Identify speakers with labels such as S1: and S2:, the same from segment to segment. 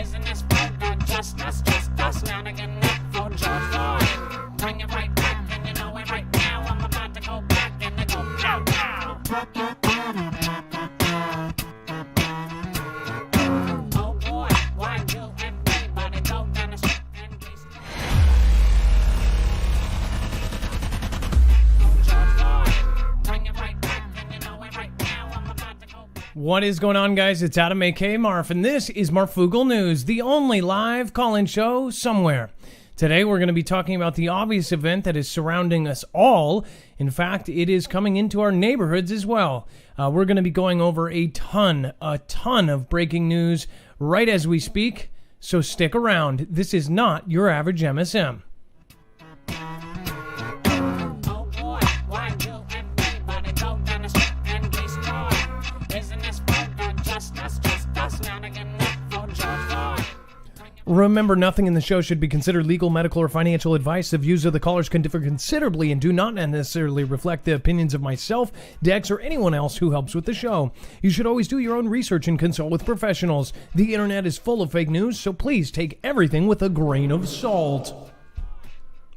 S1: Isn't this Foogle? Just us, now to get up for George Floyd. Bring it right back, and you know it right now. I'm about to go back and they go pow pow. Oh boy, why you and everybody go down the street and be George Floyd. Bring it right back, and you know it right now. I'm about to go back.
S2: What is going on, guys? It's Adam, aka Marf, and this is Marfoogle News, the only live call-in show somewhere. Today, we're going to be talking about the obvious event that is surrounding us all. In fact, it is coming into our neighborhoods as well. We're going to be going over a ton of breaking news right as we speak, so stick around. This is not your average MSM.
S1: Oh boy, why you and everybody go down the street and be destroyed? Isn't this Foogle? Just us, now to get up for George Floyd.
S2: Remember, nothing in the show should be considered legal, medical, or financial advice. The views of the callers can differ considerably and do not necessarily reflect the opinions of myself, Dex, or anyone else who helps with the show. You should always do your own research and consult with professionals. The internet is full of fake news, so please take everything with a grain of salt.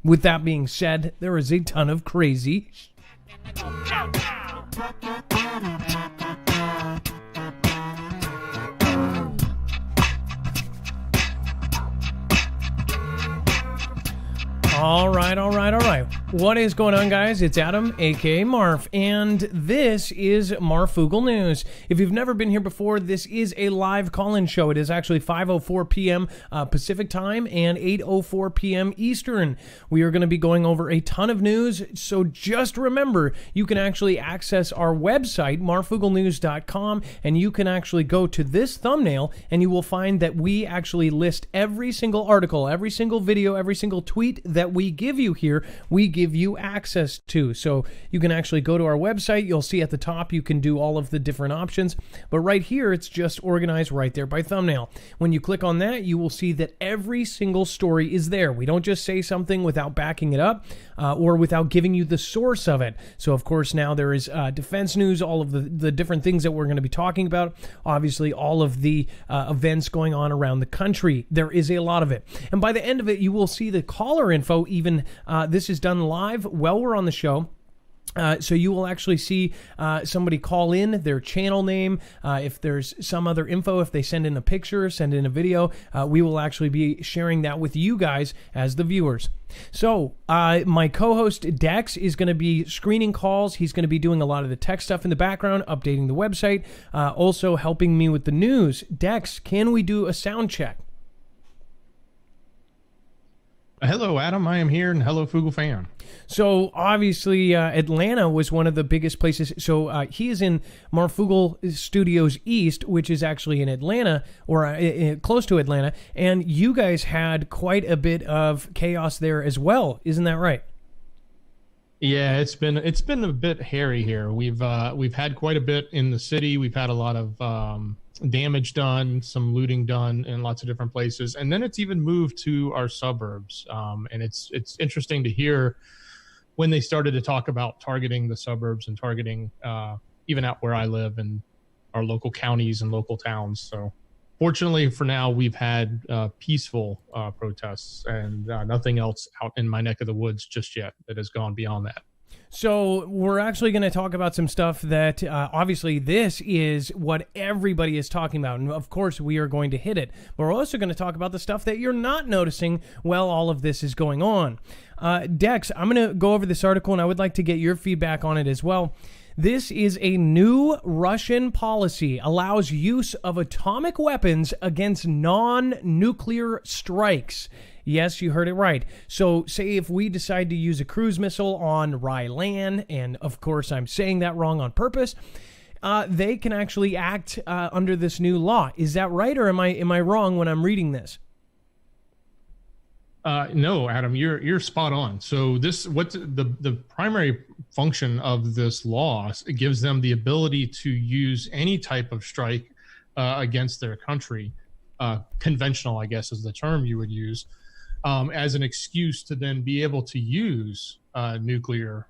S2: With that being said, there is a ton of crazy
S1: Pow, pow.
S2: All right. What is going on, guys? It's Adam, aka Marf, and this is Marfoogle News. If you've never been here before, this is a live call-in show. It is actually 5:04 p.m. Pacific time and 8:04 p.m. Eastern. We are going to be going over a ton of news, so just remember, you can actually access our website, marfooglenews.com, and you can actually go to this thumbnail, and you will find that we actually list every single article, every single video, every single tweet that we give you here, we give you access to. So you can actually go to our website. You'll see at the top you can do all of the different options, but right here it's just organized right there by thumbnail. When you click on that, you will see that every single story is there. We don't just say something without backing it up or without giving you the source of it. So of course now there is defense news, all of the different things that we're going to be talking about. Obviously all of the events going on around the country. There is a lot of it. And by the end of it, you will see the caller info. Even this is done live while we're on the show. So you will actually see somebody call in their channel name. If there's some other info, if they send in a picture, send in a video, we will actually be sharing that with you guys as the viewers. So my co-host Dex is going to be screening calls. He's going to be doing a lot of the tech stuff in the background, updating the website, also helping me with the news. Dex, can we do a sound check?
S3: Hello, Adam. I am here, and hello, Foogle fan.
S2: So obviously, Atlanta was one of the biggest places. So he is in Marfoogle Studios East, which is actually in Atlanta, or close to Atlanta. And you guys had quite a bit of chaos there as well, isn't that right?
S3: Yeah, it's been a bit hairy here. We've had quite a bit in the city. We've had a lot of damage done, some looting done in lots of different places, and then it's even moved to our suburbs. And it's interesting to hear when they started to talk about targeting the suburbs and targeting even out where I live and our local counties and local towns. So fortunately for now, we've had peaceful protests and nothing else out in my neck of the woods just yet that has gone beyond that.
S2: So we're actually going to talk about some stuff that obviously this is what everybody is talking about. And of course, we are going to hit it. But we're also going to talk about the stuff that you're not noticing while all of this is going on. Dex, I'm going to go over this article, and I would like to get your feedback on it as well. This is a new Russian policy, allows use of atomic weapons against non-nuclear strikes. Yes, you heard it right. So say if we decide to use a cruise missile on Rylan, and of course I'm saying that wrong on purpose, they can actually act under this new law. Is that right, or am I wrong when I'm reading this?
S3: No, Adam, you're spot on. So what's the primary function of this law? It gives them the ability to use any type of strike against their country. Conventional, I guess, is the term you would use, as an excuse to then be able to use nuclear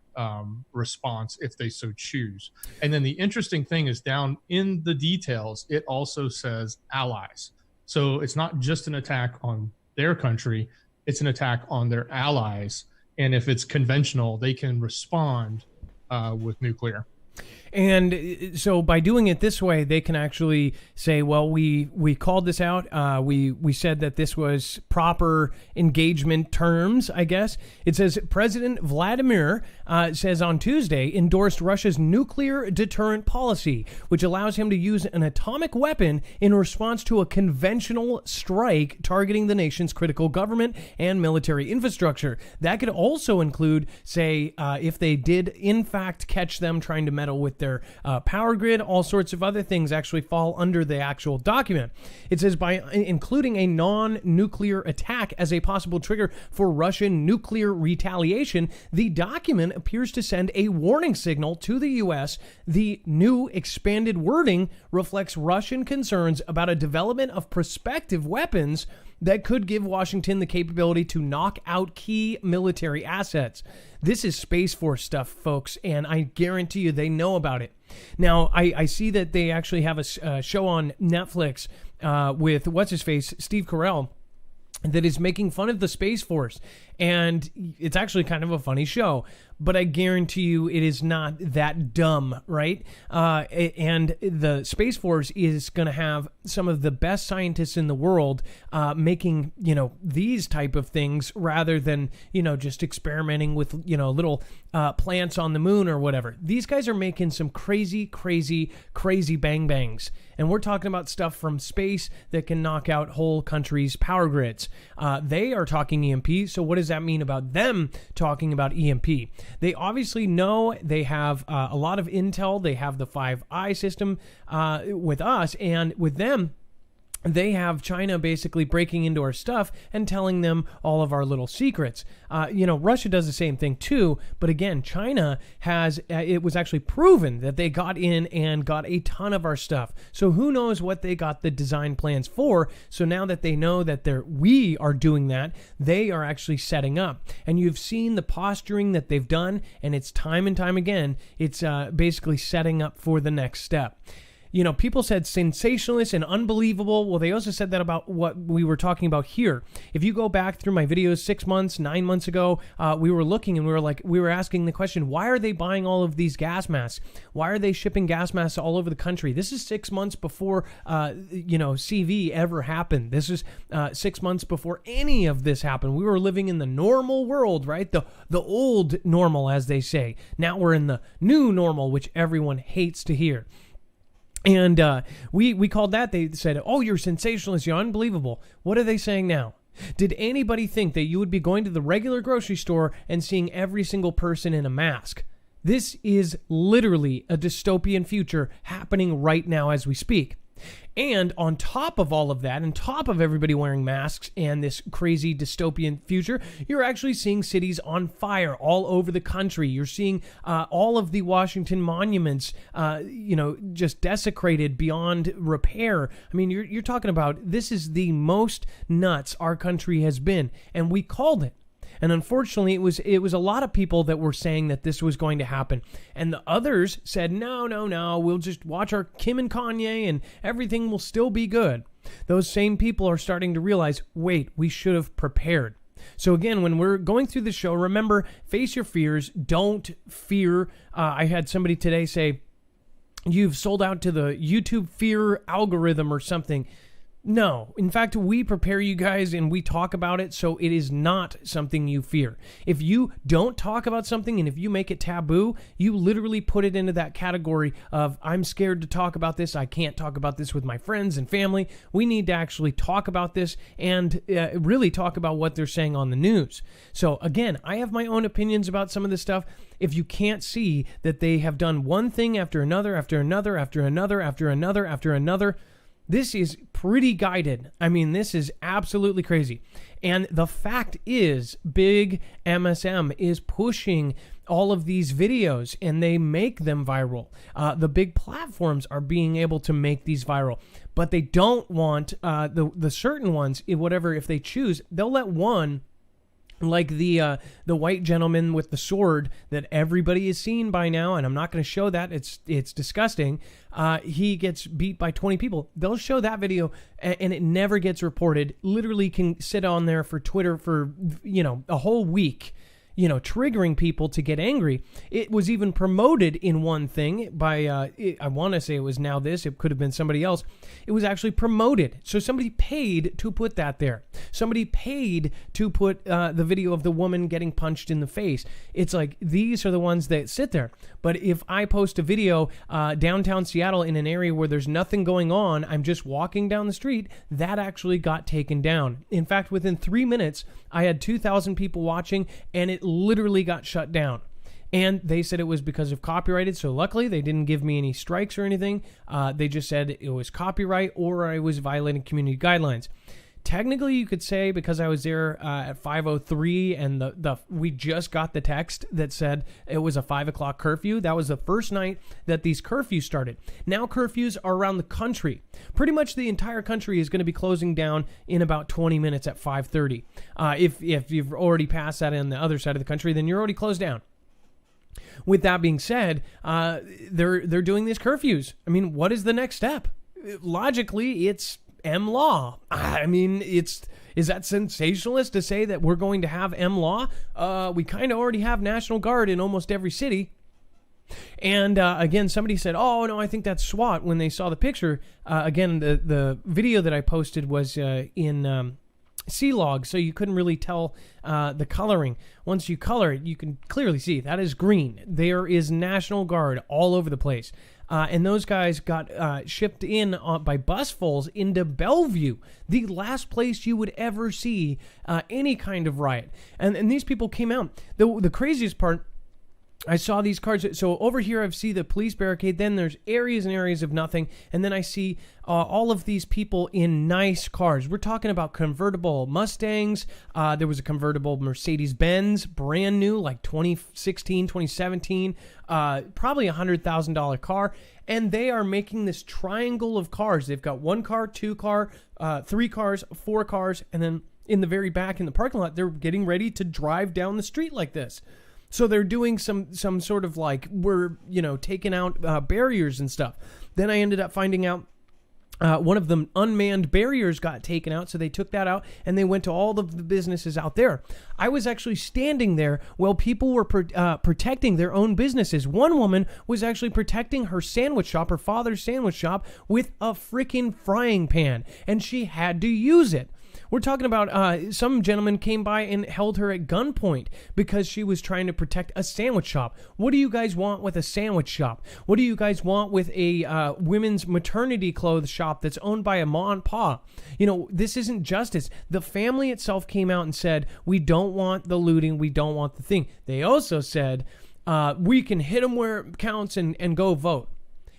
S3: response if they so choose. And then the interesting thing is down in the details, it also says allies. So it's not just an attack on their country, it's an attack on their allies. And if it's conventional, they can respond with nuclear.
S2: And so by doing it this way, they can actually say, well, we called this out. We said that this was proper engagement terms, I guess. It says President Vladimir says on Tuesday endorsed Russia's nuclear deterrent policy, which allows him to use an atomic weapon in response to a conventional strike targeting the nation's critical government and military infrastructure. That could also include, say, if they did in fact catch them trying to meddle with their power grid, all sorts of other things actually fall under the actual document. It says by including a non-nuclear attack as a possible trigger for Russian nuclear retaliation, the document appears to send a warning signal to the U.S. The new expanded wording reflects Russian concerns about a development of prospective weapons that could give Washington the capability to knock out key military assets. This is Space Force stuff, folks, and I guarantee you they know about it. Now, I see that they actually have a show on Netflix with, what's-his-face, Steve Carell, that is making fun of the Space Force. And it's actually kind of a funny show, but I guarantee you it is not that dumb, right? And the Space Force is going to have some of the best scientists in the world making, these type of things rather than, just experimenting with, little plants on the moon or whatever. These guys are making some crazy, crazy, crazy bang bangs. And we're talking about stuff from space that can knock out whole countries' power grids. They are talking EMP, so what does that mean about them talking about EMP? They obviously know they have a lot of intel. They have the 5-eye system with us, and with them, they have China basically breaking into our stuff and telling them all of our little secrets. Russia does the same thing too, but again, China has, it was actually proven that they got in and got a ton of our stuff. So who knows what they got the design plans for. So now that they know that we are doing that, they are actually setting up. And you've seen the posturing that they've done, and it's time and time again, it's basically setting up for the next step. People said sensationalist and unbelievable. Well, they also said that about what we were talking about here. If you go back through my videos 6 months, 9 months ago, we were looking and we were asking the question, why are they buying all of these gas masks? Why are they shipping gas masks all over the country? This is 6 months before, CV ever happened. This is 6 months before any of this happened. We were living in the normal world, right? The old normal, as they say. Now we're in the new normal, which everyone hates to hear. And we called that. They said, oh, you're sensationalist. You're unbelievable. What are they saying now? Did anybody think that you would be going to the regular grocery store and seeing every single person in a mask? This is literally a dystopian future happening right now as we speak. And on top of all of that, on top of everybody wearing masks and this crazy dystopian future, you're actually seeing cities on fire all over the country. You're seeing all of the Washington monuments, just desecrated beyond repair. I mean, you're talking about, this is the most nuts our country has been, and we called it. And unfortunately, it was a lot of people that were saying that this was going to happen. And the others said, no, we'll just watch our Kim and Kanye and everything will still be good. Those same people are starting to realize, wait, we should have prepared. So again, when we're going through the show, remember, face your fears. Don't fear. I had somebody today say, you've sold out to the YouTube fear algorithm or something. No. In fact, we prepare you guys and we talk about it, so it is not something you fear. If you don't talk about something and if you make it taboo, you literally put it into that category of, I'm scared to talk about this. I can't talk about this with my friends and family. We need to actually talk about this and really talk about what they're saying on the news. So again, I have my own opinions about some of this stuff. If you can't see that they have done one thing after another, after another, after another, after another, after another, this is pretty guided. I mean, this is absolutely crazy. And the fact is, big MSM is pushing all of these videos and they make them viral. The big platforms are being able to make these viral, but they don't want the certain ones, if they choose, they'll let one like the white gentleman with the sword that everybody has seen by now, and I'm not going to show that. It's disgusting. He gets beat by 20 people. They'll show that video, and it never gets reported. Literally can sit on there for Twitter for, a whole week, triggering people to get angry. It was even promoted in one thing by, I want to say it was Now This. It could have been somebody else. It was actually promoted. So somebody paid to put that there. Somebody paid to put the video of the woman getting punched in the face. It's like, these are the ones that sit there. But if I post a video downtown Seattle in an area where there's nothing going on, I'm just walking down the street, that actually got taken down. In fact, within 3 minutes, I had 2,000 people watching, and it literally got shut down. And they said it was because of copyrighted, so luckily they didn't give me any strikes or anything. They just said it was copyright or I was violating community guidelines. Technically, you could say because I was there at 5:03 and we just got the text that said it was a 5 o'clock curfew. That was the first night that these curfews started. Now curfews are around the country. Pretty much the entire country is going to be closing down in about 20 minutes at 5:30. If you've already passed that on the other side of the country, then you're already closed down. With that being said, they're doing these curfews. I mean, what is the next step? Logically, it's M-law. I mean, is that sensationalist to say that we're going to have M-law? We kind of already have National Guard in almost every city. And again, somebody said, oh, no, I think that's SWAT when they saw the picture. Again, the video that I posted was in C-Log, so you couldn't really tell the coloring. Once you color it, you can clearly see that is green. There is National Guard all over the place. And those guys got shipped in by busfuls into Bellevue, the last place you would ever see any kind of riot. And these people came out. The craziest part, I saw these cars. So over here, I see the police barricade. Then there's areas and areas of nothing. And then I see all of these people in nice cars. We're talking about convertible Mustangs. There was a convertible Mercedes-Benz, brand new, like 2016, 2017, probably $100,000 car. And they are making this triangle of cars. They've got 1 car, 2 car, 3 cars, 4 cars. And then in the very back in the parking lot, they're getting ready to drive down the street like this. So they're doing some sort of like, we're, taking out barriers and stuff. Then I ended up finding out one of the unmanned barriers got taken out. So they took that out and they went to all of the businesses out there. I was actually standing there while people were protecting their own businesses. One woman was actually protecting her sandwich shop, her father's sandwich shop, with a freaking frying pan. And she had to use it. We're talking about some gentleman came by and held her at gunpoint because she was trying to protect a sandwich shop. What do you guys want with a sandwich shop? What do you guys want with a women's maternity clothes shop that's owned by a ma and pa? This isn't justice. The family itself came out and said, we don't want the looting. We don't want the thing. They also said, we can hit them where it counts and go vote.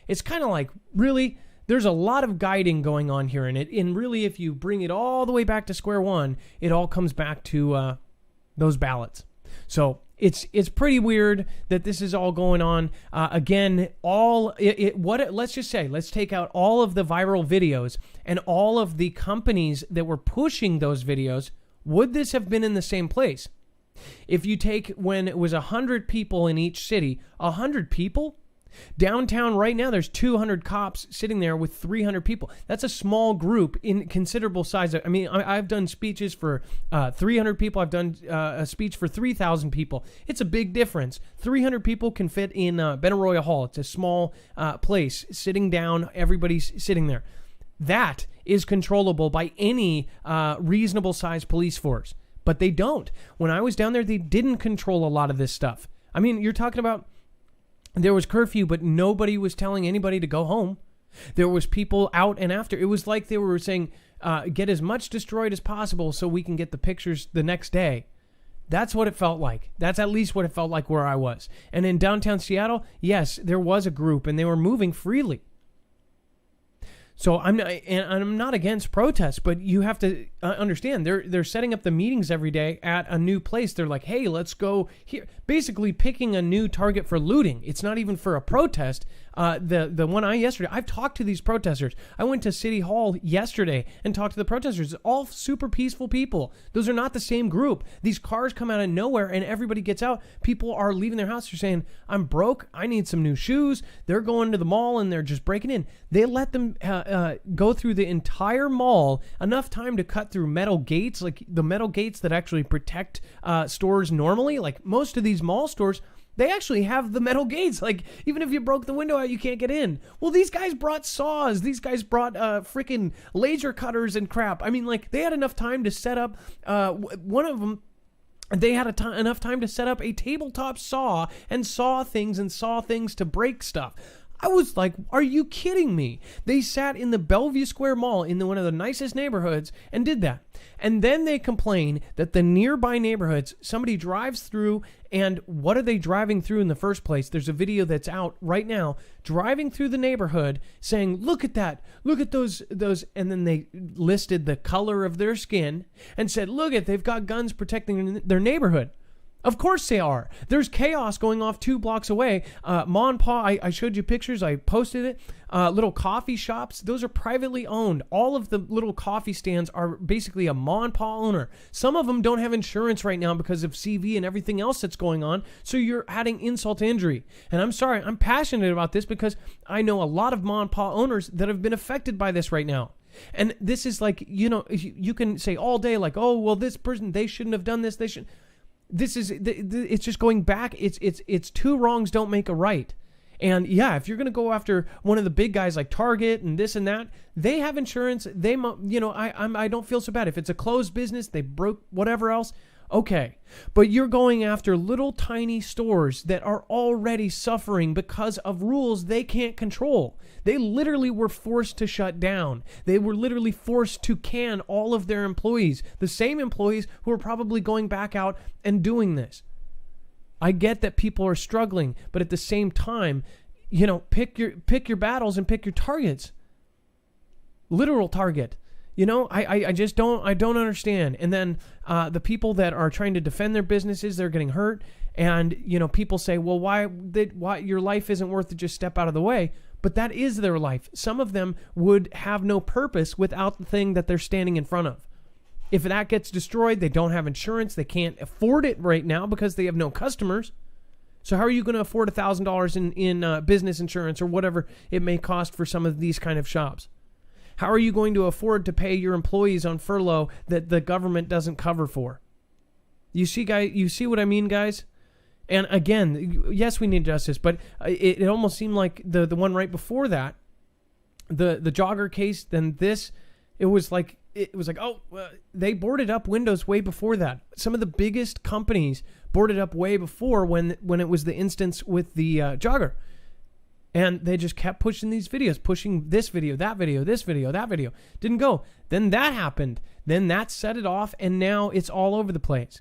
S2: It's kind of like, really? There's a lot of guiding going on here in it. And really, if you bring it all the way back to square one, it all comes back to those ballots. So it's pretty weird that this is all going on. Again, let's just say, let's take out all of the viral videos and all of the companies that were pushing those videos. Would this have been in the same place? If you take when it was 100 people in each city, 100 people? Downtown right now, there's 200 cops sitting there with 300 people. That's a small group in considerable size. I mean, I've done speeches for 300 people. I've done a speech for 3,000 people. It's a big difference. 300 people can fit in Benaroya Hall. It's a small place. Sitting down, everybody's sitting there. That is controllable by any reasonable sized police force. But they don't. When I was down there, they didn't control a lot of this stuff. I mean, you're talking about there was curfew, but nobody was telling anybody to go home. There was people out and after. It was like they were saying, get as much destroyed as possible so we can get the pictures the next day. That's what it felt like. That's at least what it felt like where I was. And in downtown Seattle, yes, there was a group and they were moving freely. So I'm not against protests, but you have to understand. They're setting up the meetings every day at a new place. They're like, hey, let's go here. Basically picking a new target for looting. It's not even for a protest. The one I've talked to these protesters. I went to City Hall yesterday and talked to the protesters. All super peaceful people. Those are not the same group. These cars come out of nowhere and everybody gets out. People are leaving their house. They're saying, I'm broke. I need some new shoes. They're going to the mall and they're just breaking in. They let them go through the entire mall, enough time to cut through metal gates, like the metal gates that actually protect stores normally. Like most of these mall stores, they actually have the metal gates. Like, even if you broke the window out, you can't get in. Well, these guys brought saws. These guys brought freaking laser cutters and crap. I mean, like, they had enough time to set up, one of them, they had enough time to set up a tabletop saw and saw things to break stuff. I was like, are you kidding me? They sat in the Bellevue Square Mall in one of the nicest neighborhoods and did that. And then they complain that the nearby neighborhoods, somebody drives through, and what are they driving through in the first place? There's a video that's out right now, driving through the neighborhood saying, look at that, look at those, and then they listed the color of their skin and said, look at, they've got guns protecting their neighborhood. Of course they are. There's chaos going off 2 blocks away. Ma and Pa, I showed you pictures. I posted it. Little coffee shops. Those are privately owned. All of the little coffee stands are basically a Ma and Pa owner. Some of them don't have insurance right now because of CV and everything else that's going on. So you're adding insult to injury. And I'm sorry, I'm passionate about this because I know a lot of Ma and Pa owners that have been affected by this right now. And this is like, you can say all day like, oh, well, this person, they shouldn't have done this. They should. This is, it's just going back. It's 2 wrongs don't make a right. And yeah, if you're going to go after one of the big guys like Target and this and that, they have insurance. They, I don't feel so bad. If it's a closed business, they broke whatever else. Okay. But you're going after little tiny stores that are already suffering because of rules they can't control. They literally were forced to shut down. They were literally forced to can all of their employees, the same employees who are probably going back out and doing this. I get that people are struggling, but at the same time, pick your battles and pick your targets. Literal target. I just don't understand. And then the people that are trying to defend their businesses, they're getting hurt. And, people say, well, why your life isn't worth to just step out of the way. But that is their life. Some of them would have no purpose without the thing that they're standing in front of. If that gets destroyed, they don't have insurance. They can't afford it right now because they have no customers. So how are you going to afford $1,000 in business insurance or whatever it may cost for some of these kind of shops? How are you going to afford to pay your employees on furlough that the government doesn't cover for? You see what I mean, guys? And again, yes, we need justice, but it almost seemed like the one right before that, the jogger case, then this, it was like, they boarded up windows way before that. Some of the biggest companies boarded up way before when it was the instance with the jogger. And they just kept pushing these videos, pushing this video, that video, this video, that video. Didn't go. Then that happened. Then that set it off, and now it's all over the place.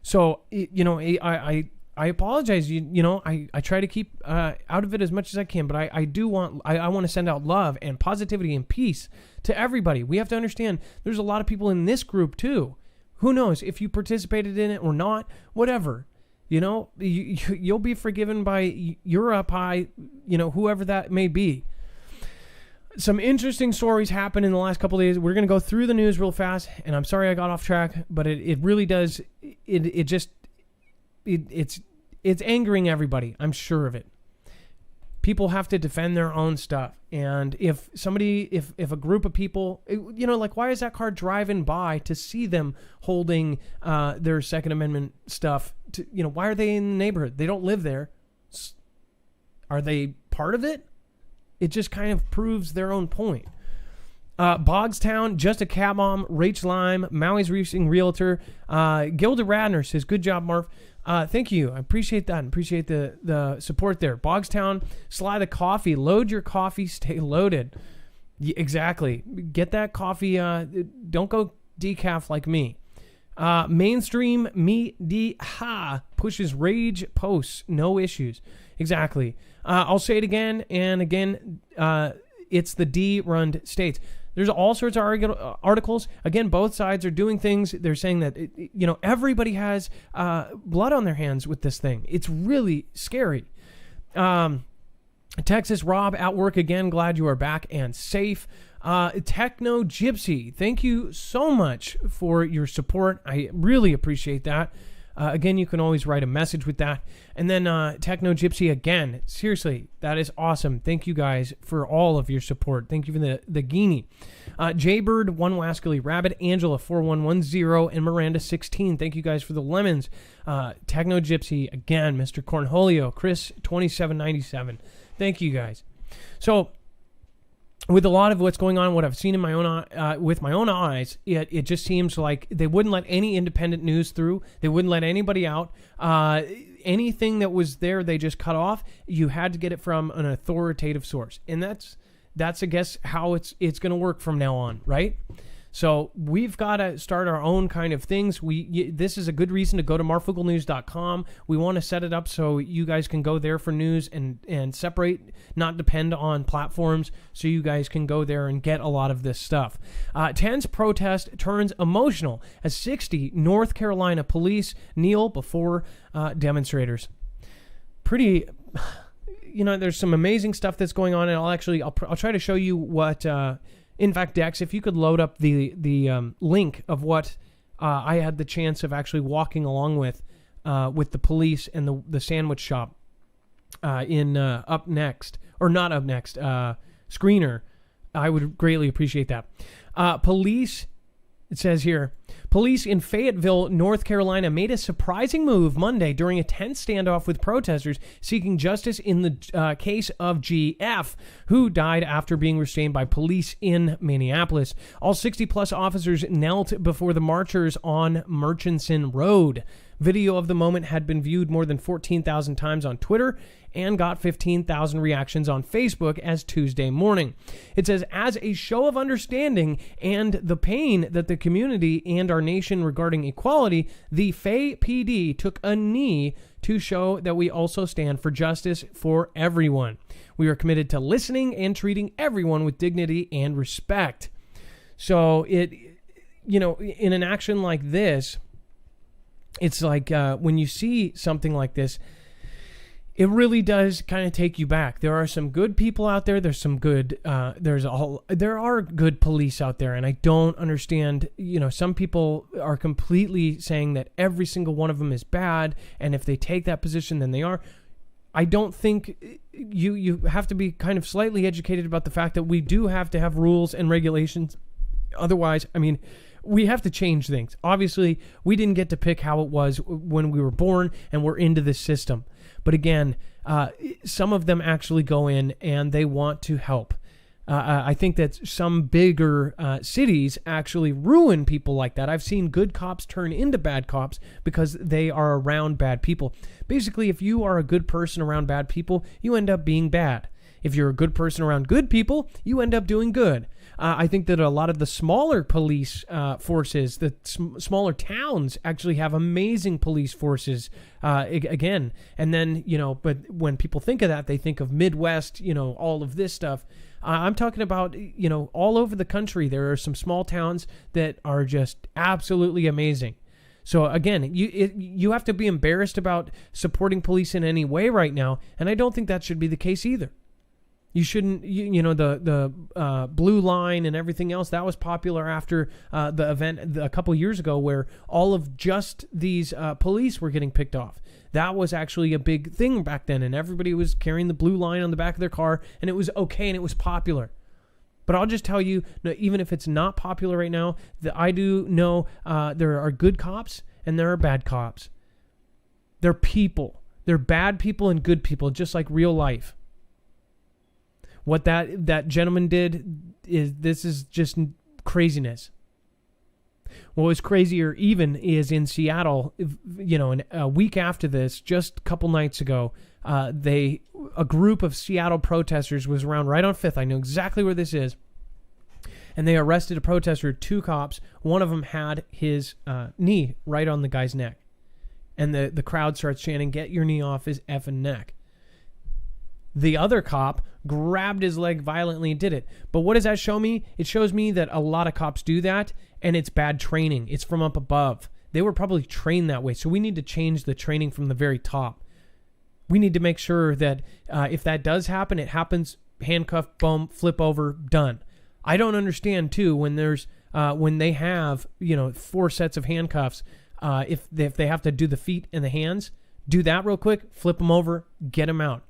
S2: So, I apologize. I try to keep out of it as much as I can, but I want to send out love and positivity and peace to everybody. We have to understand there's a lot of people in this group too. Who knows if you participated in it or not, whatever. You'll be forgiven by your up high, whoever that may be. Some interesting stories happened in the last couple of days. We're going to go through the news real fast, and I'm sorry I got off track, but it really does. It's angering everybody. I'm sure of it. People have to defend their own stuff. And if a group of people, like, why is that car driving by to see them holding their Second Amendment stuff? Why are they in the neighborhood? They don't live there. Are they part of it? It just kind of proves their own point. Bogstown, just a cab mom, Rach Lime, Maui's Racing Realtor. Gilda Radner says, good job, Marv. Thank you. I appreciate that. Appreciate the support there. Bogstown, Sly the Coffee. Load your coffee, stay loaded. Exactly. Get that coffee. Don't go decaf like me. Mainstream Me D Ha pushes rage posts. No issues. Exactly. I'll say it again and again. It's the D-run states. There's all sorts of articles. Again, both sides are doing things. They're saying that, everybody has blood on their hands with this thing. It's really scary. Texas Rob at work again. Glad you are back and safe. Techno Gypsy, thank you so much for your support. I really appreciate that. Again, you can always write a message with that. And then Techno Gypsy again. Seriously, that is awesome. Thank you guys for all of your support. Thank you for the Guinea. Jaybird, One Wascally Rabbit, Angela 4110, and Miranda 16. Thank you guys for the lemons. Techno Gypsy again, Mr. Cornholio, Chris 2797. Thank you guys. So, with a lot of what's going on, what I've seen in my own with my own eyes, it just seems like they wouldn't let any independent news through. They wouldn't let anybody out. Anything that was there, they just cut off. You had to get it from an authoritative source, and that's I guess how it's going to work from now on, right? So we've got to start our own kind of things. This is a good reason to go to marfooglenews.com. We want to set it up so you guys can go there for news and separate, not depend on platforms, so you guys can go there and get a lot of this stuff. Tense protest turns emotional as 60 North Carolina police kneel before demonstrators. Pretty... there's some amazing stuff that's going on, and I'll try to show you what... in fact, Dex, if you could load up the link of what I had the chance of actually walking along with the police and the sandwich shop in Up Next, or not Up Next, Screener, I would greatly appreciate that. Police, it says here, police in Fayetteville, North Carolina made a surprising move Monday during a tense standoff with protesters seeking justice in the case of GF, who died after being restrained by police in Minneapolis. All 60-plus officers knelt before the marchers on Murchison Road. Video of the moment had been viewed more than 14,000 times on Twitter and got 15,000 reactions on Facebook as Tuesday morning. It says, as a show of understanding and the pain that the community and our nation regarding equality, the Fay PD took a knee to show that we also stand for justice for everyone. We are committed to listening and treating everyone with dignity and respect. So in an action like this, it's like when you see something like this, it really does kind of take you back. There are some good people out there. There's some good. There are good police out there, and I don't understand. Some people are completely saying that every single one of them is bad, and if they take that position, then they are. I don't think you have to be kind of slightly educated about the fact that we do have to have rules and regulations. Otherwise, we have to change things. Obviously, we didn't get to pick how it was when we were born, and we're into this system. But again, some of them actually go in and they want to help. I think that some bigger cities actually ruin people like that. I've seen good cops turn into bad cops because they are around bad people. Basically, if you are a good person around bad people, you end up being bad. If you're a good person around good people, you end up doing good. I think that a lot of the smaller police forces, the smaller towns actually have amazing police forces again. And then, but when people think of that, they think of Midwest, all of this stuff. I'm talking about, all over the country, there are some small towns that are just absolutely amazing. So again, you have to be embarrassed about supporting police in any way right now. And I don't think that should be the case either. You shouldn't, the blue line and everything else, that was popular after the event a couple years ago where all of just these police were getting picked off. That was actually a big thing back then, and everybody was carrying the blue line on the back of their car, and it was okay, and it was popular. But I'll just tell you, even if it's not popular right now, that I do know there are good cops and there are bad cops. They're people. They're bad people and good people, just like real life. What that gentleman did is just craziness. What was crazier even is in Seattle, a week after this, just a couple nights ago, a group of Seattle protesters was around right on 5th. I know exactly where this is. And they arrested a protester, 2 cops. One of them had his knee right on the guy's neck. And the crowd starts chanting, "Get your knee off his effing neck." The other cop grabbed his leg violently and did it. But what does that show me? It shows me that a lot of cops do that, and it's bad training. It's from up above. They were probably trained that way. So we need to change the training from the very top. We need to make sure that if that does happen, it happens, handcuff, boom, flip over, done. I don't understand, too, when there's when they have, 4 sets of handcuffs, if they have to do the feet and the hands, do that real quick, flip them over, get them out.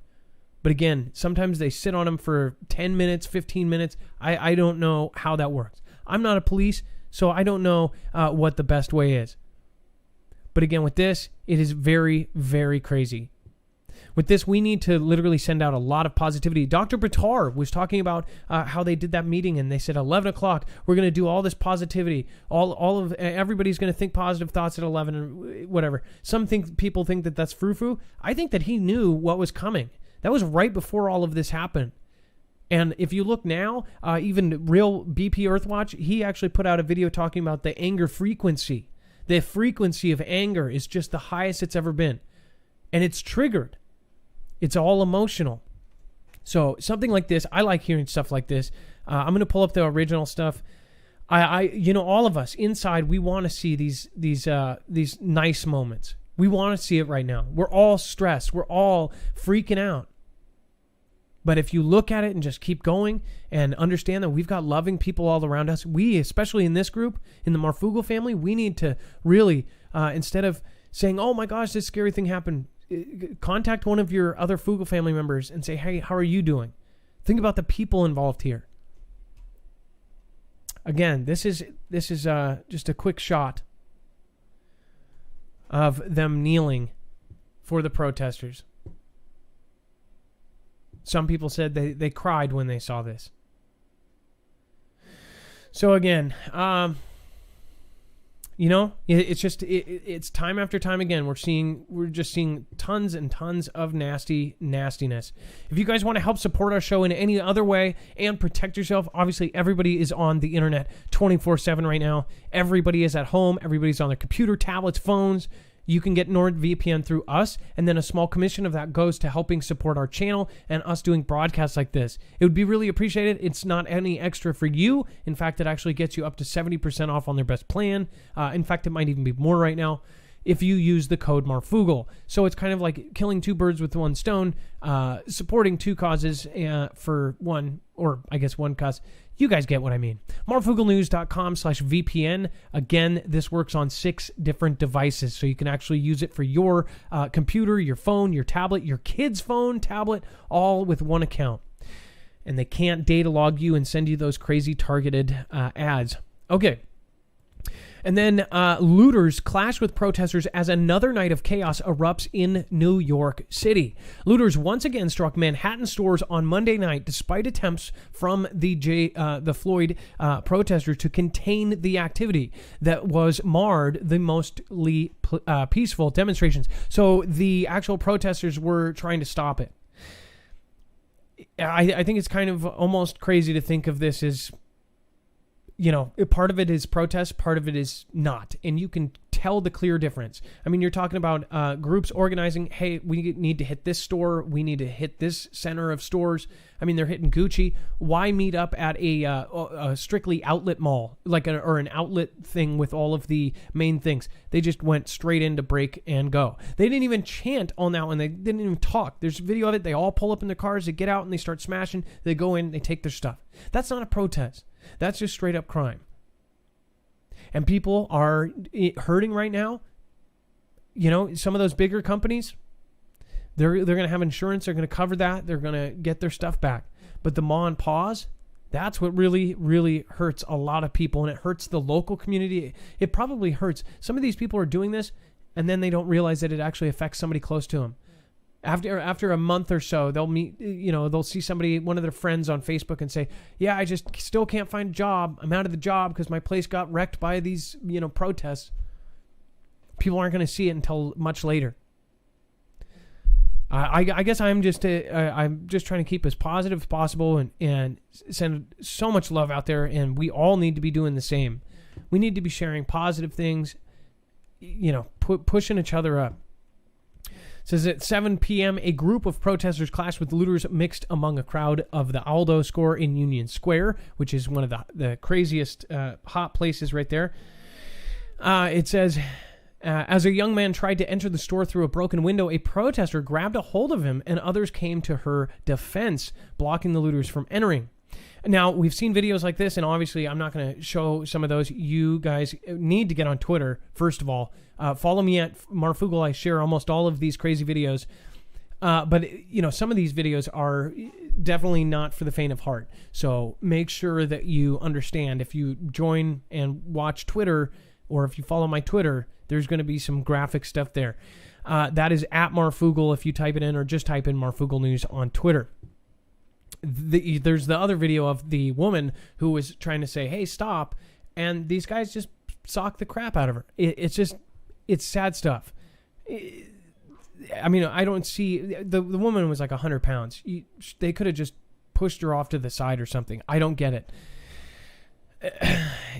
S2: But again, sometimes they sit on them for 10 minutes, 15 minutes. I don't know how that works. I'm not a police, so I don't know what the best way is. But again, with this, it is very, very crazy. With this, we need to literally send out a lot of positivity. Dr. Bitar was talking about how they did that meeting, and they said 11 o'clock, we're going to do all this positivity. Everybody's going to think positive thoughts at 11 and whatever. People think that that's frou-frou. I think that he knew what was coming. That was right before all of this happened. And if you look now, even real BP Earthwatch, he actually put out a video talking about the anger frequency. The frequency of anger is just the highest it's ever been. And it's triggered. It's all emotional. So something like this, I like hearing stuff like this. I'm going to pull up the original stuff. All of us inside, we want to see these nice moments. We want to see it right now. We're all stressed. We're all freaking out. But if you look at it and just keep going and understand that we've got loving people all around us, we, especially in this group, in the Marfoogle family, we need to really, instead of saying, oh my gosh, this scary thing happened, contact one of your other Foogle family members and say, hey, how are you doing? Think about the people involved here. Again, this is just a quick shot of them kneeling for the protesters. Some people said they cried when they saw this. So again, it's time after time again. We're just seeing tons and tons of nastiness. If you guys want to help support our show in any other way and protect yourself, obviously everybody is on the internet 24/7 right now. Everybody is at home. Everybody's on their computer, tablets, phones. You can get NordVPN through us, and then a small commission of that goes to helping support our channel and us doing broadcasts like this. It would be really appreciated. It's not any extra for you. In fact, it actually gets you up to 70% off on their best plan. In fact, it might even be more right now if you use the code Marfoogle. So it's kind of like killing 2 birds with 1 stone, supporting 2 causes for one cause. You guys get what I mean. Marfooglenews.com/VPN. Again, this works on 6 different devices, so you can actually use it for your computer, your phone, your tablet, your kid's phone, tablet, all with 1 account. And they can't data log you and send you those crazy targeted ads. Okay. And then looters clash with protesters as another night of chaos erupts in New York City. Looters once again struck Manhattan stores on Monday night despite attempts from the Floyd protesters to contain the activity that was marred the mostly peaceful demonstrations. So the actual protesters were trying to stop it. I think it's kind of almost crazy to think of this as, part of it is protest, part of it is not. And you can tell the clear difference. I mean, you're talking about groups organizing, hey, we need to hit this store. We need to hit this center of stores. I mean, they're hitting Gucci. Why meet up at a strictly outlet mall, or an outlet thing with all of the main things? They just went straight in to break and go. They didn't even chant on that one. They didn't even talk. There's a video of it. They all pull up in their cars. They get out and they start smashing. They go in. They take their stuff. That's not a protest. That's just straight up crime. And people are hurting right now. Some of those bigger companies, they're going to have insurance. They're going to cover that. They're going to get their stuff back. But the ma and pa's, that's what really, really hurts a lot of people. And it hurts the local community. It probably hurts. Some of these people are doing this, and then they don't realize that it actually affects somebody close to them. After a month or so, they'll meet, they'll see somebody, one of their friends on Facebook and say, yeah, I just still can't find a job. I'm out of the job because my place got wrecked by these, protests. People aren't going to see it until much later. I guess I'm just trying to keep as positive as possible and send so much love out there. And we all need to be doing the same. We need to be sharing positive things, pushing each other up. says at 7 p.m., a group of protesters clashed with looters mixed among a crowd of the Aldo score in Union Square, which is one of the craziest hot places right there. It says, as a young man tried to enter the store through a broken window, a protester grabbed a hold of him and others came to her defense, blocking the looters from entering. Now, we've seen videos like this, and obviously I'm not going to show some of those. You guys need to get on Twitter, first of all. Follow me at Marfoogle. I share almost all of these crazy videos. But, some of these videos are definitely not for the faint of heart. So make sure that you understand. If you join and watch Twitter, or if you follow my Twitter, there's going to be some graphic stuff there. That is at Marfoogle if you type it in, or just type in Marfoogle News on Twitter. There's the other video of the woman who was trying to say, hey, stop, and these guys just sock the crap out of her. It's sad stuff. I don't see... The woman was like 100 pounds. They could have just pushed her off to the side or something. I don't get it.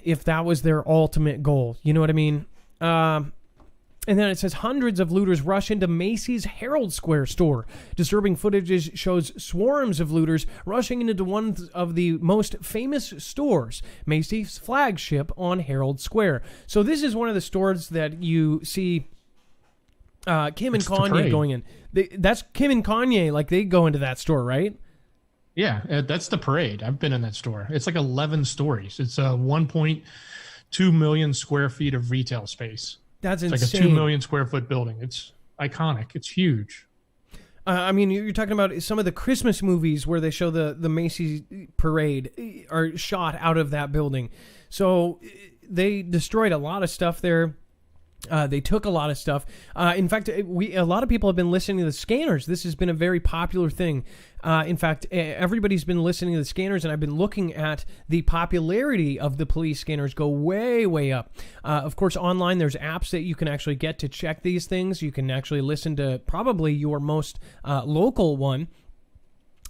S2: If that was their ultimate goal. You know what I mean? And then it says hundreds of looters rush into Macy's Herald Square store. Disturbing footage shows swarms of looters rushing into one of the most famous stores, Macy's flagship on Herald Square. So this is one of the stores that you see Kim and Kanye going in. That's Kim and Kanye, like they go into that store, right?
S3: Yeah, that's the parade. I've been in that store. It's like 11 stories. It's 1.2 million square feet of retail space.
S2: That's
S3: insane.
S2: It's
S3: like a 2 million square foot building. It's iconic. It's huge.
S2: You're talking about some of the Christmas movies where they show the Macy's parade are shot out of that building. So they destroyed a lot of stuff there. They took a lot of stuff. In fact, a lot of people have been listening to the scanners. This has been a very popular thing. In fact, everybody's been listening to the scanners, and I've been looking at the popularity of the police scanners go way, way up. Of course, online, there's apps that you can actually get to check these things. You can actually listen to probably your most local one.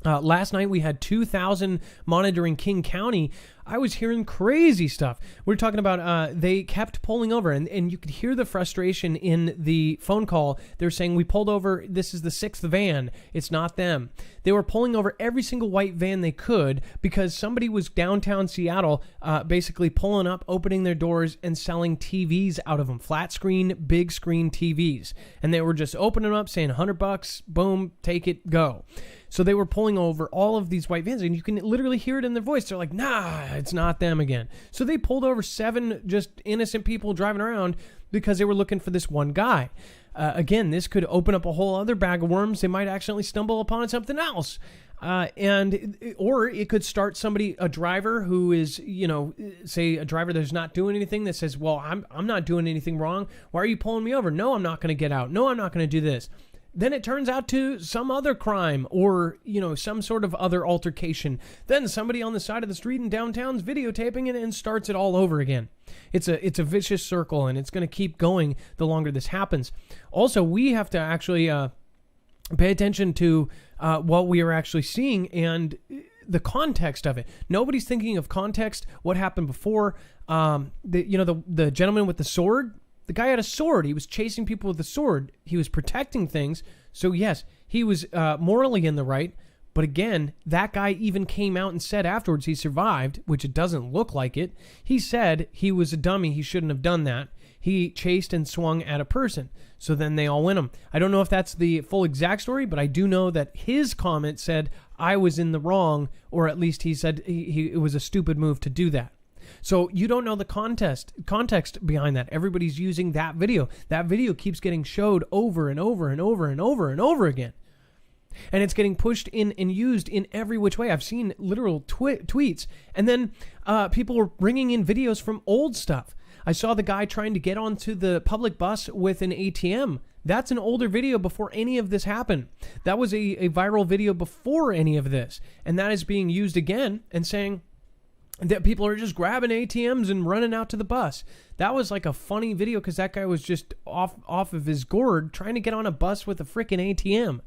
S2: Last night we had 2,000 monitoring King County. I was hearing crazy stuff. We're talking about they kept pulling over, and you could hear the frustration in the phone call. They're saying, we pulled over, this is the 6th van, it's not them. They were pulling over every single white van they could because somebody was downtown Seattle basically pulling up, opening their doors, and selling TVs out of them, flat screen, big screen TVs. And they were just opening them up, saying $100, boom, take it, go. So they were pulling over all of these white vans, and you can literally hear it in their voice. They're like, nah, it's not them again. So they pulled over 7 just innocent people driving around because they were looking for this one guy. Again, this could open up a whole other bag of worms. They might accidentally stumble upon something else. Or it could start a driver who is, say a driver that's not doing anything that says, well, I'm not doing anything wrong. Why are you pulling me over? No, I'm not going to get out. No, I'm not going to do this. Then it turns out to some other crime or, some sort of other altercation. Then somebody on the side of the street in downtown's videotaping it and starts it all over again. It's a vicious circle, and it's going to keep going the longer this happens. Also, we have to actually pay attention to what we are actually seeing and the context of it. Nobody's thinking of context, what happened before. The gentleman with the sword. The guy had a sword. He was chasing people with a sword. He was protecting things. So, yes, he was morally in the right. But again, that guy even came out and said afterwards he survived, which it doesn't look like it. He said he was a dummy. He shouldn't have done that. He chased and swung at a person. So then they all win him. I don't know if that's the full exact story, but I do know that his comment said I was in the wrong, or at least he said it was a stupid move to do that. So you don't know the context behind that. Everybody's using that video. That video keeps getting showed over and over and over and over and over again. And it's getting pushed in and used in every which way. I've seen literal tweets. And then people were bringing in videos from old stuff. I saw the guy trying to get onto the public bus with an ATM. That's an older video before any of this happened. That was a viral video before any of this. And that is being used again and saying that people are just grabbing ATMs and running out to the bus. That was like a funny video because that guy was just off of his gourd trying to get on a bus with a freaking ATM.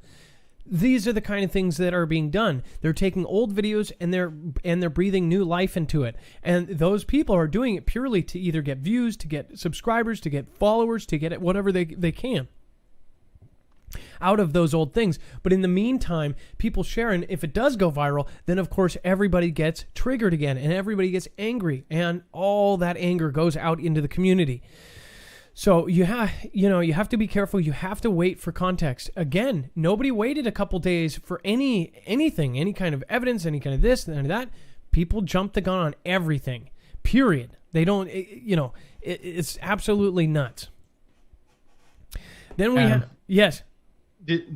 S2: These are the kind of things that are being done. They're taking old videos and they're breathing new life into it. And those people are doing it purely to either get views, to get subscribers, to get followers, to get it whatever they can. out of those old things. But in the meantime, people share, and if it does go viral, then of course everybody gets triggered again and everybody gets angry, and all that anger goes out into the community. So you have to be careful. You have to wait for context. Again, nobody waited a couple days for anything, any kind of evidence, any kind of this and that. People jumped the gun on everything. Period. They don't. It's absolutely nuts. Then we have yes.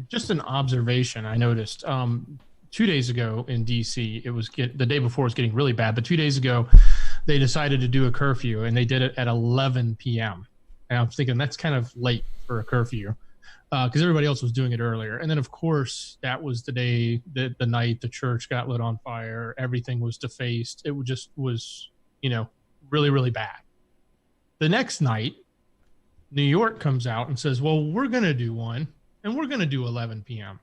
S3: Just an observation I noticed 2 days ago in DC. It was the day before it was getting really bad, but 2 days ago they decided to do a curfew, and they did it at 11 p.m. And I was thinking that's kind of late for a curfew because everybody else was doing it earlier. And then, of course, that was the day, the night the church got lit on fire. Everything was defaced. It just was, really, really bad. The next night, New York comes out and says, well, we're going to do one, and we're going to do 11 p.m.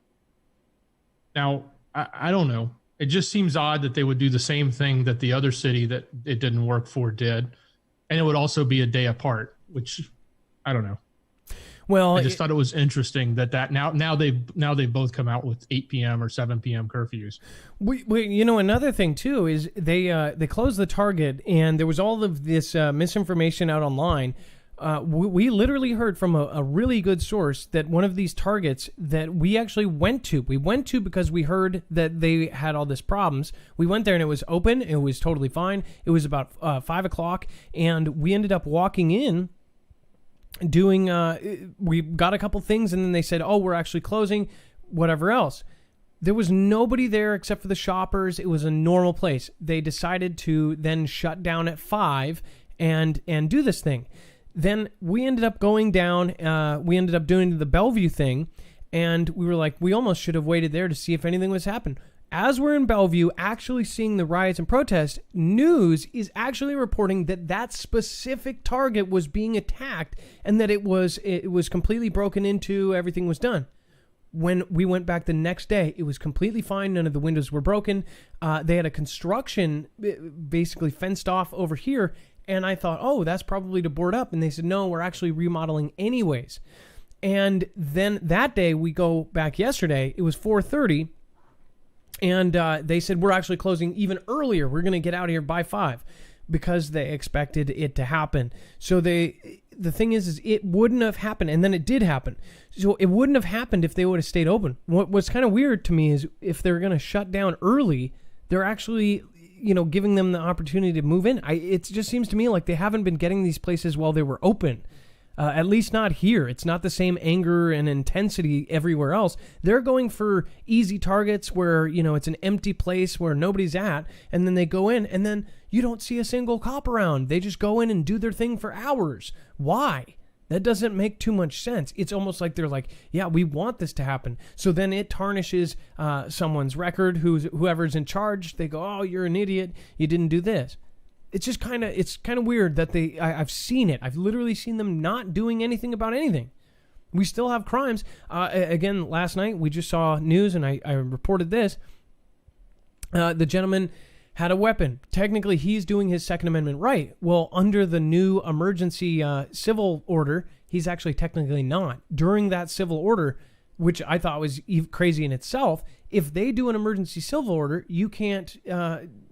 S3: Now, I don't know. It just seems odd that they would do the same thing that the other city that it didn't work for did. And it would also be a day apart, which I don't know.
S2: Well,
S3: I just thought it was interesting that now they've both come out with 8 p.m. or 7 p.m. curfews.
S2: Another thing too is they closed the Target, and there was all of this misinformation out online. We literally heard from a really good source that one of these Targets that we actually went to because we heard that they had all these problems. We went there and it was open. It was totally fine. It was about 5 o'clock, and we ended up walking in doing we got a couple things, and then they said, oh, we're actually closing, whatever else. There was nobody there except for the shoppers. It was a normal place. They decided to then shut down at 5 and do this thing. Then we ended up going down, we ended up doing the Bellevue thing, and we were like, we almost should have waited there to see if anything was happening. As we're in Bellevue, actually seeing the riots and protests, news is actually reporting that specific Target was being attacked, and that it was completely broken into, everything was done. When we went back the next day, it was completely fine. None of the windows were broken. They had a construction basically fenced off over here, and I thought, oh, that's probably to board up. And they said, no, we're actually remodeling anyways. And then that day, we go back yesterday, it was 4:30. And they said, we're actually closing even earlier. We're going to get out of here by 5 because they expected it to happen. So the thing is it wouldn't have happened. And then it did happen. So it wouldn't have happened if they would have stayed open. What's kind of weird to me is if they're going to shut down early, they're actually, giving them the opportunity to move in. It just seems to me like they haven't been getting these places while they were open. At least not here. It's not the same anger and intensity everywhere else. They're going for easy targets where, it's an empty place where nobody's at, and then they go in, and then you don't see a single cop around. They just go in and do their thing for hours. Why? That doesn't make too much sense. It's almost like they're like, yeah, we want this to happen. So then it tarnishes someone's record, whoever's in charge. They go, oh, you're an idiot. You didn't do this. It's just kind of weird that I've seen it. I've literally seen them not doing anything about anything. We still have crimes. Again, last night we just saw news, and I reported this. The gentleman had a weapon. Technically, he's doing his Second Amendment right. Well, under the new emergency civil order, he's actually technically not. During that civil order, which I thought was crazy in itself, if they do an emergency civil order, you can't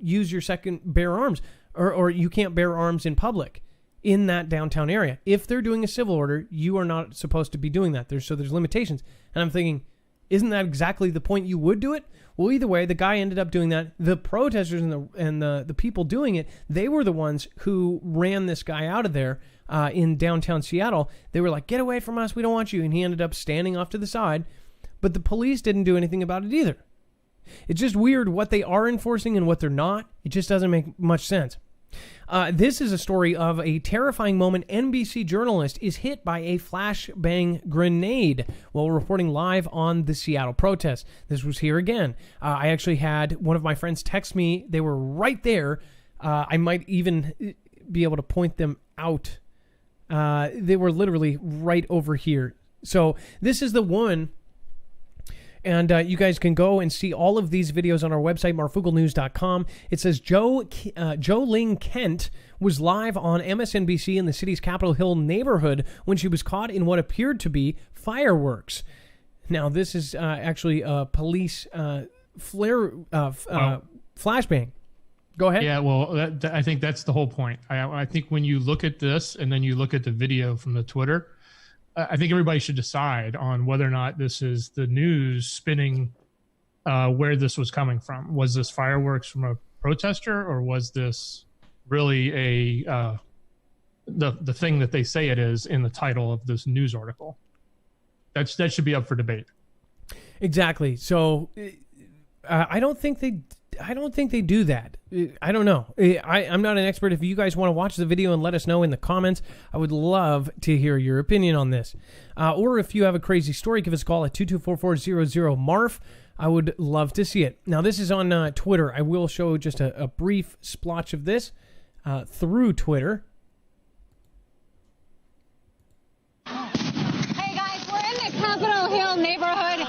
S2: use your bear arms. Or you can't bear arms in public in that downtown area. If they're doing a civil order, you are not supposed to be doing that. There's limitations. And I'm thinking, isn't that exactly the point you would do it? Well, either way, the guy ended up doing that. The protesters and the people doing it, they were the ones who ran this guy out of there in downtown Seattle. They were like, get away from us, we don't want you. And he ended up standing off to the side. But the police didn't do anything about it either. It's just weird what they are enforcing and what they're not. It just doesn't make much sense. This is a story of a terrifying moment. NBC journalist is hit by a flashbang grenade while reporting live on the Seattle protests. This was here again. I actually had one of my friends text me. They were right there. I might even be able to point them out. They were literally right over here. So this is the one. And you guys can go and see all of these videos on our website, marfooglenews.com. It says Jo Ling Kent was live on MSNBC in the city's Capitol Hill neighborhood when she was caught in what appeared to be fireworks. Now, this is actually a police flashbang. Go ahead.
S3: Yeah, well, I think that's the whole point. I think when you look at this and then you look at the video from the Twitter, I think everybody should decide on whether or not this is the news spinning where this was coming from. Was this fireworks from a protester, or was this really the thing that they say it is in the title of this news article? That should be up for debate.
S2: Exactly. So I don't think they do that. I don't know. I'm not an expert. If you guys want to watch the video and let us know in the comments, I would love to hear your opinion on this. Or if you have a crazy story, give us a call at 224-400-MARF. I would love to see it. Now, this is on Twitter. I will show just a brief splotch of this through Twitter.
S4: Hey guys, we're in the Capitol Hill neighborhood.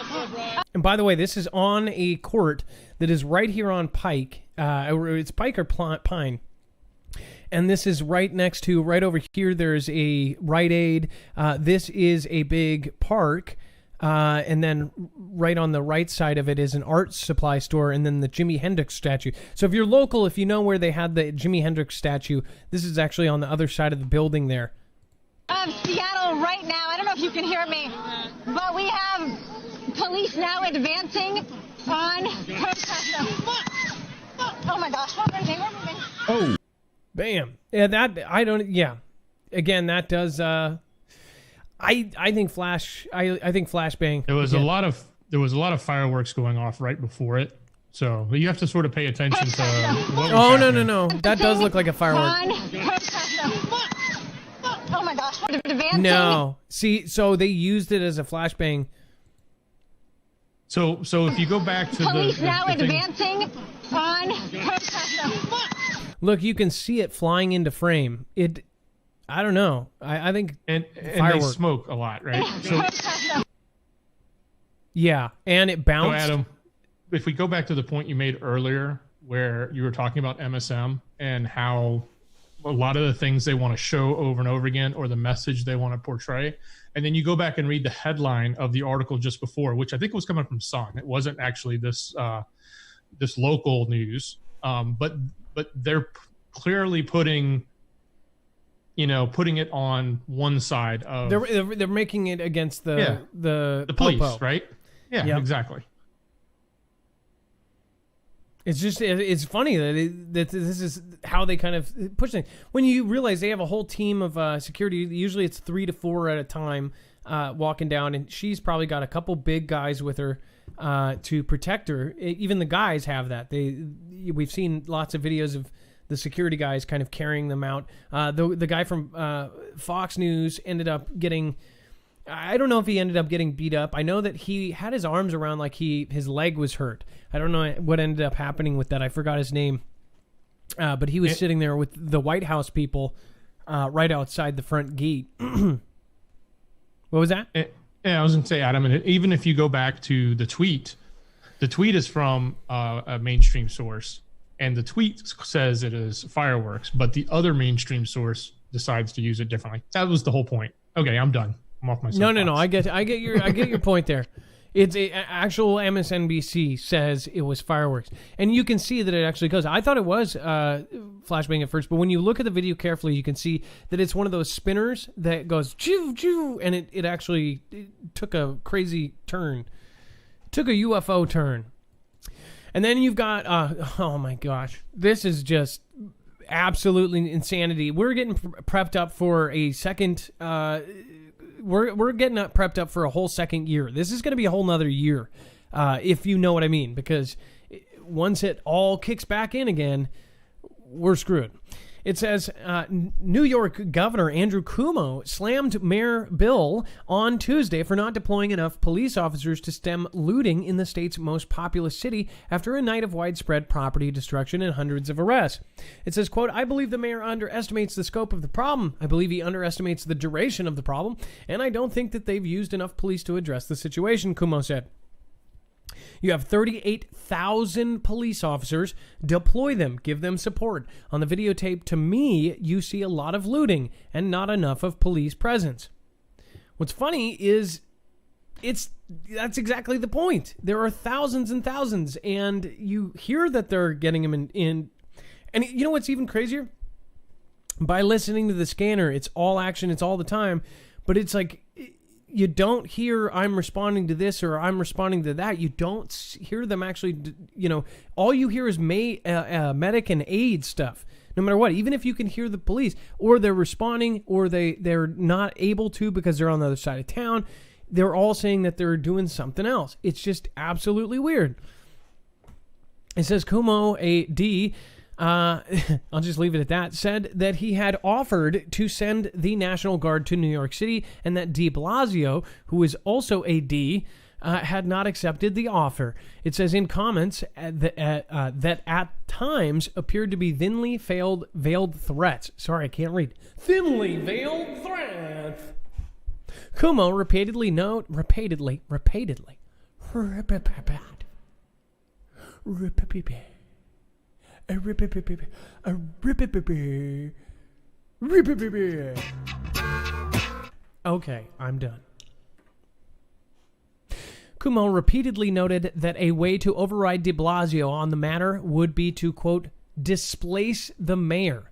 S2: And by the way, this is on a court that is right here on Pike. It's Pike or Pine. And this is right next to, right over here, there's a Rite Aid. This is a big park. And then right on the right side of it is an art supply store, and then the Jimi Hendrix statue. So if you're local, if you know where they had the Jimi Hendrix statue, this is actually on the other side of the building there.
S4: Seattle right now. I don't know if you can hear me, but we have police now advancing on protesters. Oh my gosh, we're moving.
S3: Oh,
S2: bam! Yeah, again, that does. I think flashbang.
S3: there was a lot of fireworks going off right before it, so you have to sort of pay attention to.
S2: Oh no! That does look like a firework.
S4: Oh my gosh, we're advancing.
S2: No, see, so they used it as a flashbang.
S3: So if you go back to
S4: police
S3: the
S4: now
S3: thing,
S4: advancing on protesters.
S2: Look, you can see it flying into frame. I don't know. I think
S3: and they smoke a lot, right? So
S2: yeah, and it bounced.
S3: So Adam, if we go back to the point you made earlier, where you were talking about MSM and how a lot of the things they want to show over and over again, or the message they want to portray, and then you go back and read the headline of the article just before, which I think was coming from Sun. It wasn't actually this local news, but they're clearly putting it on one side of.
S2: They're making it against the
S3: police,
S2: popo.
S3: right? Yeah,
S2: yep.
S3: Exactly.
S2: It's just, it's funny that this is how they kind of push things. When you realize they have a whole team of security, usually it's 3 to 4 at a time walking down, and she's probably got a couple big guys with her to protect her. Even the guys have that. We've seen lots of videos of the security guys kind of carrying them out. The guy from Fox News ended up getting... I don't know if he ended up getting beat up. I know that he had his arms around like his leg was hurt. I don't know what ended up happening with that. I forgot his name. But he was sitting there with the White House people right outside the front gate. What was that?
S3: Yeah, I was going to say, Adam, and even if you go back to the tweet is from a mainstream source, and the tweet says it is fireworks, but the other mainstream source decides to use it differently. That was the whole point. Okay, I'm done. I'm off my soapbox. No.
S2: I get your point there. It's actual MSNBC says it was fireworks, and you can see that it actually goes. I thought it was flashbang at first, but when you look at the video carefully, you can see that it's one of those spinners that goes choo choo, and it actually took a crazy turn, took a UFO turn, and then you've got oh my gosh, this is just absolutely insanity. We're getting prepped up for a second. We're getting prepped up for a whole second year. This is going to be a whole nother year, if you know what I mean, because once it all kicks back in again, we're screwed. It says New York Governor Andrew Cuomo slammed Mayor Bill on Tuesday for not deploying enough police officers to stem looting in the state's most populous city after a night of widespread property destruction and hundreds of arrests. It says, quote, "I believe the mayor underestimates the scope of the problem. I believe he underestimates the duration of the problem, and I don't think that they've used enough police to address the situation," Cuomo said. You have 38,000 police officers. Deploy them. Give them support. On the videotape, to me, you see a lot of looting and not enough of police presence. What's funny is it's that's exactly the point. There are thousands and thousands, and you hear that they're getting them in. And you know what's even crazier? By listening to the scanner, it's all action, it's all the time, but it's like you don't hear I'm responding to this or I'm responding to that. You don't hear them actually, all you hear is medic and aid stuff. No matter what, even if you can hear the police, or they're responding, or they're not able to because they're on the other side of town, they're all saying that they're doing something else. It's just absolutely weird. It says Kumo, a D, I'll just leave it at that, said that he had offered to send the National Guard to New York City, and that de Blasio, who is also a D, had not accepted the offer. It says in comments that at times appeared to be thinly veiled threats. Sorry, I can't read. Thinly veiled threats. Kumo repeatedly. Okay, I'm done. Kumo repeatedly noted that a way to override de Blasio on the matter would be to, quote, displace the mayor.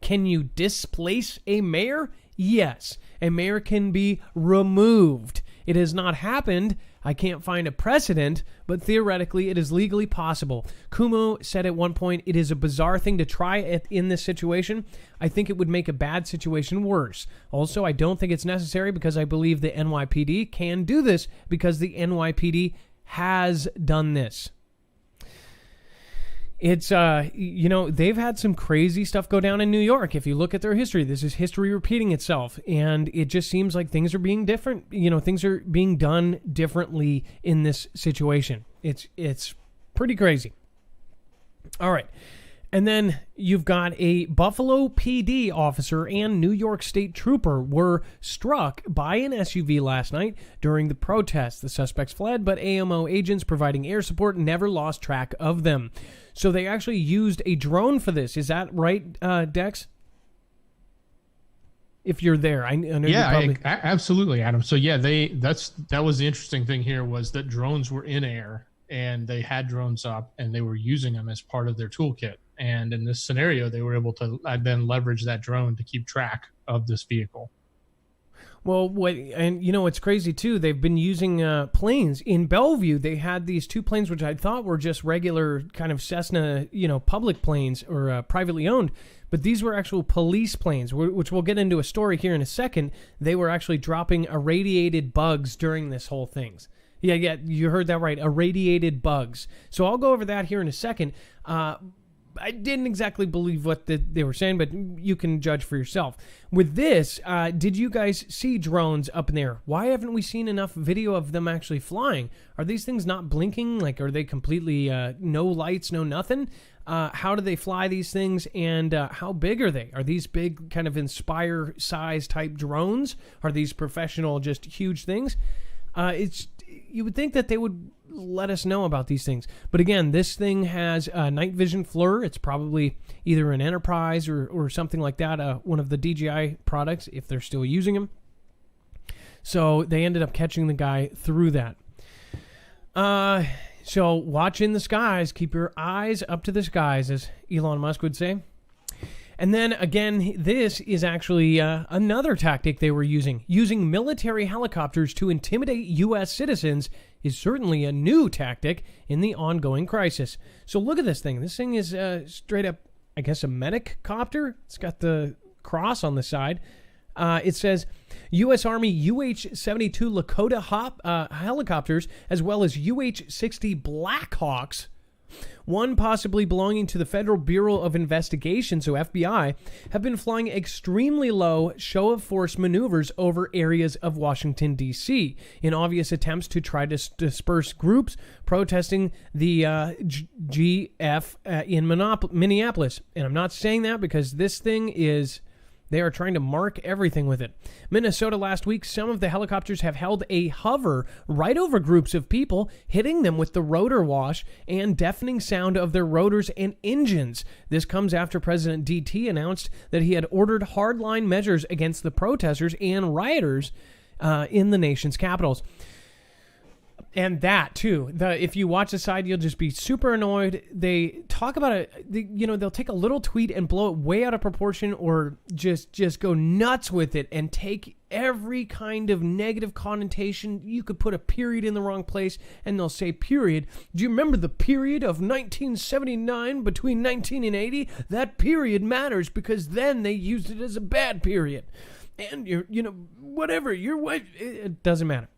S2: Can you displace a mayor? Yes. A mayor can be removed. It has not happened. I can't find a precedent, but theoretically it is legally possible. Kumo said at one point, it is a bizarre thing to try it in this situation. I think it would make a bad situation worse. Also, I don't think it's necessary because I believe the NYPD can do this because the NYPD has done this. It's, they've had some crazy stuff go down in New York. If you look at their history, this is history repeating itself. And it just seems like things are being different. Things are being done differently in this situation. It's pretty crazy. All right. And then you've got a Buffalo PD officer and New York State trooper were struck by an SUV last night during the protest. The suspects fled, but AMO agents providing air support never lost track of them. So they actually used a drone for this. Is that right, Dex? If you're there, I know.
S3: Yeah,
S2: probably...
S3: absolutely, Adam. So yeah, that was the interesting thing here was that drones were in air and they had drones up and they were using them as part of their toolkit. And in this scenario, they were able to then leverage that drone to keep track of this vehicle.
S2: Well, what's crazy too, they've been using planes. In Bellevue, they had these two planes, which I thought were just regular kind of Cessna, public planes or privately owned. But these were actual police planes, which we'll get into a story here in a second. They were actually dropping irradiated bugs during this whole thing. Yeah, you heard that right, irradiated bugs. So I'll go over that here in a second. I didn't exactly believe what they were saying, but you can judge for yourself. With this, did you guys see drones up in there? Why haven't we seen enough video of them actually flying? Are these things not blinking? Like, are they completely no lights, no nothing? How do they fly these things, and how big are they? Are these big kind of Inspire size type drones? Are these professional, just huge things? You would think that they would let us know about these things. But again, this thing has a night vision FLIR. It's probably either an Enterprise or something like that, one of the DJI products, if they're still using them. So they ended up catching the guy through that. So watch in the skies. Keep your eyes up to the skies, as Elon Musk would say. And then again, this is actually another tactic they were using. Using military helicopters to intimidate U.S. citizens is certainly a new tactic in the ongoing crisis. So look at this thing. This thing is straight up, I guess, a medic copter. It's got the cross on the side. It says U.S. Army UH-72 Lakota helicopters, as well as UH-60 Blackhawks, one possibly belonging to the Federal Bureau of Investigation, so FBI, have been flying extremely low show-of-force maneuvers over areas of Washington, D.C., in obvious attempts to try to disperse groups protesting the GF in Minneapolis. And I'm not saying that because this thing is... They are trying to mark everything with it. Minnesota last week, some of the helicopters have held a hover right over groups of people, hitting them with the rotor wash and deafening sound of their rotors and engines. This comes after President DT announced that he had ordered hardline measures against the protesters and rioters in the nation's capitals. And that too. If you watch the side, you'll just be super annoyed. They talk about it. They'll take a little tweet and blow it way out of proportion, or just go nuts with it and take every kind of negative connotation. You could put a period in the wrong place, and they'll say period. Do you remember the period of 1979 between 1980? That period matters because then they used it as a bad period. And whatever. It doesn't matter.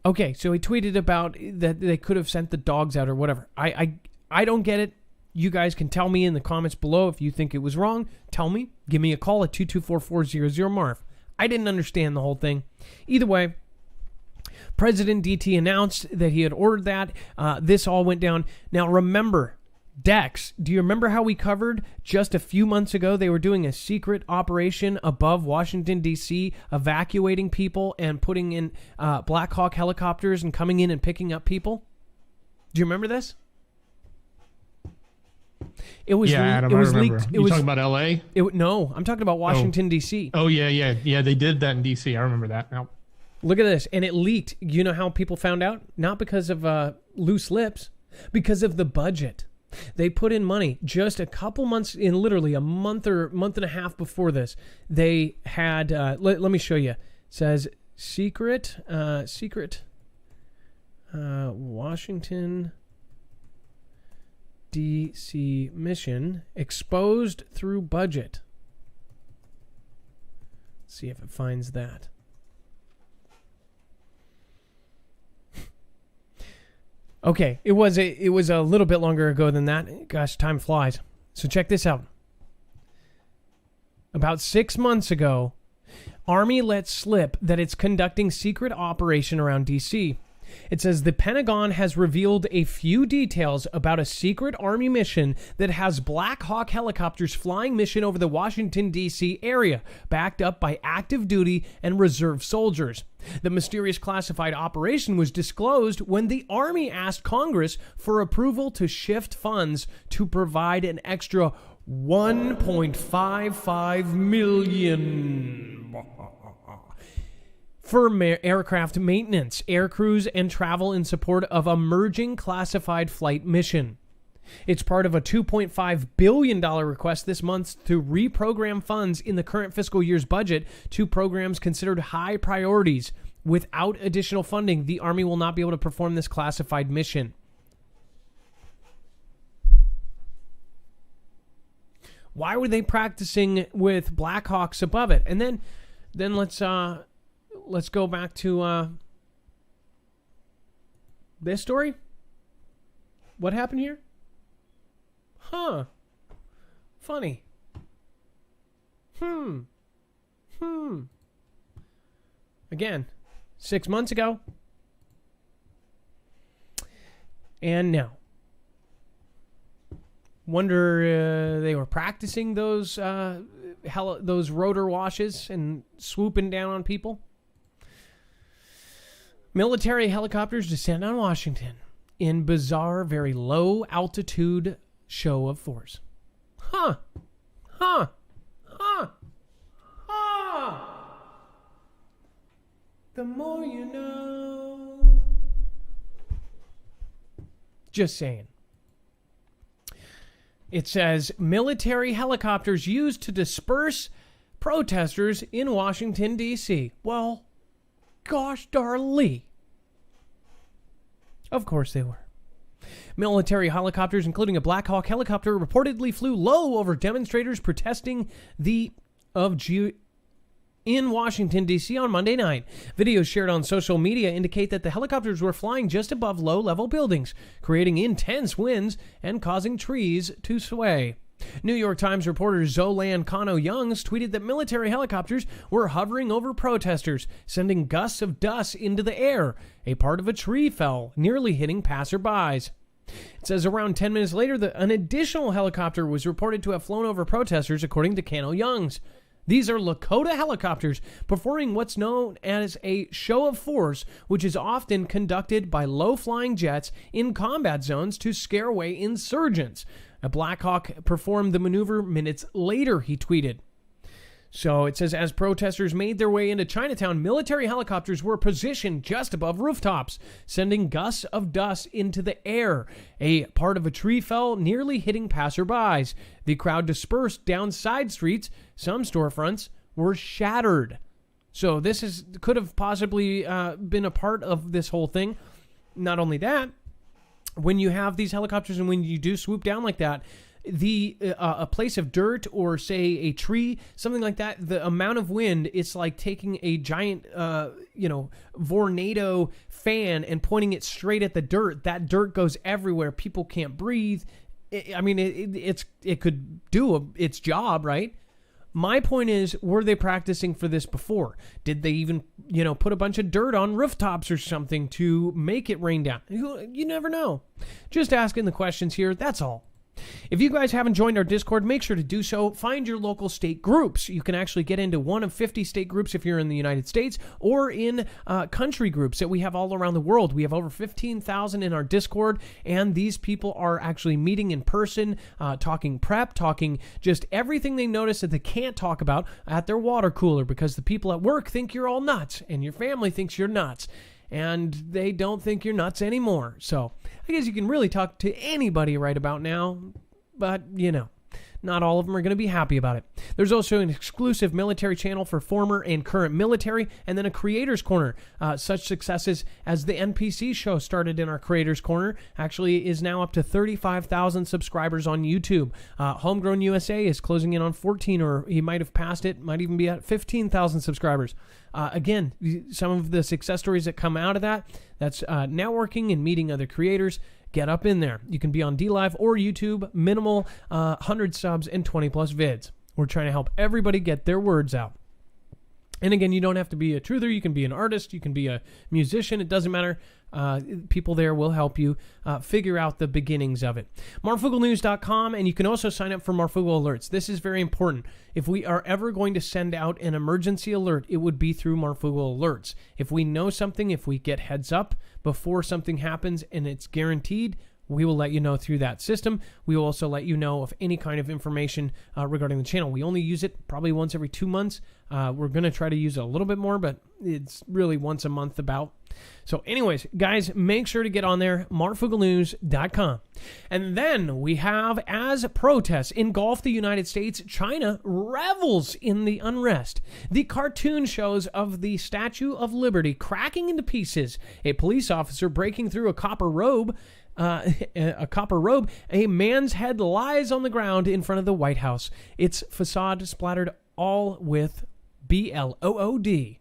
S2: Okay, so he tweeted about that they could have sent the dogs out or whatever. I don't get it. You guys can tell me in the comments below if you think it was wrong. Tell me. Give me a call at 224-400-MARF. I didn't understand the whole thing. Either way, President DT announced that he had ordered that. This all went down. Now remember, Dex, do you remember how we covered just a few months ago they were doing a secret operation above Washington, D.C., evacuating people and putting in Black Hawk helicopters and coming in and picking up people? Do you remember this? It was
S3: Adam,
S2: it was
S3: I remember.
S2: leaked.
S3: You talking about L.A.?
S2: No, I'm talking about Washington, D.C.
S3: Oh, yeah. They did that in D.C. I remember that now.
S2: Look at this. And it leaked. You know how people found out? Not because of loose lips, because of the budget. They put in money just a couple months, in literally a month or month and a half before this. They had, let me show you. It says secret Washington, D.C. mission exposed through budget. Let's see if it finds that. Okay, it was a little bit longer ago than that. Gosh, time flies. So check this out. About 6 months ago, Army let slip that it's conducting secret operation around D.C. It says the Pentagon has revealed a few details about a secret Army mission that has Black Hawk helicopters flying mission over the Washington, D.C. area, backed up by active duty and reserve soldiers. The mysterious classified operation was disclosed when the Army asked Congress for approval to shift funds to provide an extra $1.55 million for aircraft maintenance, air crews, and travel in support of a merging classified flight mission. It's part of a $2.5 billion request this month to reprogram funds in the current fiscal year's budget to programs considered high priorities. Without additional funding, the Army will not be able to perform this classified mission. Why were they practicing with Black Hawks above it? And then let's go back to this story. What happened here? Funny. Again, 6 months ago. And now. Wonder they were practicing those rotor washes and swooping down on people. Military helicopters descend on Washington in bizarre, very low altitude show of force. The more you know. Just saying. It says military helicopters used to disperse protesters in Washington, D.C. Well, gosh darly. Of course they were. Military helicopters, including a Black Hawk helicopter, reportedly flew low over demonstrators protesting in Washington, D.C. on Monday night. Videos shared on social media indicate that the helicopters were flying just above low-level buildings, creating intense winds and causing trees to sway. New York Times reporter Zolan Kano-Youngs tweeted that military helicopters were hovering over protesters, sending gusts of dust into the air. A part of a tree fell, nearly hitting passerbys. It says around 10 minutes later, an additional helicopter was reported to have flown over protesters, according to Kano-Youngs. These are Lakota helicopters performing what's known as a show of force, which is often conducted by low-flying jets in combat zones to scare away insurgents. A Black Hawk performed the maneuver minutes later, he tweeted. So it says, as protesters made their way into Chinatown, military helicopters were positioned just above rooftops, sending gusts of dust into the air. A part of a tree fell, nearly hitting passerbys. The crowd dispersed down side streets. Some storefronts were shattered. So this could have possibly been a part of this whole thing. Not only that, when you have these helicopters and when you do swoop down like that, a place of dirt or say a tree, something like that, the amount of wind, it's like taking a giant, vornado fan and pointing it straight at the dirt. That dirt goes everywhere. People can't breathe. It could do its job, right? My point is, were they practicing for this before? Did they even, put a bunch of dirt on rooftops or something to make it rain down? You never know. Just asking the questions here, that's all. If you guys haven't joined our Discord, make sure to do so. Find your local state groups. You can actually get into one of 50 state groups if you're in the United States, or in country groups that we have all around the world. We have over 15,000 in our Discord, and these people are actually meeting in person, talking prep, talking just everything they notice that they can't talk about at their water cooler, because the people at work think you're all nuts, and your family thinks you're nuts. And they don't think you're nuts anymore. So I guess you can really talk to anybody right about now, but not all of them are going to be happy about it. There's also an exclusive military channel for former and current military, and then a creators corner. Such successes as the NPC show started in our creators corner actually is now up to 35,000 subscribers on YouTube. Homegrown USA is closing in on 14, or he might have passed it, might even be at 15,000 subscribers. Again, some of the success stories that come out of that's networking and meeting other creators. Get up in there. You can be on DLive or YouTube, minimal 100 subs and 20 plus vids. We're trying to help everybody get their words out. And again, you don't have to be a truther. You can be an artist. You can be a musician. It doesn't matter. People there will help you figure out the beginnings of it. MarfoogleNews.com, and you can also sign up for Marfoogle Alerts. This is very important. If we are ever going to send out an emergency alert, it would be through Marfoogle Alerts. If we know something, if we get heads up before something happens and it's guaranteed, we will let you know through that system. We will also let you know of any kind of information regarding the channel. We only use it probably once every 2 months. We're going to try to use it a little bit more, but it's really once a month about. So anyways, guys, make sure to get on there, marfooglenews.com. And then we have, as protests engulf the United States, China revels in the unrest. The cartoon shows of the Statue of Liberty cracking into pieces, a police officer breaking through a copper robe, a man's head lies on the ground in front of the White House. Its facade splattered all with BLOOD.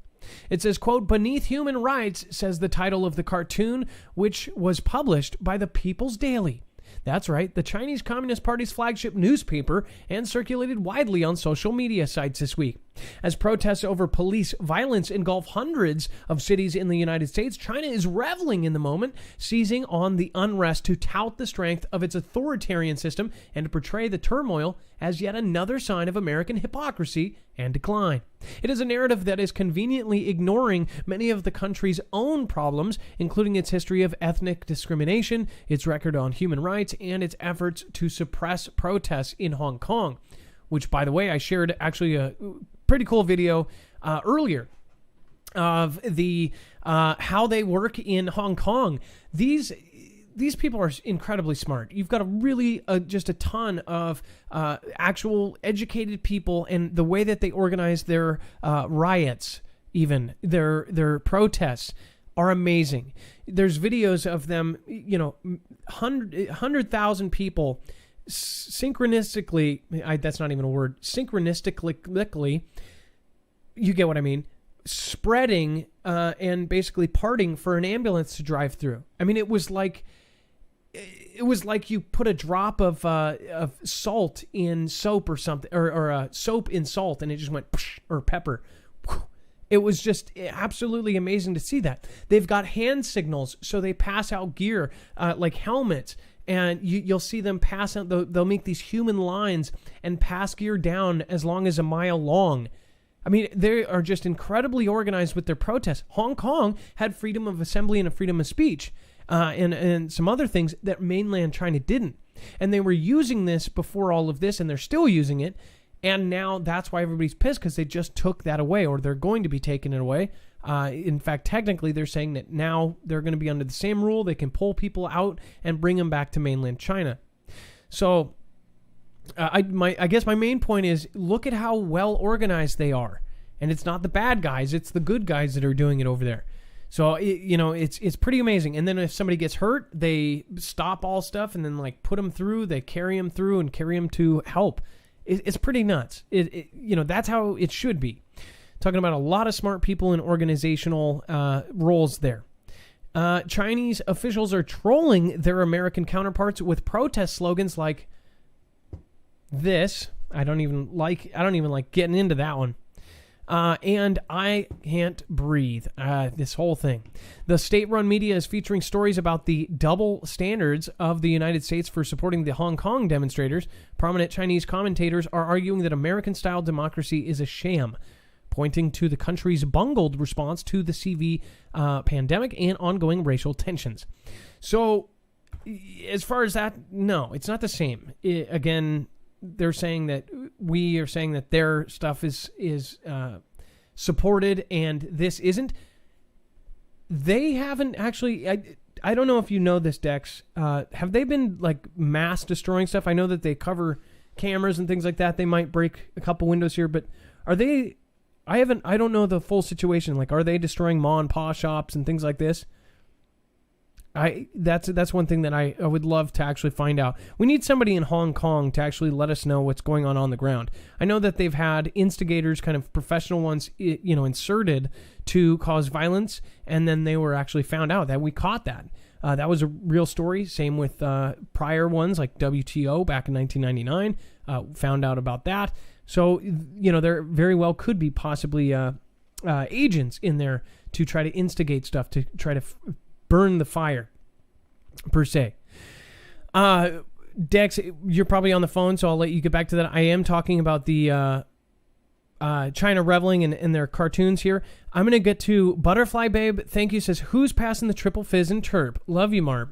S2: It says, quote, "Beneath Human Rights," says the title of the cartoon, which was published by the People's Daily. That's right, the Chinese Communist Party's flagship newspaper, and circulated widely on social media sites this week. As protests over police violence engulf hundreds of cities in the United States, China is reveling in the moment, seizing on the unrest to tout the strength of its authoritarian system and to portray the turmoil as yet another sign of American hypocrisy and decline. It is a narrative that is conveniently ignoring many of the country's own problems, including its history of ethnic discrimination, its record on human rights, and its efforts to suppress protests in Hong Kong, which, by the way, I shared actually a pretty cool video earlier of the how they work in Hong Kong. These people are incredibly smart. You've got a really just a ton of actual educated people, and the way that they organize their riots, even their protests, are amazing. There's videos of them, 100,000 people synchronistically. That's not even a word. Synchronistically, you get what I mean. Spreading and basically parting for an ambulance to drive through. I mean, it was like you put a drop of salt in soap or something, or soap in salt, and it just went psh, or pepper. It was just absolutely amazing to see that. They've got hand signals, so they pass out gear like helmets, and you'll see them pass out. They'll make these human lines and pass gear down as long as a mile long. I mean, they are just incredibly organized with their protests. Hong Kong had freedom of assembly and a freedom of speech, and some other things that mainland China didn't. And they were using this before all of this, and they're still using it. And now that's why everybody's pissed, because they just took that away, or they're going to be taking it away. In fact, technically, they're saying that now they're going to be under the same rule. They can pull people out and bring them back to mainland China. So I guess my main point is, look at how well organized they are. And it's not the bad guys, it's the good guys that are doing it over there. So, it's pretty amazing. And then if somebody gets hurt, they stop all stuff and then put them through, they carry them through and carry them to help. It's pretty nuts. That's how it should be. Talking about a lot of smart people in organizational roles there. Chinese officials are trolling their American counterparts with protest slogans like this. I don't even like getting into that one. And I can't breathe. This whole thing. The state-run media is featuring stories about the double standards of the United States for supporting the Hong Kong demonstrators. Prominent Chinese commentators are arguing that American-style democracy is a sham, pointing to the country's bungled response to the CV pandemic and ongoing racial tensions. So, as far as that, no, it's not the same. Again, they're saying that we are saying that their stuff is supported and this isn't. They haven't actually. I don't know if you know this, Dex. Have they been mass destroying stuff? I know that they cover cameras and things like that. They might break a couple windows here, but are they? I don't know the full situation. Are they destroying ma and pa shops and things like this? That's one thing that I would love to actually find out. We need somebody in Hong Kong to actually let us know what's going on the ground. I know that they've had instigators, kind of professional ones, inserted to cause violence, and then they were actually found out that we caught that. That was a real story. Same with prior ones like WTO back in 1999. Found out about that. So, there very well could be possibly agents in there to try to instigate stuff, to try to burn the fire, per se. Dex, you're probably on the phone, so I'll let you get back to that. I am talking about the China reveling in their cartoons here. I'm going to get to Butterfly Babe. Thank you. Says, who's passing the triple fizz and chirp? Love you, Marp.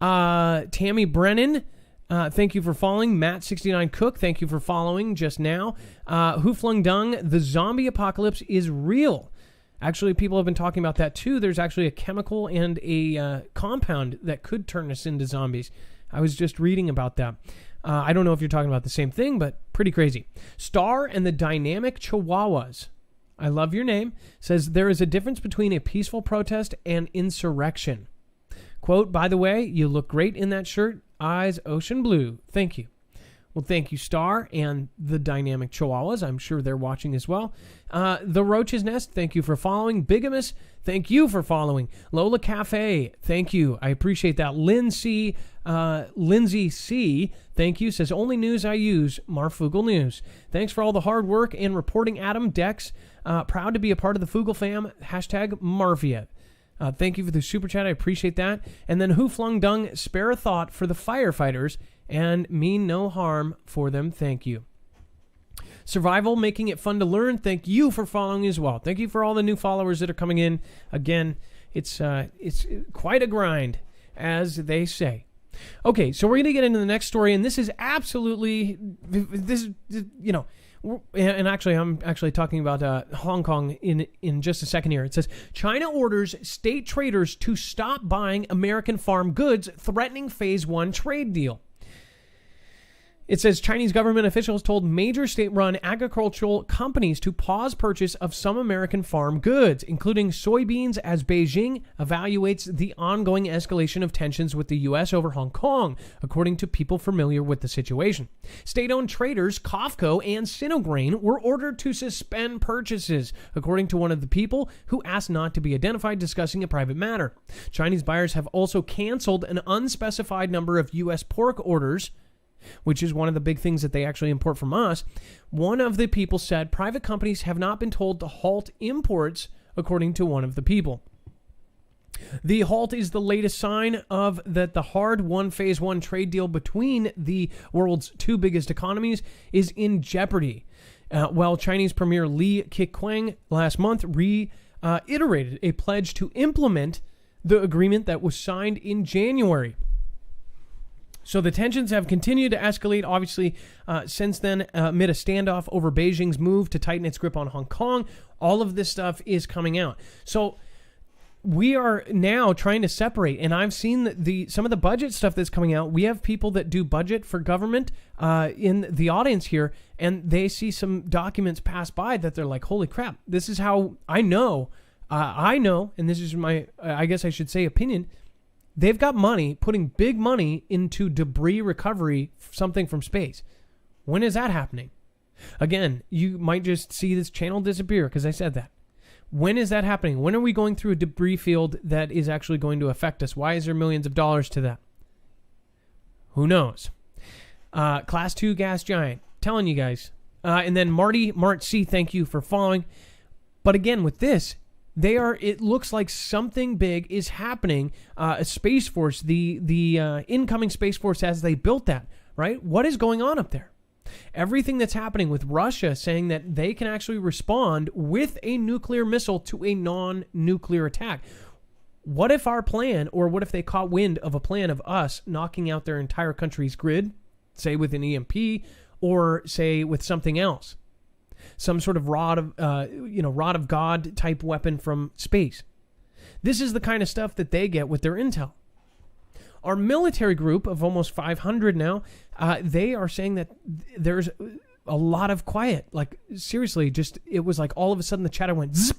S2: Tammy Brennan. Thank you for following. Matt69 Cook, thank you for following just now. Who Flung Dung, the zombie apocalypse is real. Actually, people have been talking about that too. There's actually a chemical and a compound that could turn us into zombies. I was just reading about that. I don't know if you're talking about the same thing, but pretty crazy. Star and the Dynamic Chihuahuas. I love your name. Says, there is a difference between a peaceful protest and insurrection. Quote, by the way, you look great in that shirt. Eyes ocean blue. Thank you. Well, thank you, Star, and the Dynamic Chihuahuas. I'm sure they're watching as well. The Roach's Nest, thank you for following. Bigamous, thank you for following. Lola Cafe, thank you. I appreciate that. Lindsay C, thank you. Says, only news I use, Marfoogle News. Thanks for all the hard work and reporting, Adam, Dex. Proud to be a part of the Foogle fam. Hashtag Marfia. Thank you for the super chat. I appreciate that. And then Who Flung Dung, spare a thought for the firefighters and mean no harm for them. Thank you. Survival, making it fun to learn. Thank you for following as well. Thank you for all the new followers that are coming in. Again, it's quite a grind, as they say. Okay, so we're going to get into the next story, and this is absolutely, and actually, I'm actually talking about Hong Kong in just a second here. It says, China orders state traders to stop buying American farm goods, threatening Phase 1 trade deal. It says Chinese government officials told major state-run agricultural companies to pause purchase of some American farm goods, including soybeans, as Beijing evaluates the ongoing escalation of tensions with the U.S. over Hong Kong, according to people familiar with the situation. State-owned traders COFCO and Sinograin were ordered to suspend purchases, according to one of the people who asked not to be identified discussing a private matter. Chinese buyers have also canceled an unspecified number of U.S. pork orders, which is one of the big things that they actually import from us. One of the people said private companies have not been told to halt imports, according to one of the people. The halt is the latest sign of that the hard-won Phase 1 trade deal between the world's two biggest economies is in jeopardy. While Chinese Premier Li Keqiang last month reiterated a pledge to implement the agreement that was signed in January. So the tensions have continued to escalate, obviously, since then, amid a standoff over Beijing's move to tighten its grip on Hong Kong. All of this stuff is coming out. So we are now trying to separate, and I've seen some of the budget stuff that's coming out. We have people that do budget for government in the audience here, and they see some documents pass by that they're like, holy crap, this is how I know, and this is my, I guess I should say, opinion. They've got money, putting big money into debris recovery, something from space. When is that happening? Again, you might just see this channel disappear because I said that. When is that happening? When are we going through a debris field that is actually going to affect us? Why is there millions of dollars to that? Who knows? Class 2 gas giant. Telling you guys. And then Mart C, thank you for following. But again, with this, it looks like something big is happening. A Space Force, the incoming Space Force as they built that, right? What is going on up there? Everything that's happening with Russia saying that they can actually respond with a nuclear missile to a non-nuclear attack. What if our plan, or what if they caught wind of a plan of us knocking out their entire country's grid, say with an EMP, or say with something else? Some sort of rod of God type weapon from space. This is the kind of stuff that they get with their intel. Our military group of almost 500 now, they are saying that there's a lot of quiet. Like, seriously, it was like all of a sudden the chatter went zip.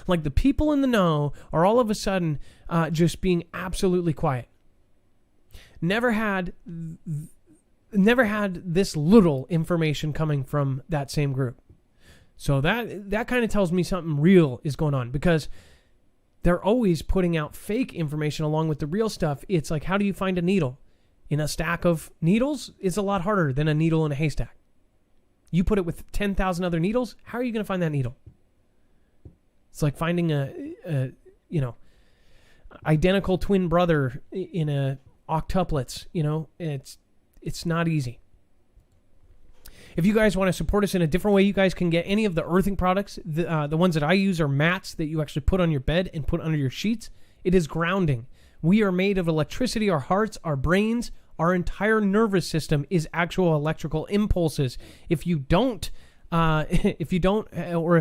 S2: Like the people in the know are all of a sudden just being absolutely quiet. Never had this little information coming from that same group. So that kind of tells me something real is going on, because they're always putting out fake information along with the real stuff. It's like, how do you find a needle? In a stack of needles, it's a lot harder than a needle in a haystack. You put it with 10,000 other needles, how are you going to find that needle? It's like finding a identical twin brother in a octuplets. It's not easy. If you guys want to support us in a different way, you guys can get any of the earthing products. The ones that I use are mats that you actually put on your bed and put under your sheets. It is grounding. We are made of electricity. Our hearts, our brains, our entire nervous system is actual electrical impulses. If you don't, or if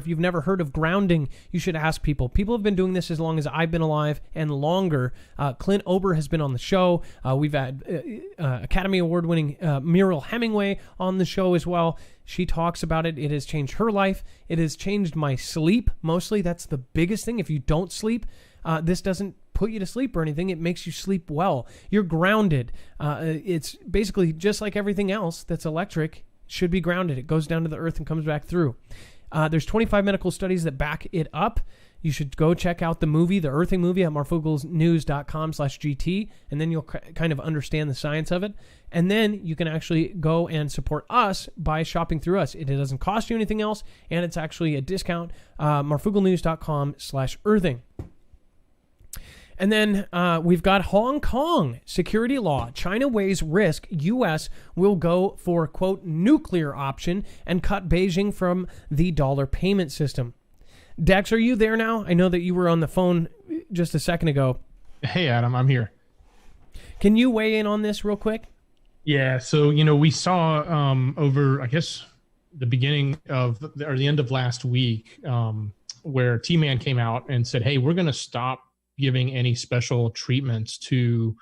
S2: you've never heard of grounding, you should ask people. People have been doing this as long as I've been alive and longer. Clint Ober has been on the show. We've had Academy Award-winning Muriel Hemingway on the show as well. She talks about it. It has changed her life. It has changed my sleep. Mostly, that's the biggest thing. If you don't sleep, this doesn't put you to sleep or anything. It makes you sleep well. You're grounded. It's basically just like everything else that's electric. Should be grounded. It goes down to the earth and comes back through. There's 25 medical studies that back it up. You should go check out the movie, the Earthing movie, at marfooglenews.com/GT, and then you'll kind of understand the science of it. And then you can actually go and support us by shopping through us. It doesn't cost you anything else, and it's actually a discount. marfooglenews.com/earthing. And then we've got Hong Kong security law. China weighs risk. U.S. will go for, quote, nuclear option and cut Beijing from the dollar payment system. Dex, are you there now? I know that you were on the phone just a second ago.
S3: Hey, Adam, I'm here.
S2: Can you weigh in on this real quick?
S3: Yeah, so, we saw over, I guess, the beginning of, or the end of last week, where T-Man came out and said, hey, we're going to stop giving any special treatments to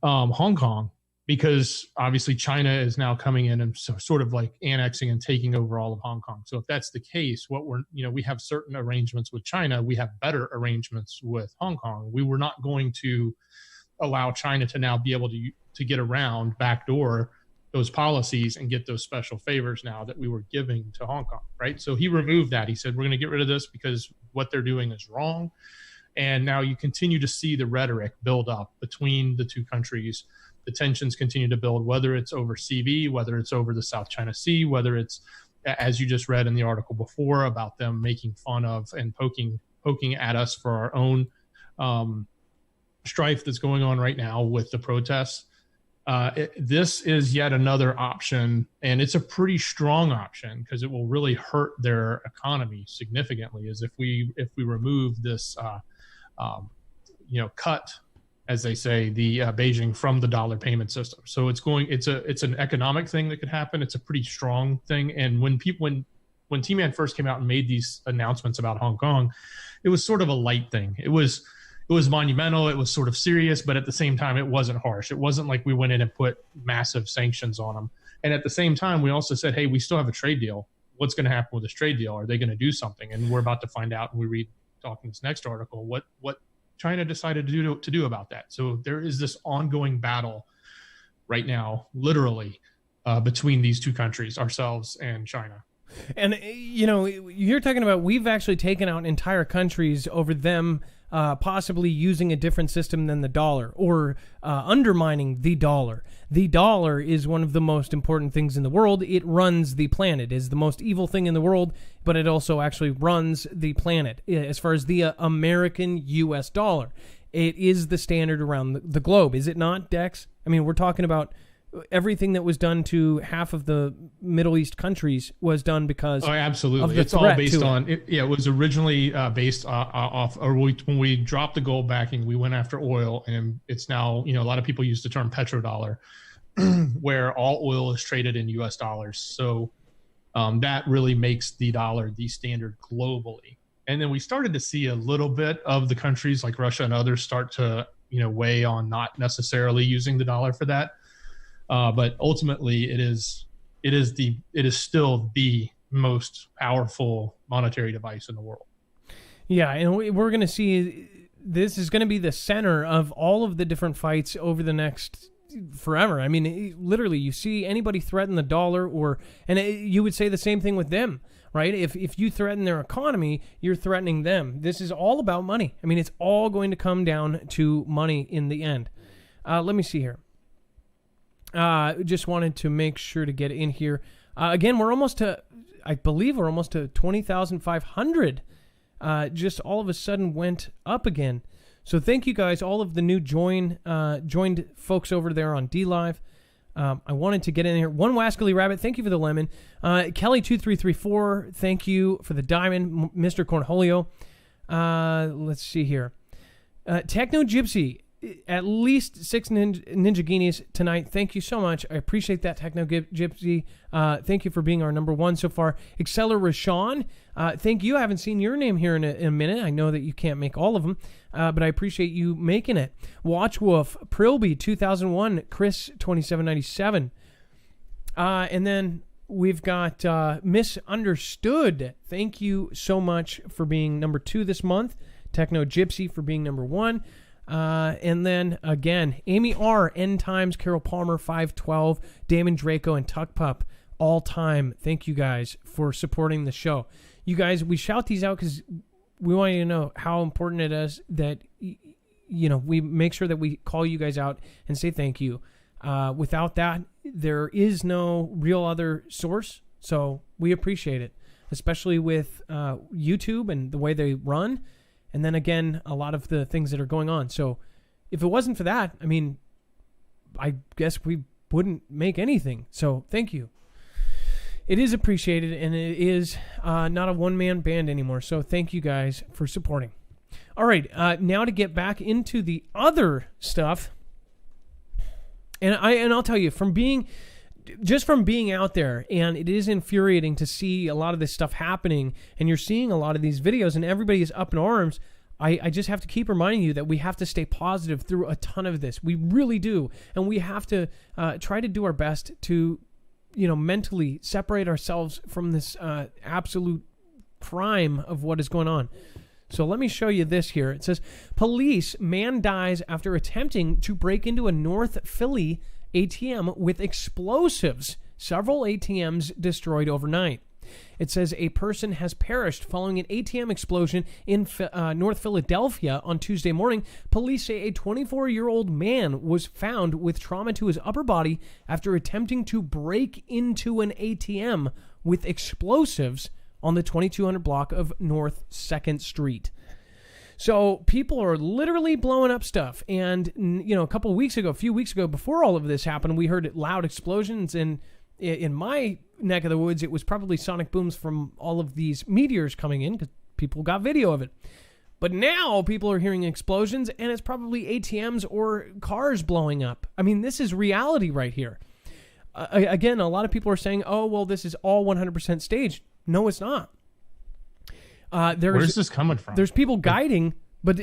S3: Hong Kong, because obviously China is now coming in and sort of like annexing and taking over all of Hong Kong. So if that's the case, we have certain arrangements with China. We have better arrangements with Hong Kong. We were not going to allow China to now be able to get around, backdoor those policies and get those special favors now that we were giving to Hong Kong, right? So he removed that. He said, we're going to get rid of this because what they're doing is wrong. And now you continue to see the rhetoric build up between the two countries. The tensions continue to build, whether it's over CV, whether it's over the South China Sea, whether it's, as you just read in the article before, about them making fun of and poking at us for our own strife that's going on right now with the protests. This is yet another option, and it's a pretty strong option because it will really hurt their economy significantly. Is if we remove this, cut as they say, the Beijing from the dollar payment system. So it's an economic thing that could happen. It's a pretty strong thing. And when T-Man first came out and made these announcements about Hong Kong, it was sort of a light thing. It was monumental. It was sort of serious, but at the same time, it wasn't harsh. It wasn't like we went in and put massive sanctions on them. And at the same time, we also said, hey, we still have a trade deal. What's going to happen with this trade deal? Are they going to do something? And we're about to find out. And we read, talking this next article, what China decided to do about that. So there is this ongoing battle right now, literally, between these two countries, ourselves and China.
S2: And, you're talking about we've actually taken out entire countries over them possibly using a different system than the dollar or undermining the dollar. The dollar is one of the most important things in the world. It runs the planet. It is the most evil thing in the world, but it also actually runs the planet. As far as the American U.S. dollar, it is the standard around the globe, is it not, Dex? I mean, we're talking about everything that was done to half of the Middle East countries was done because
S3: absolutely.
S2: Of the
S3: it's all based on it. Yeah, it was originally based off, or when we dropped the gold backing, we went after oil, and it's now, a lot of people use the term petrodollar, where all oil is traded in U.S. dollars. So that really makes the dollar the standard globally. And then we started to see a little bit of the countries like Russia and others start to, weigh on not necessarily using the dollar for that. But ultimately, it is still the most powerful monetary device in the world.
S2: Yeah, and we're going to see this is going to be the center of all of the different fights over the next forever. I mean, literally, you see anybody threaten the dollar, you would say the same thing with them, right? If you threaten their economy, you're threatening them. This is all about money. I mean, it's all going to come down to money in the end. Let me see here. Just wanted to make sure to get in here. Again, I believe we're almost to 20,500. Just all of a sudden went up again. So thank you guys, all of the new joined folks over there on DLive. I wanted to get in here. One Wascally Rabbit, thank you for the lemon. Kelly2334, thank you for the diamond. Mr. Cornholio. Let's see here. Techno Gypsy. At least 6 Ninja Guineas tonight. Thank you so much. I appreciate that, Techno Gypsy. Thank you for being our number one so far. Exceller Rashawn, thank you. I haven't seen your name here in a minute. I know that you can't make all of them, but I appreciate you making it. Watchwolf, Prilby, 2001, Chris, 2797. And then we've got Misunderstood. Thank you so much for being number 2 this month. Techno Gypsy for being number 1. And then again, Amy R, N Times, Carol Palmer, 512, Damon Draco, and Tuck Pup, all time. Thank you guys for supporting the show. You guys, we shout these out because we want you to know how important it is that, we make sure that we call you guys out and say thank you. Without that, there is no real other source. So we appreciate it, especially with YouTube and the way they run. And then again, a lot of the things that are going on. So if it wasn't for that, I mean, I guess we wouldn't make anything. So thank you. It is appreciated, and it is not a one-man band anymore. So thank you guys for supporting. All right, now to get back into the other stuff. And I'll tell you, from being out there, and it is infuriating to see a lot of this stuff happening, and you're seeing a lot of these videos, and everybody is up in arms. I just have to keep reminding you that we have to stay positive through a ton of this. We really do, and we have to try to do our best to, mentally separate ourselves from this absolute crime of what is going on. So let me show you this here. It says, police, man dies after attempting to break into a North Philly ATM with explosives. Several ATMs destroyed overnight. It says a person has perished following an ATM explosion in North Philadelphia on Tuesday morning. Police say a 24-year-old man was found with trauma to his upper body after attempting to break into an ATM with explosives on the 2200 block of North 2nd Street. So people are literally blowing up stuff. And, a few weeks ago, before all of this happened, we heard loud explosions. And in my neck of the woods, it was probably sonic booms from all of these meteors coming in because people got video of it. But now people are hearing explosions, and it's probably ATMs or cars blowing up. I mean, this is reality right here. Again, a lot of people are saying, oh, well, this is all 100% staged. No, it's not.
S3: Where's this coming from?
S2: There's people guiding, but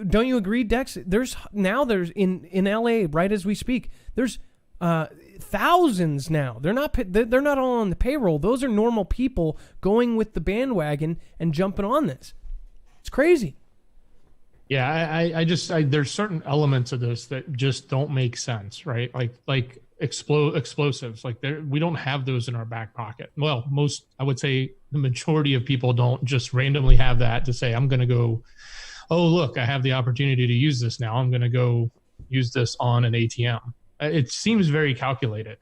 S2: don't you agree, Dex? There's in LA, right as we speak, there's thousands now. They're not all on the payroll. Those are normal people going with the bandwagon and jumping on this. It's crazy.
S3: Yeah, I there's certain elements of this that just don't make sense, right? Like explosives. Like we don't have those in our back pocket. Well, I would say the majority of people don't just randomly have that to say, I'm going to go, oh, look, I have the opportunity to use this now. I'm going to go use this on an ATM. It seems very calculated.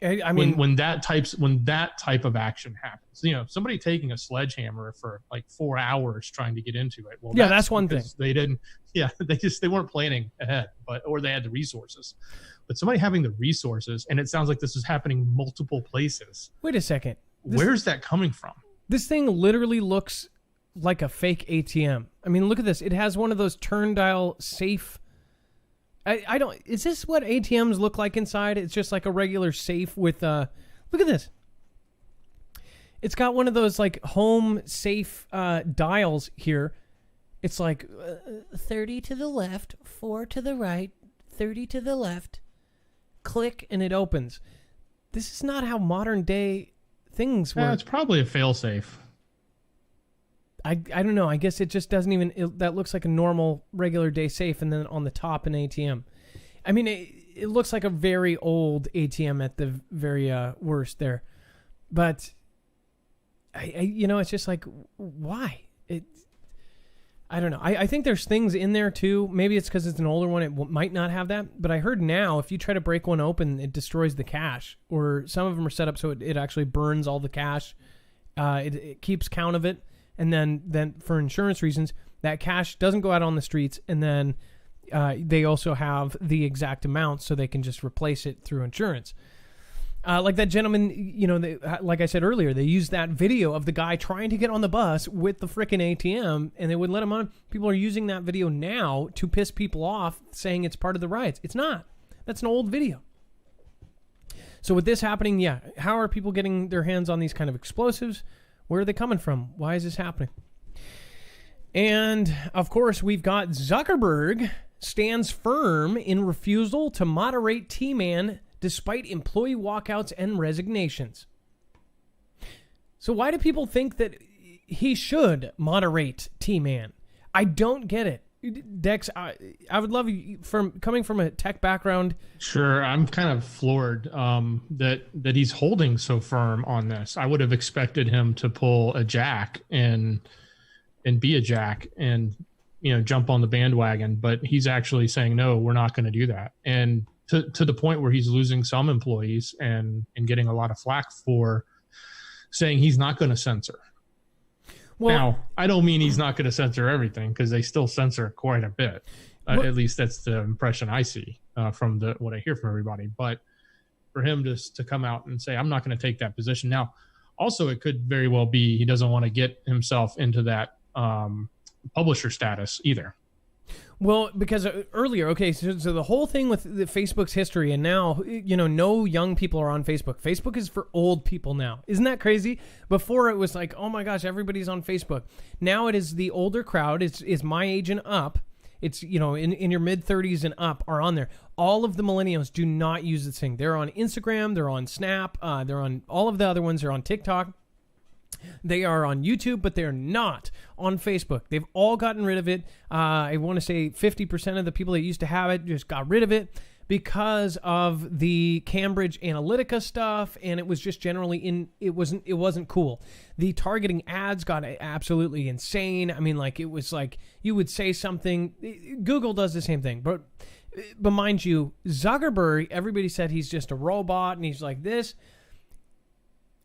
S3: I mean, when that type of action happens, somebody taking a sledgehammer for like 4 hours trying to get into it. Well,
S2: yeah, that's one thing.
S3: They didn't. Yeah, they weren't planning ahead, or they had the resources. But somebody having the resources, and it sounds like this is happening multiple places.
S2: Wait a second.
S3: Where's that coming from?
S2: This thing literally looks like a fake ATM. I mean, look at this. It has one of those turn dial safe. I don't. Is this what ATMs look like inside? It's just like a regular safe with. Look at this. It's got one of those like home safe dials here. It's like 30 to the left, 4 to the right, 30 to the left. Click and it opens. This is not how modern day things work.
S3: It's probably a failsafe.
S2: I don't know. I guess it just doesn't even... that looks like a normal, regular day safe, and then on the top, an ATM. I mean, it looks like a very old ATM at the very worst there. But, it's just like, why? I don't know. I think there's things in there, too. Maybe it's because it's an older one. It might not have that. But I heard now, if you try to break one open, it destroys the cache. Or some of them are set up so it actually burns all the cache. It keeps count of it. And then for insurance reasons, that cash doesn't go out on the streets. And then they also have the exact amount so they can just replace it through insurance. Like that gentleman, like I said earlier, they used that video of the guy trying to get on the bus with the frickin' ATM, and they wouldn't let him on. People are using that video now to piss people off, saying it's part of the riots. It's not. That's an old video. So with this happening, yeah, how are people getting their hands on these kind of explosives? Where are they coming from? Why is this happening? And, of course, we've got Zuckerberg stands firm in refusal to moderate T-Man despite employee walkouts and resignations. So why do people think that he should moderate T-Man? I don't get it. Dex, I would love you, coming from a tech background.
S3: Sure, I'm kind of floored that he's holding so firm on this. I would have expected him to pull a Jack and be a Jack and jump on the bandwagon, but he's actually saying no, we're not going to do that. And to the point where he's losing some employees and getting a lot of flack for saying he's not going to censor. Well, now, I don't mean he's not going to censor everything, because they still censor quite a bit. At least that's the impression I see from what I hear from everybody. But for him to come out and say, I'm not going to take that position. Now, also, it could very well be he doesn't want to get himself into that publisher status either.
S2: Well, because earlier, okay, so the whole thing with the Facebook's history, and now, no young people are on Facebook. Facebook is for old people now. Isn't that crazy? Before it was like, oh my gosh, everybody's on Facebook. Now it is the older crowd. It's my age and up. It's, in your mid-30s and up are on there. All of the millennials do not use this thing. They're on Instagram. They're on Snap. They're on all of the other ones. They're on TikTok. They are on YouTube, but they're not on Facebook. They've all gotten rid of it. I want to say 50% of the people that used to have it just got rid of it because of the Cambridge Analytica stuff, and it was just generally it wasn't cool. The targeting ads got absolutely insane. I mean, like, it was like you would say something. Google does the same thing, but mind you, Zuckerberg, everybody said he's just a robot and he's like this.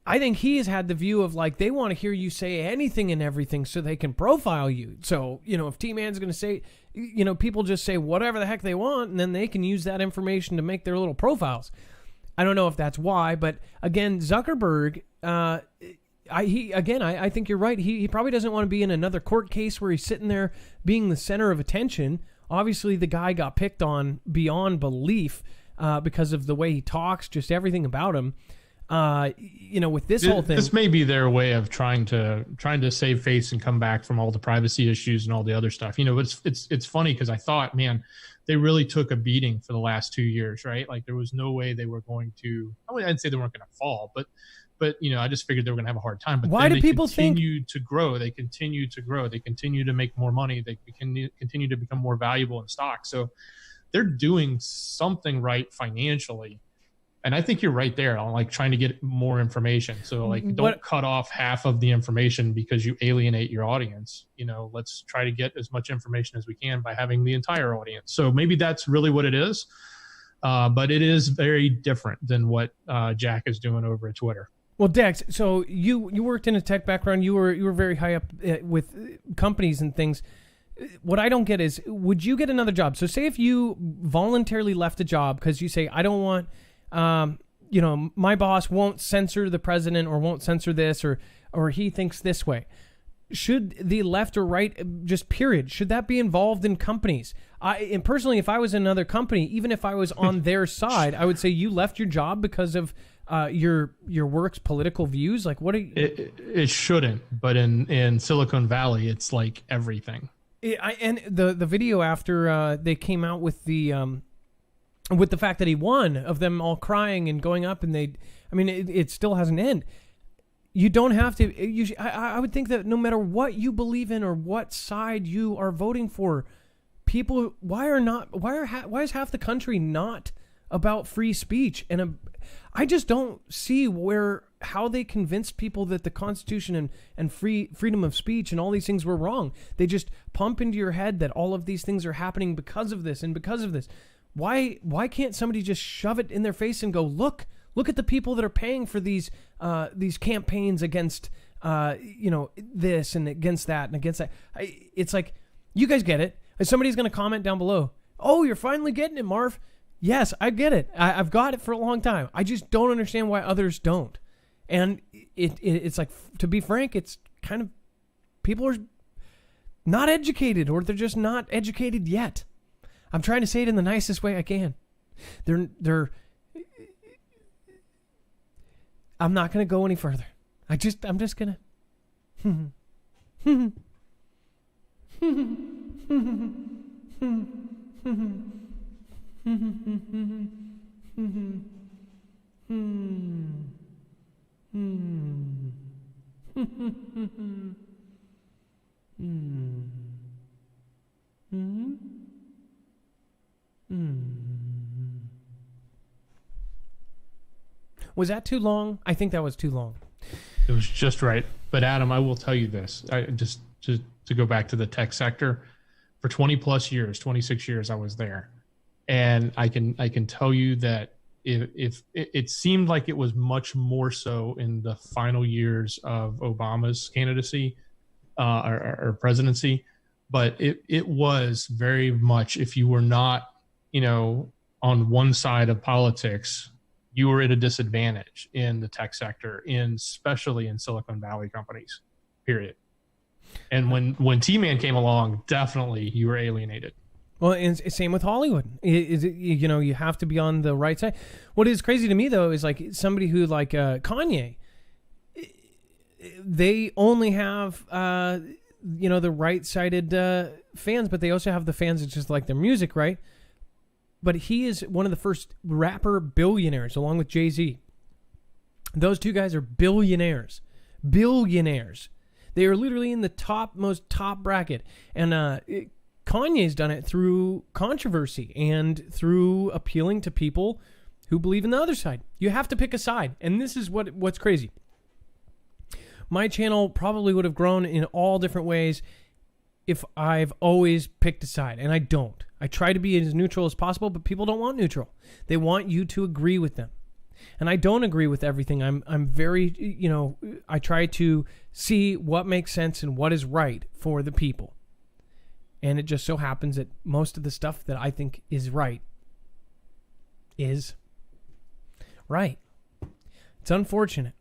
S2: I think he has had the view of, like, they want to hear you say anything and everything so they can profile you. So, if T-Man's going to say, people just say whatever the heck they want, and then they can use that information to make their little profiles. I don't know if that's why, but again, Zuckerberg, I think you're right. He probably doesn't want to be in another court case where he's sitting there being the center of attention. Obviously, the guy got picked on beyond belief because of the way he talks, just everything about him. With this whole thing,
S3: this may be their way of trying to save face and come back from all the privacy issues and all the other stuff. But it's funny because I thought, man, they really took a beating for the last 2 years, right? Like there was no way they were going to. I didn't say they weren't going to fall, but I just figured they were going to have a hard time. But
S2: why do people
S3: continue to grow? They continue to grow. They continue to make more money. They continue to become more valuable in stock. So they're doing something right financially. And I think you're right there on like trying to get more information. So like don't cut off half of the information because you alienate your audience. Let's try to get as much information as we can by having the entire audience. So maybe that's really what it is. But it is very different than what Jack is doing over at Twitter.
S2: Well, Dex, so you worked in a tech background. You were very high up with companies and things. What I don't get is, would you get another job? So say if you voluntarily left a job because you say, I don't want... my boss won't censor the president or won't censor this or he thinks this way. Should the left or right, just period, should that be involved in companies? And personally, if I was in another company, even if I was on their side, I would say you left your job because of your work's political views. Like what are you...
S3: It shouldn't, but in Silicon Valley, it's like everything.
S2: And the video after they came out with the fact that he won, of them all crying and going up, and it still has an end. You don't have to. I would think that no matter what you believe in or what side you are voting for, people, why is half the country not about free speech? And I just don't see how they convinced people that the Constitution and freedom of speech and all these things were wrong. They just pump into your head that all of these things are happening because of this and because of this. Why can't somebody just shove it in their face and go, look at the people that are paying for these campaigns against this and against that and against that. It's like, you guys get it. Somebody's going to comment down below, oh, you're finally getting it, Marv. Yes, I get it. I've got it for a long time. I just don't understand why others don't. And it's like, to be frank, it's kind of, people are not educated, or they're just not educated yet. I'm trying to say it in the nicest way I can. I'm not going to go any further. I'm just going to. Was that too long? I think that was too long.
S3: It was just right. But Adam, I will tell you this. I just to go back to the tech sector, for 20 plus years, 26 years, I was there. And I can tell you that if it seemed like it was much more so in the final years of Obama's candidacy or presidency, but it was very much, if you were not, on one side of politics, you were at a disadvantage in the tech sector, especially in Silicon Valley companies, period. And when T-Man came along, definitely you were alienated.
S2: Well, and same with Hollywood. You have to be on the right side. What is crazy to me, though, is like somebody who like Kanye, they only have, the right-sided fans, but they also have the fans that just like their music, right? But he is one of the first rapper billionaires, along with Jay-Z. Those two guys are billionaires. Billionaires. They are literally in the most top bracket. And Kanye's done it through controversy and through appealing to people who believe in the other side. You have to pick a side. And this is what's crazy. My channel probably would have grown in all different ways if I've always picked a side, and I don't. I try to be as neutral as possible, but people don't want neutral. They want you to agree with them. And I don't agree with everything. I'm very, I try to see what makes sense and what is right for the people. And it just so happens that most of the stuff that I think is right is right. It's unfortunate.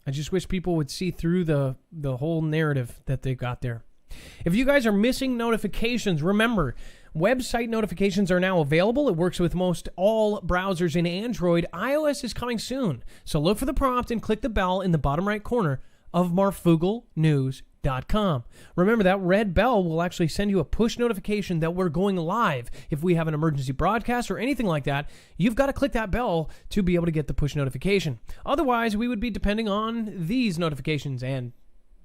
S2: I just wish people would see through the whole narrative that they got there. If you guys are missing notifications, remember, website notifications are now available. It works with most all browsers in Android. iOS is coming soon. So look for the prompt and click the bell in the bottom right corner of marfooglenews.com. Remember, that red bell will actually send you a push notification that we're going live. If we have an emergency broadcast or anything like that, you've got to click that bell to be able to get the push notification. Otherwise, we would be depending on these notifications, and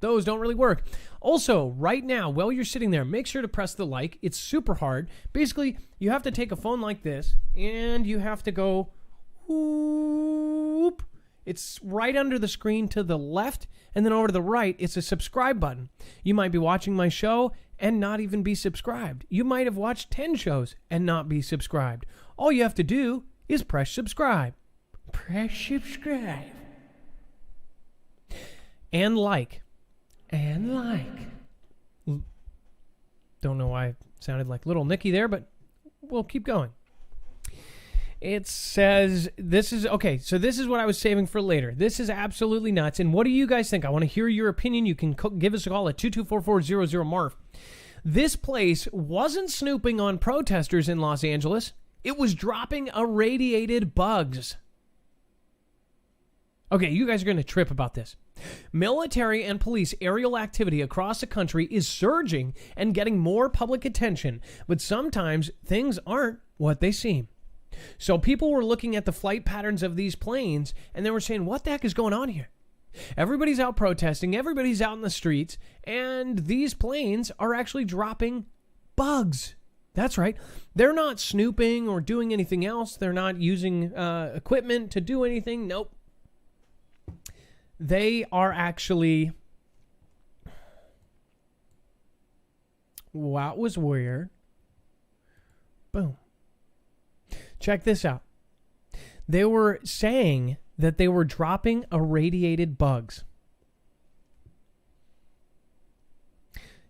S2: those don't really work. Also, right now, while you're sitting there, make sure to press the like. It's super hard. Basically, you have to take a phone like this, and you have to go whoop. It's right under the screen to the left, and then over to the right, it's a subscribe button. You might be watching my show and not even be subscribed. You might have watched 10 shows and not be subscribed. All you have to do is press subscribe. Press subscribe. And like. And like. Don't know why it sounded like Little Nicky there, but we'll keep going. It says, this is what I was saving for later. This is absolutely nuts. And what do you guys think? I want to hear your opinion. You can give us a call at 224-400-MARF. This place wasn't snooping on protesters in Los Angeles. It was dropping irradiated bugs. Okay, you guys are going to trip about this. Military and police aerial activity across the country is surging and getting more public attention, but sometimes things aren't what they seem. So people were looking at the flight patterns of these planes, and they were saying, what the heck is going on here? Everybody's out protesting, everybody's out in the streets, and these planes are actually dropping bugs. That's right. They're not snooping or doing anything else. They're not using equipment to do anything. Nope. They are actually... Wow, it was weird. Boom. Check this out. They were saying that they were dropping irradiated bugs.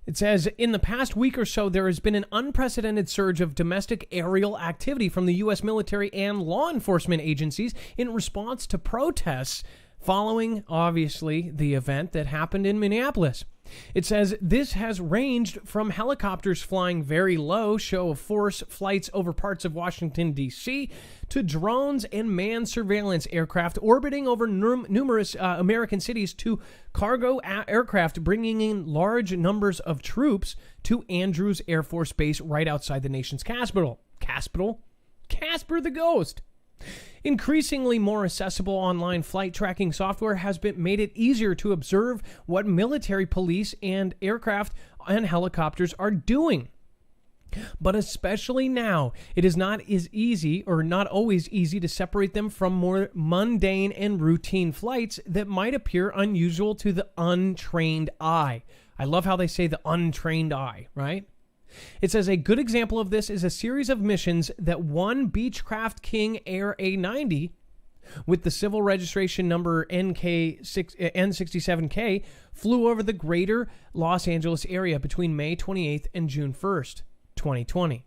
S2: It says, in the past week or so, there has been an unprecedented surge of domestic aerial activity from the U.S. military and law enforcement agencies in response to protests following, obviously, the event that happened in Minneapolis. It says this has ranged from helicopters flying very low, show of force flights over parts of Washington, D.C., to drones and manned surveillance aircraft orbiting over numerous American cities, to cargo aircraft bringing in large numbers of troops to Andrews Air Force Base right outside the nation's capital. Casper the Ghost. Increasingly more accessible online flight tracking software has made it easier to observe what military, police, and aircraft and helicopters are doing. But especially now, it is not as easy, or not always easy, to separate them from more mundane and routine flights that might appear unusual to the untrained eye. I love how they say the untrained eye, right? It says a good example of this is a series of missions that one Beechcraft King Air A90 with the civil registration number N67K flew over the greater Los Angeles area between May 28th and June 1st, 2020.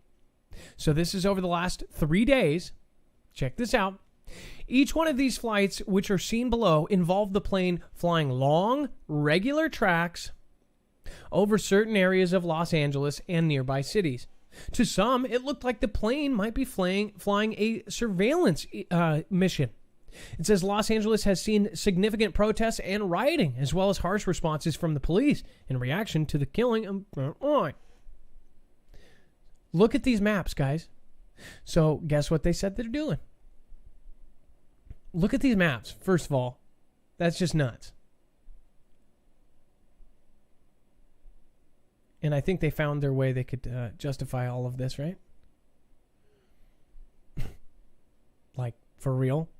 S2: So this is over the last 3 days. Check this out. Each one of these flights, which are seen below, involved the plane flying long, regular tracks over certain areas of Los Angeles and nearby cities. To some, it looked like the plane might be flying a surveillance mission. It says Los Angeles has seen significant protests and rioting, as well as harsh responses from the police in reaction to the killing of... Look at these maps, guys. So, guess what they said they're doing? Look at these maps, first of all. That's just nuts. And I think they found their way they could justify all of this, right? Like, for real?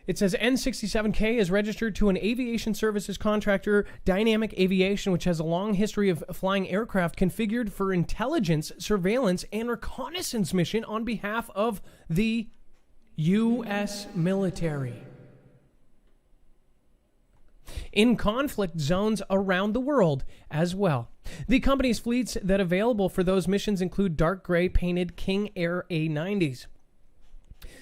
S2: It says N67K is registered to an aviation services contractor, Dynamic Aviation, which has a long history of flying aircraft configured for intelligence, surveillance, and reconnaissance mission on behalf of the U.S. military in conflict zones around the world as well. The company's fleets that are available for those missions include dark gray painted King Air A90s.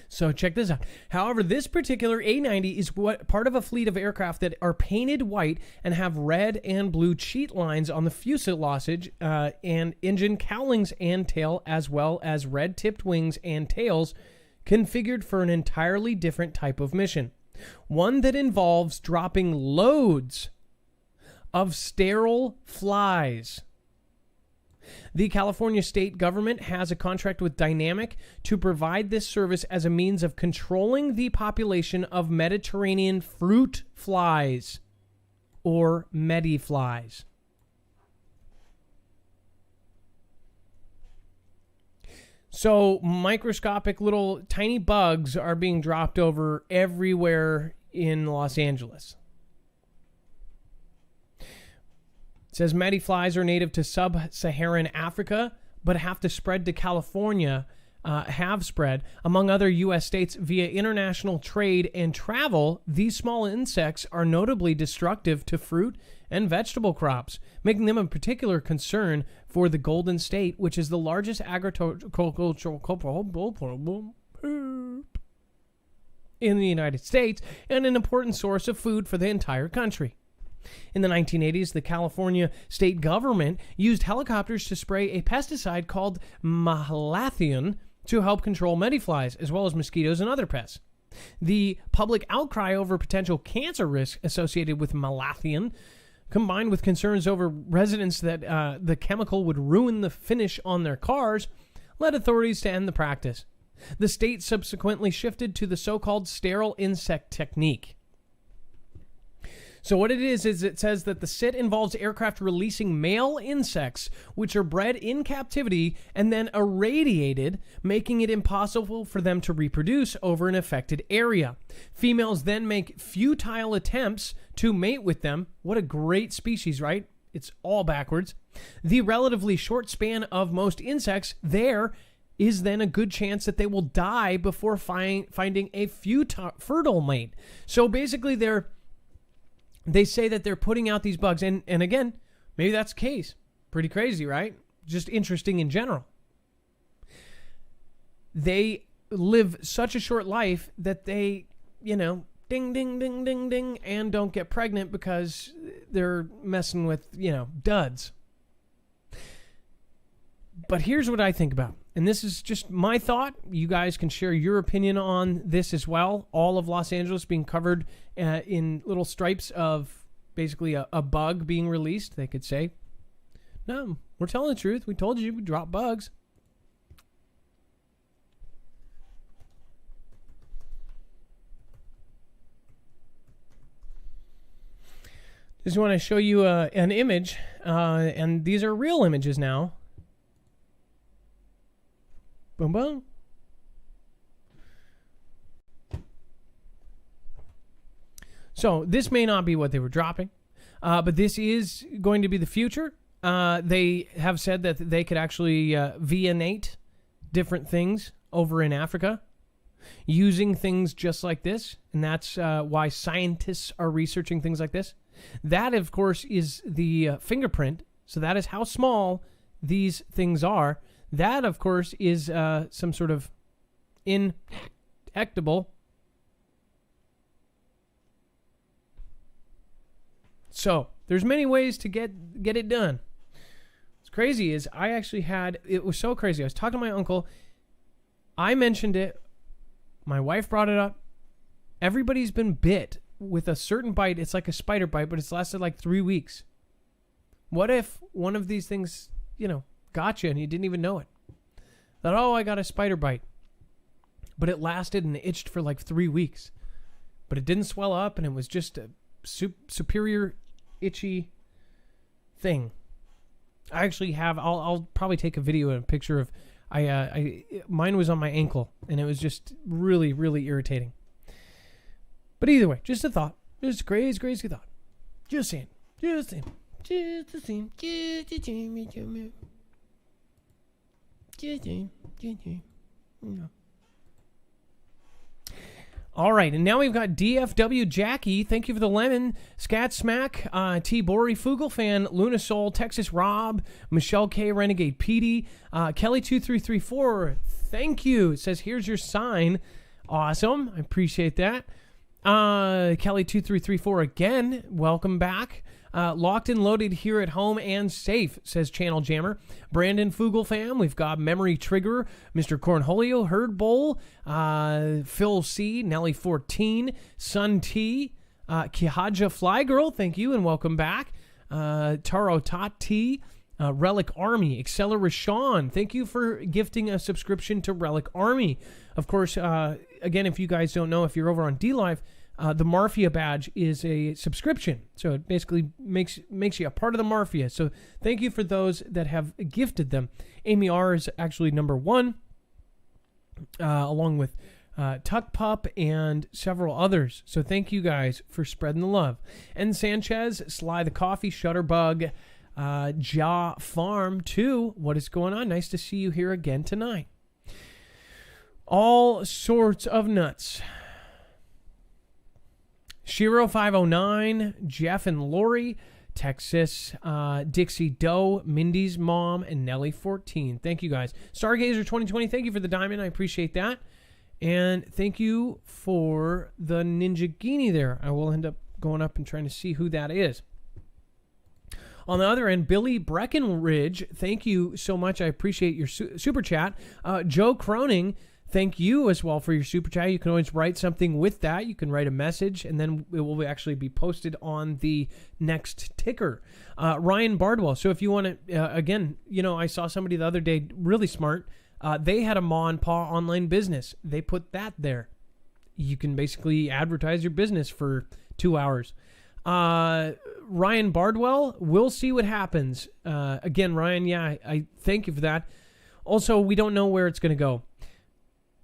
S2: So check this out. However, this particular A90 is part of a fleet of aircraft that are painted white and have red and blue cheat lines on the fuselage and engine cowlings and tail, as well as red-tipped wings and tails, configured for an entirely different type of mission. One that involves dropping loads of sterile flies. The California state government has a contract with Dynamic to provide this service as a means of controlling the population of Mediterranean fruit flies, or mediflies. So microscopic little tiny bugs are being dropped over everywhere in Los Angeles. It says mediflies are native to sub-Saharan Africa, but have to spread to California, have spread. Among other U.S. states via international trade and travel, these small insects are notably destructive to fruit and vegetable crops, making them a particular concern for the Golden State, which is the largest agricultural in the United States and an important source of food for the entire country. In the 1980s, the California state government used helicopters to spray a pesticide called malathion to help control mediflies, as well as mosquitoes and other pests. The public outcry over potential cancer risk associated with malathion, combined with concerns over residents that the chemical would ruin the finish on their cars, led authorities to end the practice. The state subsequently shifted to the so-called sterile insect technique. So what it is it says that the SIT involves aircraft releasing male insects, which are bred in captivity and then irradiated, making it impossible for them to reproduce over an affected area. Females then make futile attempts to mate with them. What a great species, right? It's all backwards. The relatively short span of most insects, there is then a good chance that they will die before finding a fertile mate. So basically they say that they're putting out these bugs, and again, maybe that's the case. Pretty crazy, right? Just interesting in general. They live such a short life that they, ding, ding, ding, ding, ding, and don't get pregnant because they're messing with, duds. But here's what I think about, and this is just my thought. You guys can share your opinion on this as well. All of Los Angeles being covered in little stripes of basically a bug being released. They could say, no, we're telling the truth. We told you we drop bugs. Just want to show you an image, and these are real images now. Boom, boom. So this may not be what they were dropping, but this is going to be the future. They have said that they could actually veonate different things over in Africa using things just like this, and that's why scientists are researching things like this. That, of course, is the fingerprint, so that is how small these things are. That, of course, is some sort of indetectable. So there's many ways to get it done. What's crazy is I actually it was so crazy. I was talking to my uncle. I mentioned it. My wife brought it up. Everybody's been bit with a certain bite. It's like a spider bite, but it's lasted like 3 weeks. What if one of these things, got you and you didn't even know it? Thought, I got a spider bite. But it lasted and itched for like 3 weeks. But it didn't swell up, and it was just a superior itchy thing. I actually have, I'll probably take a video and a picture of, mine was on my ankle, and it was just really, really irritating. But either way, just a thought. Just a crazy, crazy thought. Just saying. All right, and now we've got DFW Jackie. Thank you for the lemon. Scat Smack, T. Bori, Foogle Fan, Luna Soul, Texas Rob, Michelle K. Renegade PD, Kelly2334. Thank you. It says, here's your sign. Awesome. I appreciate that. Kelly2334 again. Welcome back. Locked and loaded here at home and safe, says Channel Jammer. Brandon Foogle fam. We've got Memory Trigger, Mr. Cornholio, Herd Bowl, Phil C, Nelly 14, Sun T, Kihaja Fly Girl. Thank you and welcome back. Taro Tati, Relic Army, Accelerate Sean. Thank you for gifting a subscription to Relic Army. Of course, again, if you guys don't know, if you're over on DLive, the Marfia badge is a subscription. So it basically makes you a part of the Marfia. So thank you for those that have gifted them. Amy R is actually number 1, along with Tuck Pup and several others. So thank you guys for spreading the love. And Sanchez, Sly the Coffee, Shutterbug, Ja Farm 2. What is going on? Nice to see you here again tonight. All sorts of nuts. Shiro 509, Jeff and Lori, Texas, Dixie Doe, Mindy's mom, and Nelly 14. Thank you guys. Stargazer 2020, thank you for the diamond. I appreciate that. And thank you for the Ninja Genie there. I will end up going up and trying to see who that is. On the other end, Billy Breckenridge, thank you so much. I appreciate your super chat. Joe Croning, thank you as well for your super chat. You can always write something with that. You can write a message, and then it will actually be posted on the next ticker. Ryan Bardwell. So if you want to, again, I saw somebody the other day, really smart. They had a Ma and Pa online business. They put that there. You can basically advertise your business for 2 hours. Ryan Bardwell, we'll see what happens. Again, Ryan, yeah, I thank you for that. Also, we don't know where it's going to go.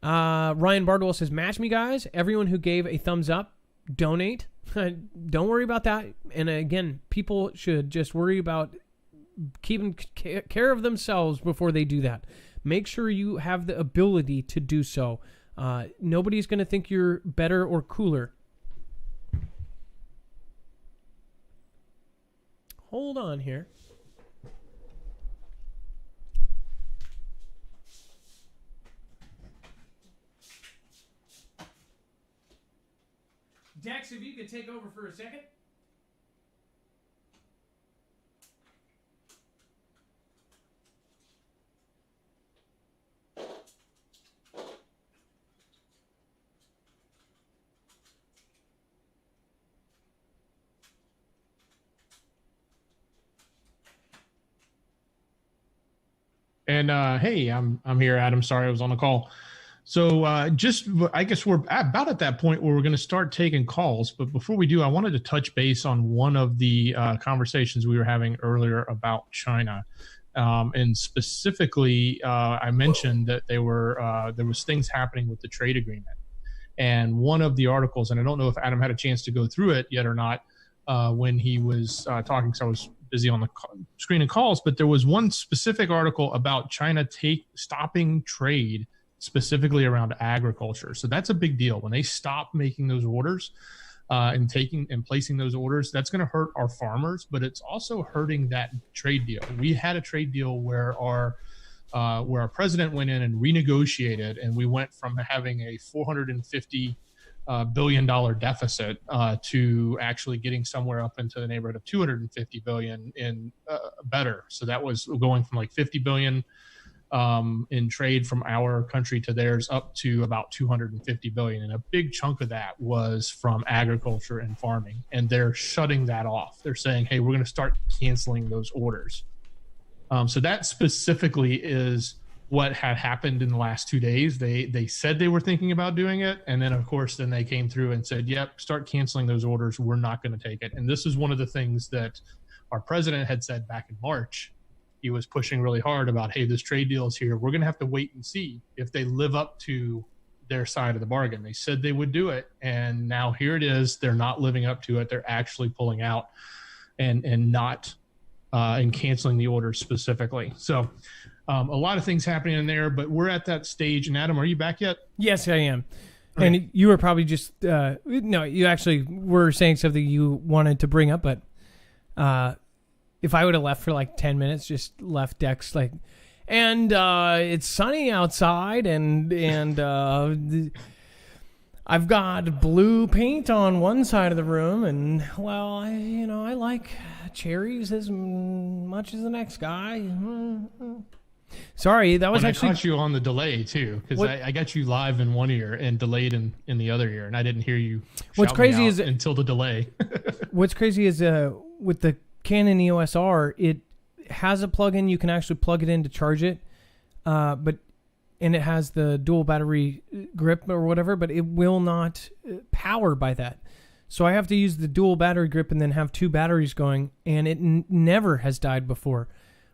S2: Ryan Bardwell says, match me, guys. Everyone who gave a thumbs up, donate. Don't worry about that. And again, people should just worry about keeping care of themselves before they do that. Make sure you have the ability to do so. Nobody's going to think you're better or cooler. Hold on here. Dex, if you could take over for a second.
S3: And hey, I'm here, Adam. Sorry, I was on the call. So I guess we're about at that point where we're going to start taking calls. But before we do, I wanted to touch base on one of the conversations we were having earlier about China. And specifically, I mentioned that there was things happening with the trade agreement. And one of the articles, and I don't know if Adam had a chance to go through it yet or not when he was talking, so I was busy on the screen and calls, but there was one specific article about China stopping trade specifically around agriculture. So that's a big deal. When they stop making those orders and placing those orders, that's going to hurt our farmers, but it's also hurting that trade deal. We had a trade deal where our president went in and renegotiated, and we went from having a $450 billion deficit to actually getting somewhere up into the neighborhood of 250 billion in better. So that was going from like 50 billion in trade from our country to theirs up to about 250 billion. And a big chunk of that was from agriculture and farming. And they're shutting that off. They're saying, hey, we're going to start canceling those orders. So that specifically is what had happened in the last 2 days. They said they were thinking about doing it. And then, of course, then they came through and said, yep, start canceling those orders. We're not going to take it. And this is one of the things that our president had said back in March. He was pushing really hard about, hey, this trade deal is here. We're going to have to wait and see if they live up to their side of the bargain. They said they would do it. And now here it is. They're not living up to it. They're actually pulling out and not and canceling the orders specifically. So a lot of things happening in there, but we're at that stage. And Adam, are you back yet?
S2: Yes, I am. Okay. And you were probably just, no, you actually were saying something you wanted to bring up, but if I would have left for like 10 minutes, just left Dex like, and it's sunny outside and I've got blue paint on one side of the room, and, well, I like cherries as much as the next guy. Sorry, that was
S3: when
S2: actually...
S3: I caught you on the delay, too, because I got you live in one ear and delayed in the other ear, and I didn't hear you
S2: What's crazy is
S3: until the delay.
S2: What's crazy is with the Canon EOS R, it has a plug-in. You can actually plug it in to charge it, and it has the dual battery grip or whatever, but it will not power by that. So I have to use the dual battery grip and then have two batteries going, and it never has died before.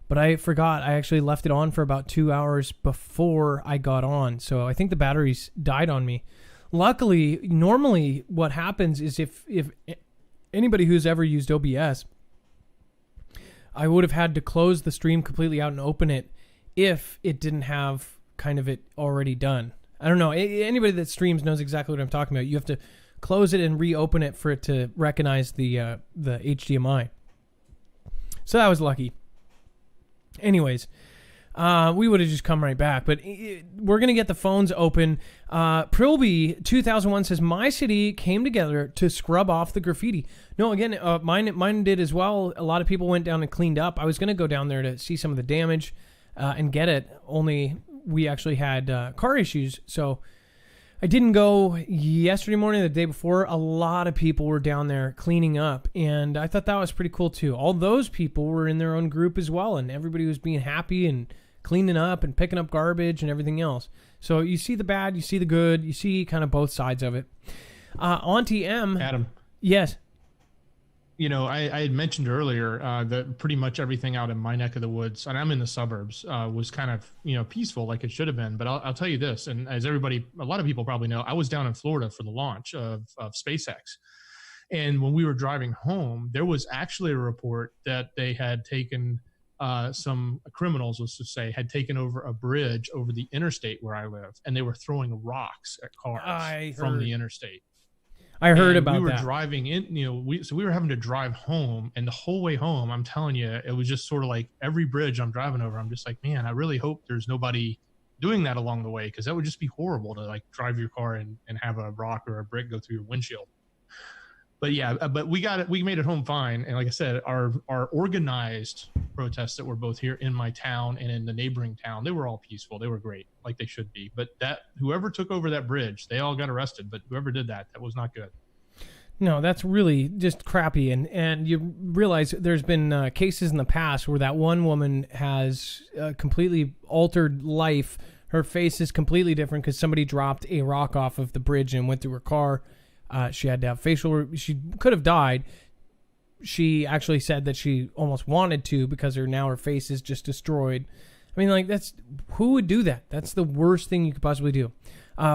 S2: But I forgot. I actually left it on for about 2 hours before I got on. So I think the batteries died on me. Luckily, normally what happens is if anybody who's ever used OBS, I would have had to close the stream completely out and open it if it didn't have kind of it already done. I don't know. Anybody that streams knows exactly what I'm talking about. You have to close it and reopen it for it to recognize the HDMI. So that was lucky. Anyways, we would have just come right back, but we're going to get the phones open. Prilby 2001 says, my city came together to scrub off the graffiti. No, again, mine did as well. A lot of people went down and cleaned up. I was going to go down there to see some of the damage and get it, only we actually had car issues, so I didn't go yesterday morning, the day before. A lot of people were down there cleaning up, and I thought that was pretty cool too. All those people were in their own group as well, and everybody was being happy and cleaning up and picking up garbage and everything else. So you see the bad, you see the good, you see kind of both sides of it. Auntie M.
S3: Adam.
S2: Yes.
S3: I had mentioned earlier that pretty much everything out in my neck of the woods, and I'm in the suburbs, was kind of, peaceful like it should have been. But I'll tell you this, and as a lot of people probably know, I was down in Florida for the launch of SpaceX. And when we were driving home, there was actually a report that they had taken some criminals, let's just say, had taken over a bridge over the interstate where I live, and they were throwing rocks at cars from the interstate.
S2: I heard about that.
S3: We were driving in, so we were having to drive home, and the whole way home, I'm telling you, it was just sort of like every bridge I'm driving over, I'm just like, man, I really hope there's nobody doing that along the way, because that would just be horrible to like drive your car and have a rock or a brick go through your windshield. But yeah, but we got it. We made it home fine. And like I said, our organized protests that were both here in my town and in the neighboring town, they were all peaceful. They were great, like they should be. But whoever took over that bridge, they all got arrested. But whoever did that was not good.
S2: No, that's really just crappy. And you realize there's been cases in the past where that one woman has completely altered life. Her face is completely different because somebody dropped a rock off of the bridge and went through her car. She had to have she could have died. She actually said that she almost wanted to because her face is just destroyed. I mean, like, who would do that? That's the worst thing you could possibly do.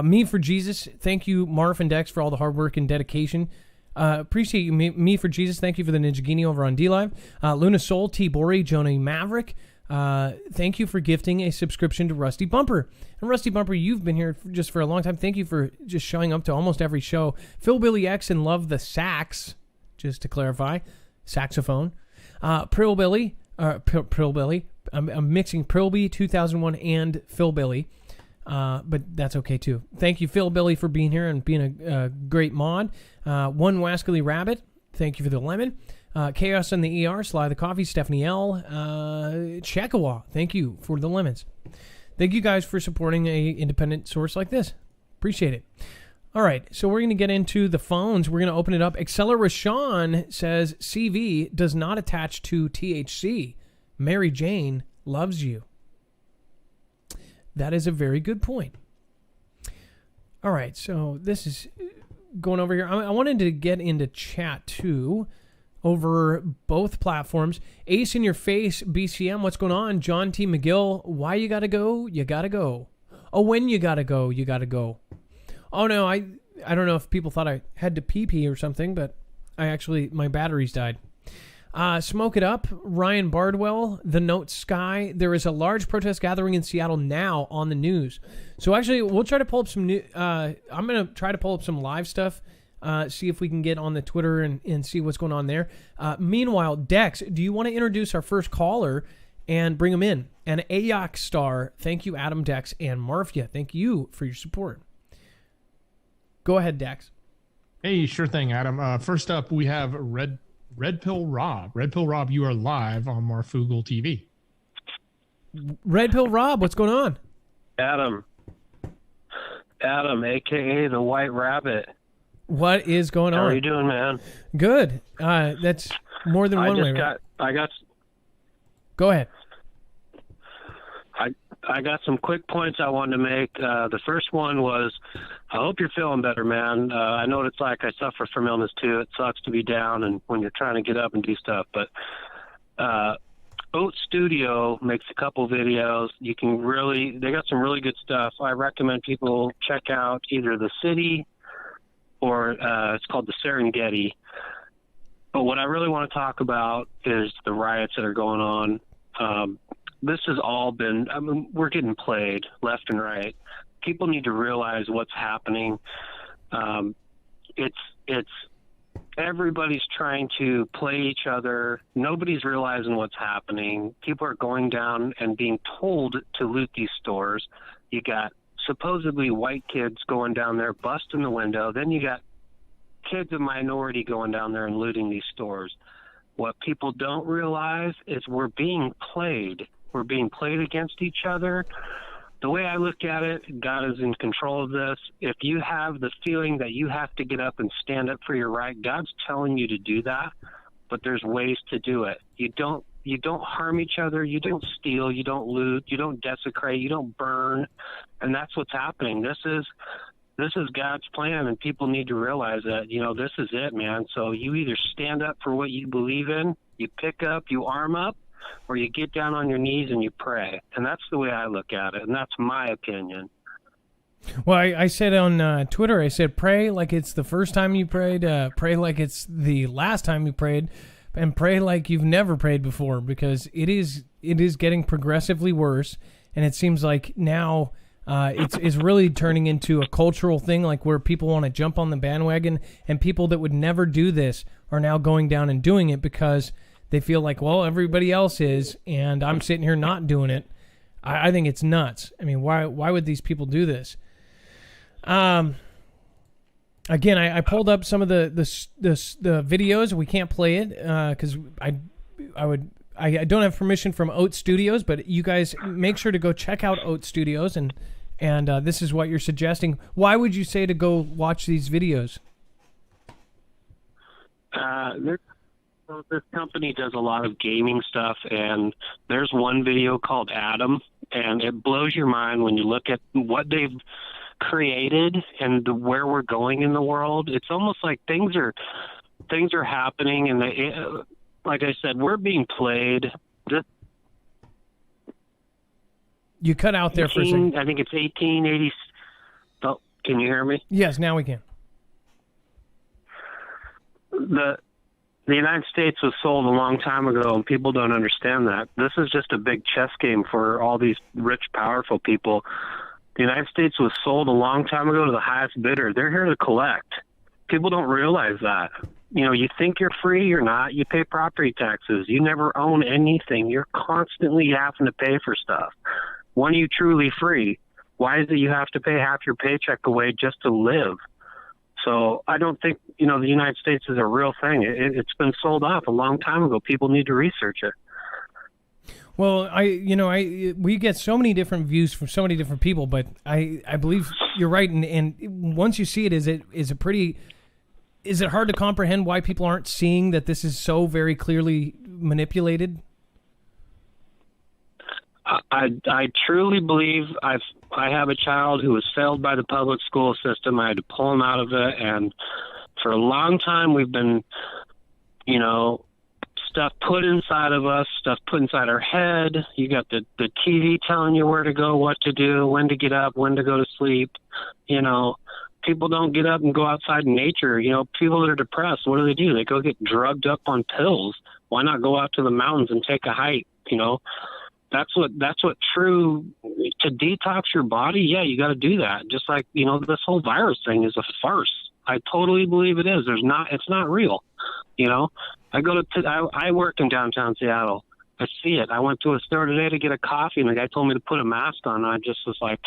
S2: Me for Jesus. Thank you, Marf and Dex, for all the hard work and dedication. Appreciate you. Me for Jesus. Thank you for the Ninjagini over on DLive. Luna Soul, T. Bori, Jonah Maverick. Thank you for gifting a subscription to Rusty Bumper. And Rusty Bumper, you've been here just for a long time. Thank you for just showing up to almost every show. Phil Billy X and Love the Sax, just to clarify, saxophone. Prill Billy. I'm mixing Prilby 2001 and Phil Billy, but that's okay too. Thank you, Phil Billy, for being here and being a great mod. One Wascally Rabbit, thank you for the lemon. Chaos in the ER, Sly the Coffee, Stephanie L, Chekawa, thank you for the lemons. Thank you guys for supporting a independent source like this. Appreciate it. All right, so we're going to get into the phones. We're going to open it up. Acceleration says CV does not attach to THC. Mary Jane loves you. That is a very good point. All right, so this is going over here. I wanted to get into chat too over both platforms. Ace in your face, BCM, what's going on? John T. McGill, why you gotta go? You gotta go. Oh, when you gotta go, you gotta go. Oh no, I don't know if people thought I had to pee or something, but my batteries died. Smoke it up. Ryan Bardwell, The Note Sky. There is a large protest gathering in Seattle now on the news. So actually, we'll try to pull up some new. I'm going to try to pull up some live stuff, see if we can get on the Twitter and see what's going on there. Meanwhile, Dex, do you want to introduce our first caller and bring him in? And Ayak Star, thank you, Adam, Dex, and Marfia. Thank you for your support. Go ahead, Dex.
S3: Hey, sure thing, Adam. First up, we have Red Pill Rob. Red Pill Rob, you are live on Marfoogle TV.
S2: Red Pill Rob, what's going on?
S5: Adam, a.k.a. the White Rabbit.
S2: What is going on?
S5: How are you doing, man?
S2: Good. That's more than one way. Go ahead.
S5: I got some quick points I wanted to make. The first one was, I hope you're feeling better, man. I know what it's like. I suffer from illness too. It sucks to be down and when you're trying to get up and do stuff. But Oat Studio makes a couple videos. They got some really good stuff. I recommend people check out either The City or it's called The Serengeti. But what I really want to talk about is the riots that are going on. This has all been, we're getting played left and right. People need to realize what's happening. It's everybody's trying to play each other. Nobody's realizing what's happening. People are going down and being told to loot these stores. You got supposedly white kids going down there, busting the window. Then you got kids of minority going down there and looting these stores. What people don't realize is we're being played. We're being played against each other. The way I look at it, God is in control of this. If you have the feeling that you have to get up and stand up for your right, God's telling you to do that, but there's ways to do it. You don't harm each other. You don't steal. You don't loot. You don't desecrate. You don't burn. And that's what's happening. This is God's plan, and people need to realize that, this is it, man. So you either stand up for what you believe in, you pick up, you arm up, or you get down on your knees and you pray. And that's the way I look at it, and that's my opinion.
S2: Well, I said on Twitter, I said, pray like it's the first time you prayed, pray like it's the last time you prayed, and pray like you've never prayed before, because it is getting progressively worse, and it seems like now it's really turning into a cultural thing, like where people want to jump on the bandwagon, and people that would never do this are now going down and doing it because they feel like, well, everybody else is, and I'm sitting here not doing it. I think it's nuts. I mean, why would these people do this? Again, I pulled up some of the videos. We can't play it because I don't have permission from Oat Studios, but you guys make sure to go check out Oat Studios, and this is what you're suggesting. Why would you say to go watch these videos?
S5: This company does a lot of gaming stuff, and there's one video called Adam, and it blows your mind when you look at what they've created and where we're going in the world. It's almost like things are happening, and like I said, we're being played.
S2: You cut out there for a second.
S5: I think it's 1880. Oh, can you hear me?
S2: Yes, now we can.
S5: The United States was sold a long time ago, and people don't understand that. This is just a big chess game for all these rich, powerful people. The United States was sold a long time ago to the highest bidder. They're here to collect. People don't realize that. You think you're free, you're not. You pay property taxes. You never own anything. You're constantly having to pay for stuff. When are you truly free? Why is it you have to pay half your paycheck away just to live? So I don't think, the United States is a real thing. It's been sold off a long time ago. People need to research it.
S2: Well, we get so many different views from so many different people, but I believe you're right. And once you see it, is it hard to comprehend why people aren't seeing that this is so very clearly manipulated?
S5: I truly believe I have a child who was failed by the public school system. I had to pull him out of it, and for a long time we've been, stuff put inside of us, stuff put inside our head. You got the TV telling you where to go, what to do, when to get up, when to go to sleep. People don't get up and go outside in nature. People that are depressed, what do? They go get drugged up on pills. Why not go out to the mountains and take a hike? That's what true, to detox your body. Yeah, you got to do that. Just like, this whole virus thing is a farce. I totally believe it is. It's not real. I work in downtown Seattle. I see it. I went to a store today to get a coffee, and the guy told me to put a mask on. And I just was like,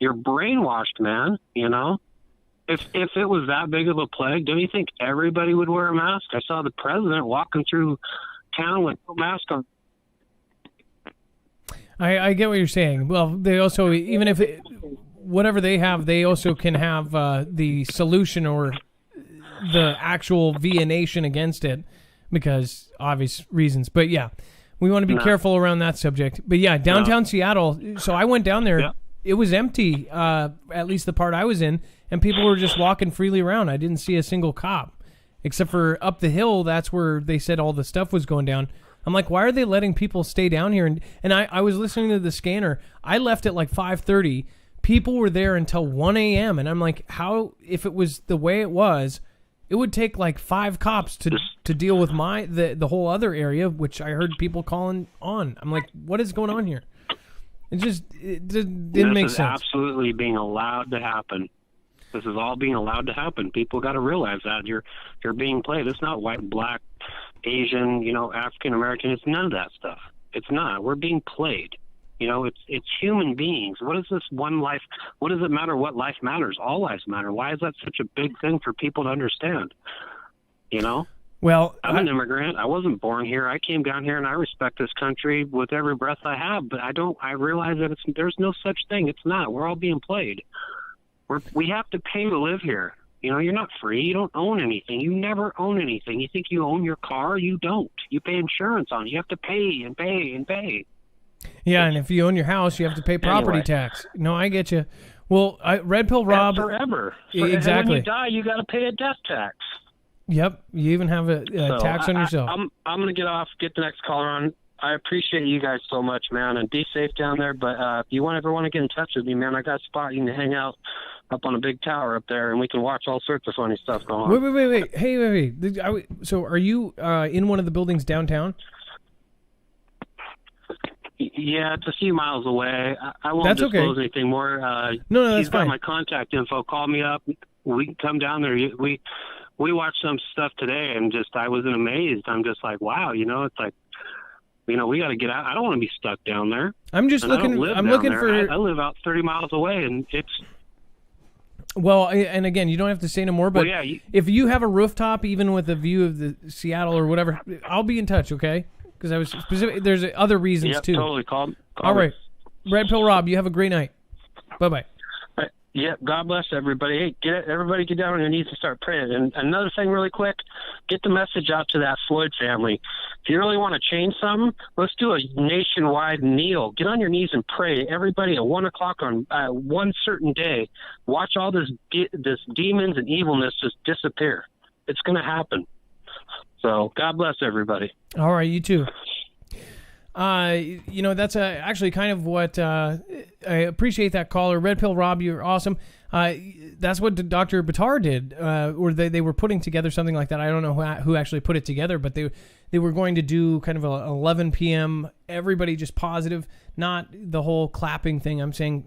S5: you're brainwashed, man. If it was that big of a plague, don't you think everybody would wear a mask? I saw the president walking through town with no mask on.
S2: I get what you're saying. Well, they also, even if whatever they have, they also can have the solution or the actual via nation against it because obvious reasons. But yeah, we want to be careful around that subject. But yeah, downtown Seattle. So I went down there. Yeah. It was empty, at least the part I was in, and people were just walking freely around. I didn't see a single cop, except for up the hill. That's where they said all the stuff was going down. I'm like, why are they letting people stay down here? And I was listening to the scanner. I left at like 5:30. People were there until 1 a.m. And I'm like, how, if it was the way it was, it would take like 5 cops to deal with the whole other area, which I heard people calling on. I'm like, what is going on here? It didn't make sense. This is
S5: absolutely being allowed to happen. This is all being allowed to happen. People got to realize that you're being played. It's not white, black, Asian, African American. It's none of that stuff. It's not. We're being played. It's human beings. What is this one life? What does it matter what life matters? All lives matter. Why is that such a big thing for people to understand?
S2: Well,
S5: I'm an immigrant. I wasn't born here. I came down here, and I respect this country with every breath I have. But I realize that there's no such thing. It's not. We're all being played. We have to pay to live here. You're not free. You don't own anything. You never own anything. You think you own your car? You don't. You pay insurance on it. You have to pay and pay and pay.
S2: Yeah, and if you own your house, you have to pay property tax. No, I get you. Well, Red Pill Rob...
S5: Forever.
S2: Exactly.
S5: And when you die, you got to pay a death tax.
S2: Yep, you even have a tax on yourself.
S5: I'm going to get off, get the next caller on. I appreciate you guys so much, man, and be safe down there. But if you ever want to get in touch with me, man, I got a spot you can hang out up on a big tower up there, and we can watch all sorts of funny stuff going on.
S2: Wait. Hey, wait. So are you in one of the buildings downtown?
S5: Yeah, it's a few miles away. I won't disclose anything more.
S2: No, that's
S5: he's got
S2: fine.
S5: My contact info. Call me up. We can come down there. We watched some stuff today, and I wasn't amazed. I'm just like, wow, it's like, we got to get out. I don't want to be stuck down there.
S2: I'm just looking. I'm looking for.
S5: I live out 30 miles away, and it's.
S2: Well, and again, you don't have to say no more. But if you have a rooftop, even with a view of the Seattle or whatever, I'll be in touch. Okay. Because I was specific. There's other reasons too.
S5: Totally. Call
S2: All right. Red Pill Rob, you have a great night. Bye-bye.
S5: Yeah, God bless everybody. Hey, everybody get down on your knees and start praying. And another thing really quick, get the message out to that Floyd family. If you really want to change something, let's do a nationwide kneel. Get on your knees and pray. Everybody at 1 o'clock on one certain day, watch all this demons and evilness just disappear. It's going to happen. So God bless everybody.
S2: All right, you too. That's actually kind of what I appreciate that caller. Red Pill Rob, you're awesome. That's what Dr. Batar did, or they were putting together something like that. I don't know who actually put it together, but they were going to do kind of a 11 p.m. everybody just positive, not the whole clapping thing. I'm saying,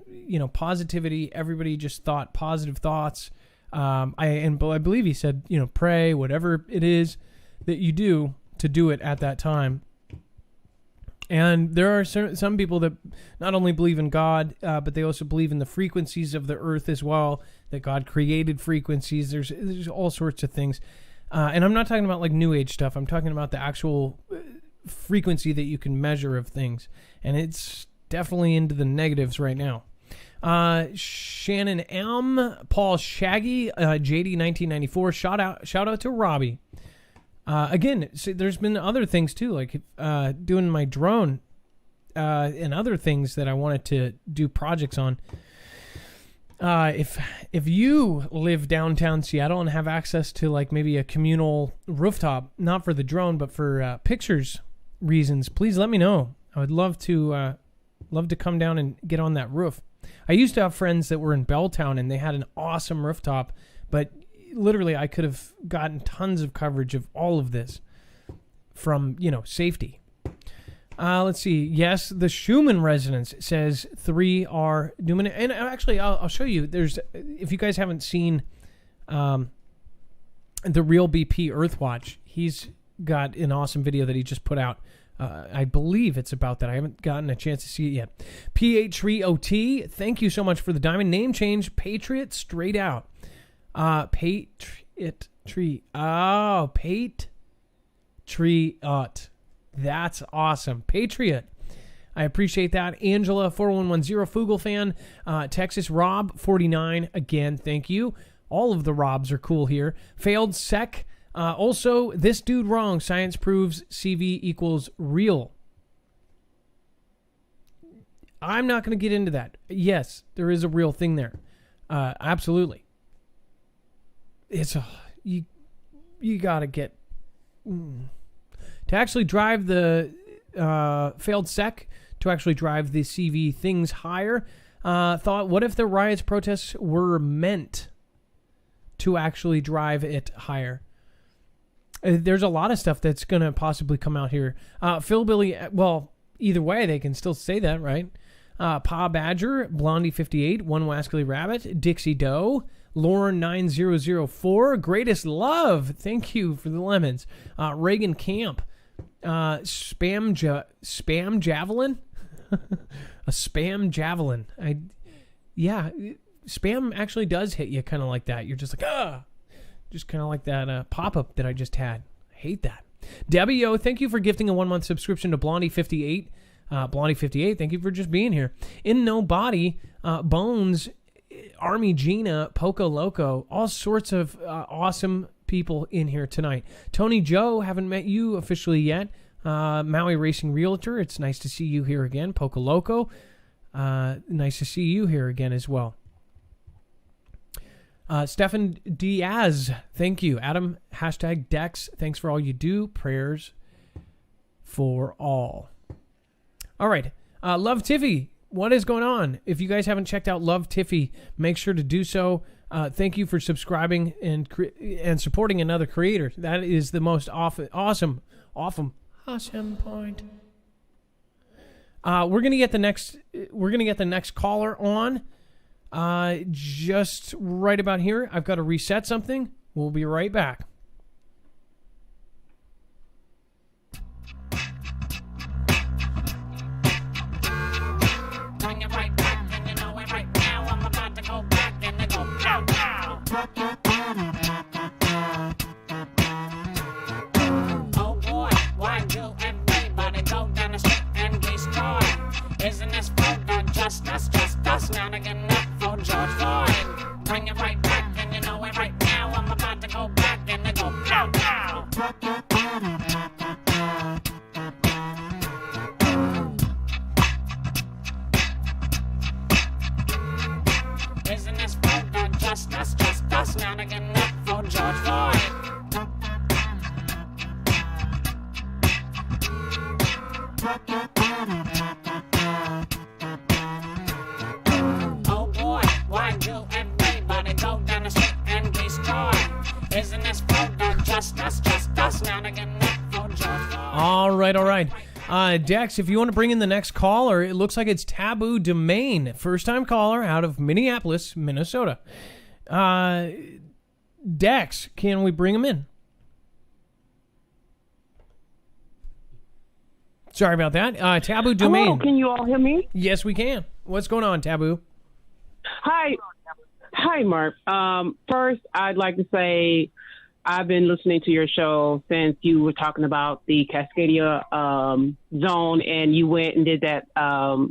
S2: positivity. Everybody just thought positive thoughts. I believe he said, pray, whatever it is that you do to do it at that time. And there are some people that not only believe in God, but they also believe in the frequencies of the earth as well, that God created frequencies. There's all sorts of things. And I'm not talking about like New Age stuff. I'm talking about the actual frequency that you can measure of things. And it's definitely into the negatives right now. Shannon M, Paul Shaggy, JD 1994. Shout out to Robbie. Again, there's been other things too, like doing my drone and other things that I wanted to do projects on. If you live downtown Seattle and have access to like maybe a communal rooftop, not for the drone but for pictures reasons, please let me know. I would love to come down and get on that roof. I used to have friends that were in Belltown and they had an awesome rooftop, but literally I could have gotten tons of coverage of all of this from, safety. Let's see. Yes, the Schumann resonance says 3 are doing it. And actually, I'll show you. If you guys haven't seen the Real BP Earthwatch, he's got an awesome video that he just put out. I believe it's about that. I haven't gotten a chance to see it yet. PH3OT, thank you so much for the diamond name change. Patriot straight out. Patriot. That's awesome. Patriot. I appreciate that. Angela, 4110, Foogle fan. Texas, Rob, 49. Again, thank you. All of the Robs are cool here. Failed Sec. Also, this dude wrong. Science proves CV equals real. I'm not going to get into that. Yes, there is a real thing there. Absolutely. It's you got to get to actually drive the failed sec to actually drive the CV things higher. Thought, what if the riots protests were meant to actually drive it higher? There's a lot of stuff that's going to possibly come out here. Philbilly, well, either way, they can still say that, right? Pa Badger, Blondie 58, One Wascally Rabbit, Dixie Doe, Lauren 9004, Greatest Love, thank you for the lemons. Reagan Camp, Spam Javelin, a Spam Javelin. Spam actually does hit you kind of like that. You're just like, just kind of like that pop-up that I just had. I hate that. Debbie O, thank you for gifting a 1-month subscription to Blondie 58. Blondie 58, thank you for just being here. In No Body, Bones, Army Gina, Poco Loco, all sorts of awesome people in here tonight. Tony Joe, haven't met you officially yet. Maui Racing Realtor, it's nice to see you here again. Poco Loco, nice to see you here again as well. Stefan Diaz, thank you. Adam, hashtag Dex, thanks for all you do. Prayers for all. All right. Love Tiffy, what is going on? If you guys haven't checked out Love Tiffy, make sure to do so. Thank you for subscribing and supporting another creator. That is the most awesome point. We're gonna get the next caller on. Just right about here. I've got to reset something. We'll be right back.
S1: Bring it right back, and you know it right now. I'm about to go back and they go pow pow. Oh boy, why do everybody go down the street and destroy? Isn't this Foogle just us now to get up for George Floyd? Bring it right back, and you know it right now. I'm about to go back and they go pow pow. Isn't this Foogle just us now to get up for George Floyd? Oh boy, why do everybody go down the street and destroy? Isn't this Foogle just us now to get up for George Floyd?
S2: All right. Dex, if you want to bring in the next caller, it looks like it's Taboo Domain. First-time caller out of Minneapolis, Minnesota. Dex, can we bring him in? Sorry about that. Taboo Domain.
S6: Hello, can you all hear me?
S2: Yes, we can. What's going on, Taboo?
S6: Hi, Mark. First, I'd like to say I've been listening to your show since you were talking about the Cascadia zone, and you went and did that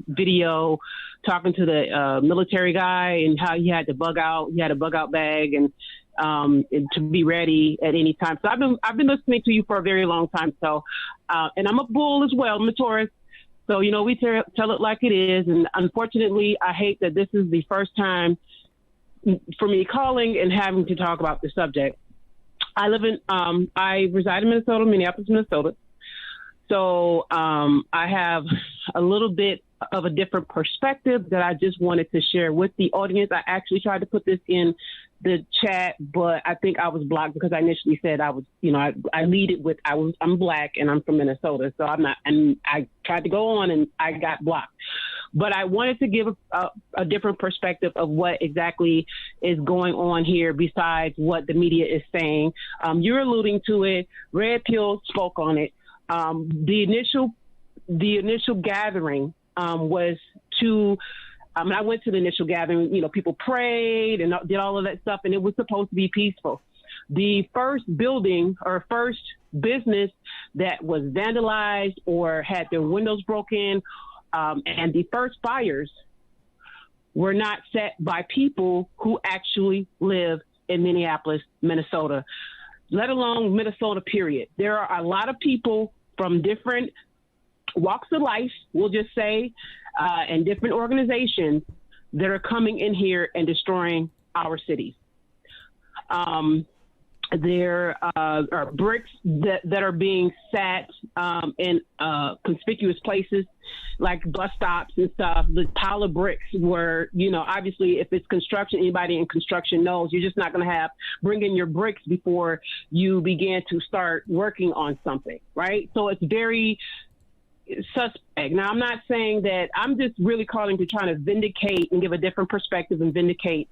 S6: video talking to the military guy and how he had to bug out. He had a bug out bag and to be ready at any time. So I've been listening to you for a very long time. So, and I'm a bull as well. I'm a Taurus. So, you know, we tell it like it is. And unfortunately, I hate that this is the first time for me calling and having to talk about the subject. I reside in Minnesota, Minneapolis, Minnesota. So I have a little bit of a different perspective that I just wanted to share with the audience. I actually tried to put this in the chat, but I think I was blocked because I initially said I was, you know, I lead it with I'm black and I'm from Minnesota, so I'm not. And I tried to go on and I got blocked. But I wanted to give a different perspective of what exactly is going on here besides what the media is saying. You're alluding to it. Red Pill spoke on it. The initial gathering was to I went to the initial gathering, people prayed and did all of that stuff, and it was supposed to be peaceful. The first building or first business that was vandalized or had their windows broken, and the first fires were not set by people who actually live in Minneapolis, Minnesota, let alone Minnesota, period. There are a lot of people from different walks of life, we'll just say, and different organizations that are coming in here and destroying our cities. There are bricks that are being sat in conspicuous places like bus stops and stuff. The pile of bricks were, obviously if it's construction, anybody in construction knows you're just not going to bring in your bricks before you begin to start working on something, right? So it's very suspect. Now, I'm not saying that. I'm just really calling to try to vindicate and give a different perspective and vindicate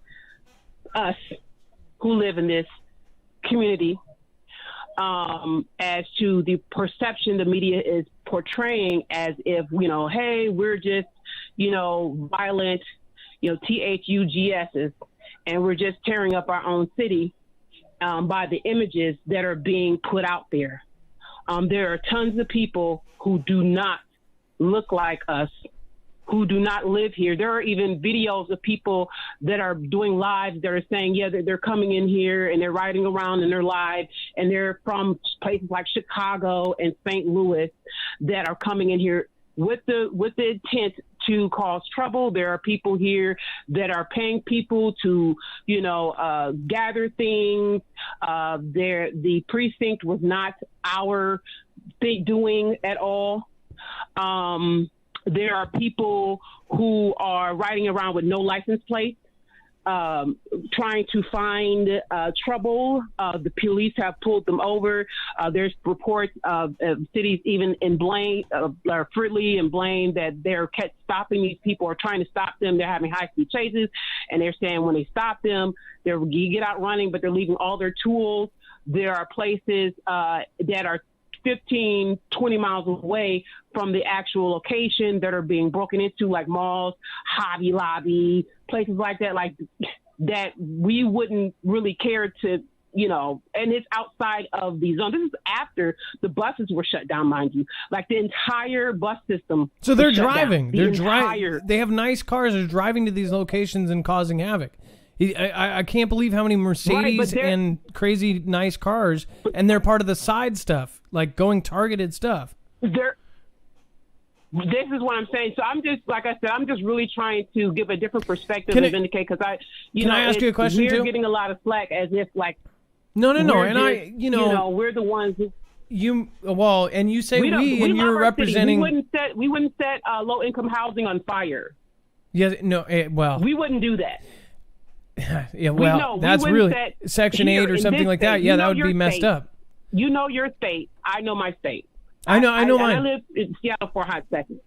S6: us who live in this community as to the perception the media is portraying as if, hey, we're just, violent, THUGSs, and we're just tearing up our own city by the images that are being put out there. There are tons of people who do not look like us, who do not live here. There are even videos of people that are doing lives that are saying, they're coming in here and they're riding around and they're live, and they're from places like Chicago and St. Louis that are coming in here with the intent to cause trouble. There are people here that are paying people to, gather things. The precinct was not our doing at all. There are people who are riding around with no license plate, trying to find trouble. The police have pulled them over. There's reports of cities even in Blaine, Fridley and Blaine, that they're kept stopping these people or trying to stop them. They're having high-speed chases, and they're saying when they stop them, you get out running, but they're leaving all their tools. There are places that are 15, 20 miles away from the actual location that are being broken into, like malls, Hobby Lobby, places like that we wouldn't really care to, and it's outside of the zone. This is after the buses were shut down, mind you, like the entire bus system.
S2: So they're driving. They're driving. They have nice cars. They're driving to these locations and causing havoc. I can't believe how many Mercedes and crazy nice cars, and they're part of the side stuff, like going targeted stuff.
S6: This is what I'm saying. So I'm just, like I said, I'm just really trying to give a different perspective and vindicate, because
S2: can I ask you a question too?
S6: We're getting a lot of slack as if
S2: no, and
S6: we're the ones who.
S2: And you say we and you're representing.
S6: We wouldn't set low income housing on fire.
S2: Yeah, no,
S6: we wouldn't do that.
S2: Yeah, well, that's really Section 8 or something like that. Yeah, that would be messed up.
S6: You know your state. I know my state.
S2: I know mine.
S6: I lived in Seattle for a hot second.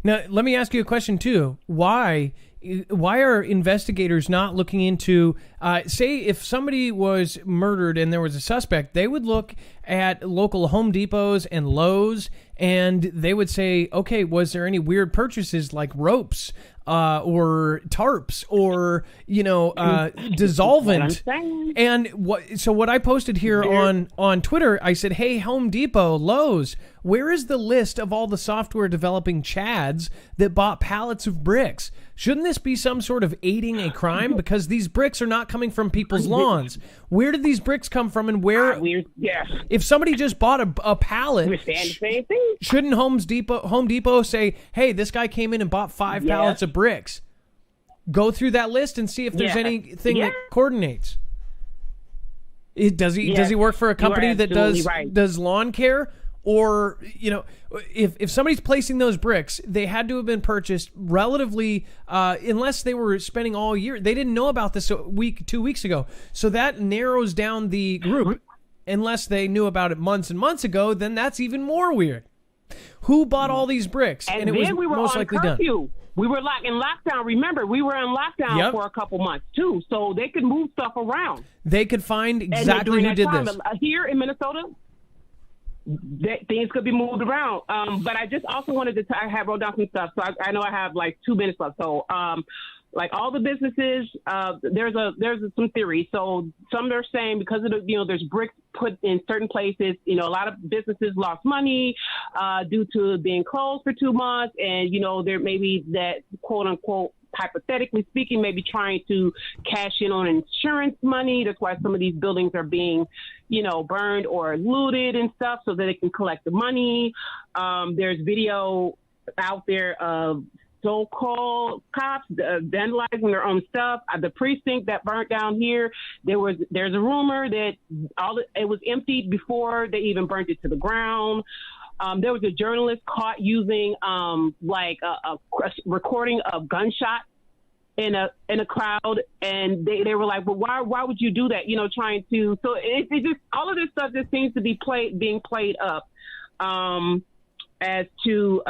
S2: Now, let me ask you a question, too. Why are investigators not looking into, say, if somebody was murdered and there was a suspect, they would look at local Home Depots and Lowe's, and they would say, okay, was there any weird purchases like ropes or tarps or, dissolvent? And what I posted here on Twitter, I said, hey, Home Depot, Lowe's, where is the list of all the software developing chads that bought pallets of bricks? Shouldn't this be some sort of aiding a crime? Because these bricks are not coming from people's lawns. Where did these bricks come from, and where? If somebody just bought a pallet, shouldn't Home Depot say, hey, this guy came in and bought 5 pallets of bricks? Go through that list and see if there's anything that coordinates. Does he work for a company that does lawn care? Or, if somebody's placing those bricks, they had to have been purchased relatively, unless they were spending all year. They didn't know about this 2 weeks ago. So that narrows down the group. Unless they knew about it months and months ago, then that's even more weird. Who bought all these bricks?
S6: And it was most likely curfew. Done. We were in lockdown. Remember, we were in lockdown for a couple months, too. So they could move stuff around.
S2: They could find exactly who did this.
S6: Here in Minnesota, things could be moved around. But I just also wanted to, I have wrote down some stuff. So I know I have like 2 minutes left. So, like all the businesses, there's some theory. So some are saying because of the, there's bricks put in certain places, a lot of businesses lost money, due to being closed for 2 months. And, there may be that quote unquote, hypothetically speaking, maybe trying to cash in on insurance money. That's why some of these buildings are being, burned or looted and stuff so that they can collect the money. There's video out there of so-called cops vandalizing their own stuff. The precinct that burnt down here, there's a rumor that it was emptied before they even burnt it to the ground. There was a journalist caught using like a recording of gunshots in a crowd, and they were like, well, why would you do that? Trying to, so it just, all of this stuff just seems to be being played up as to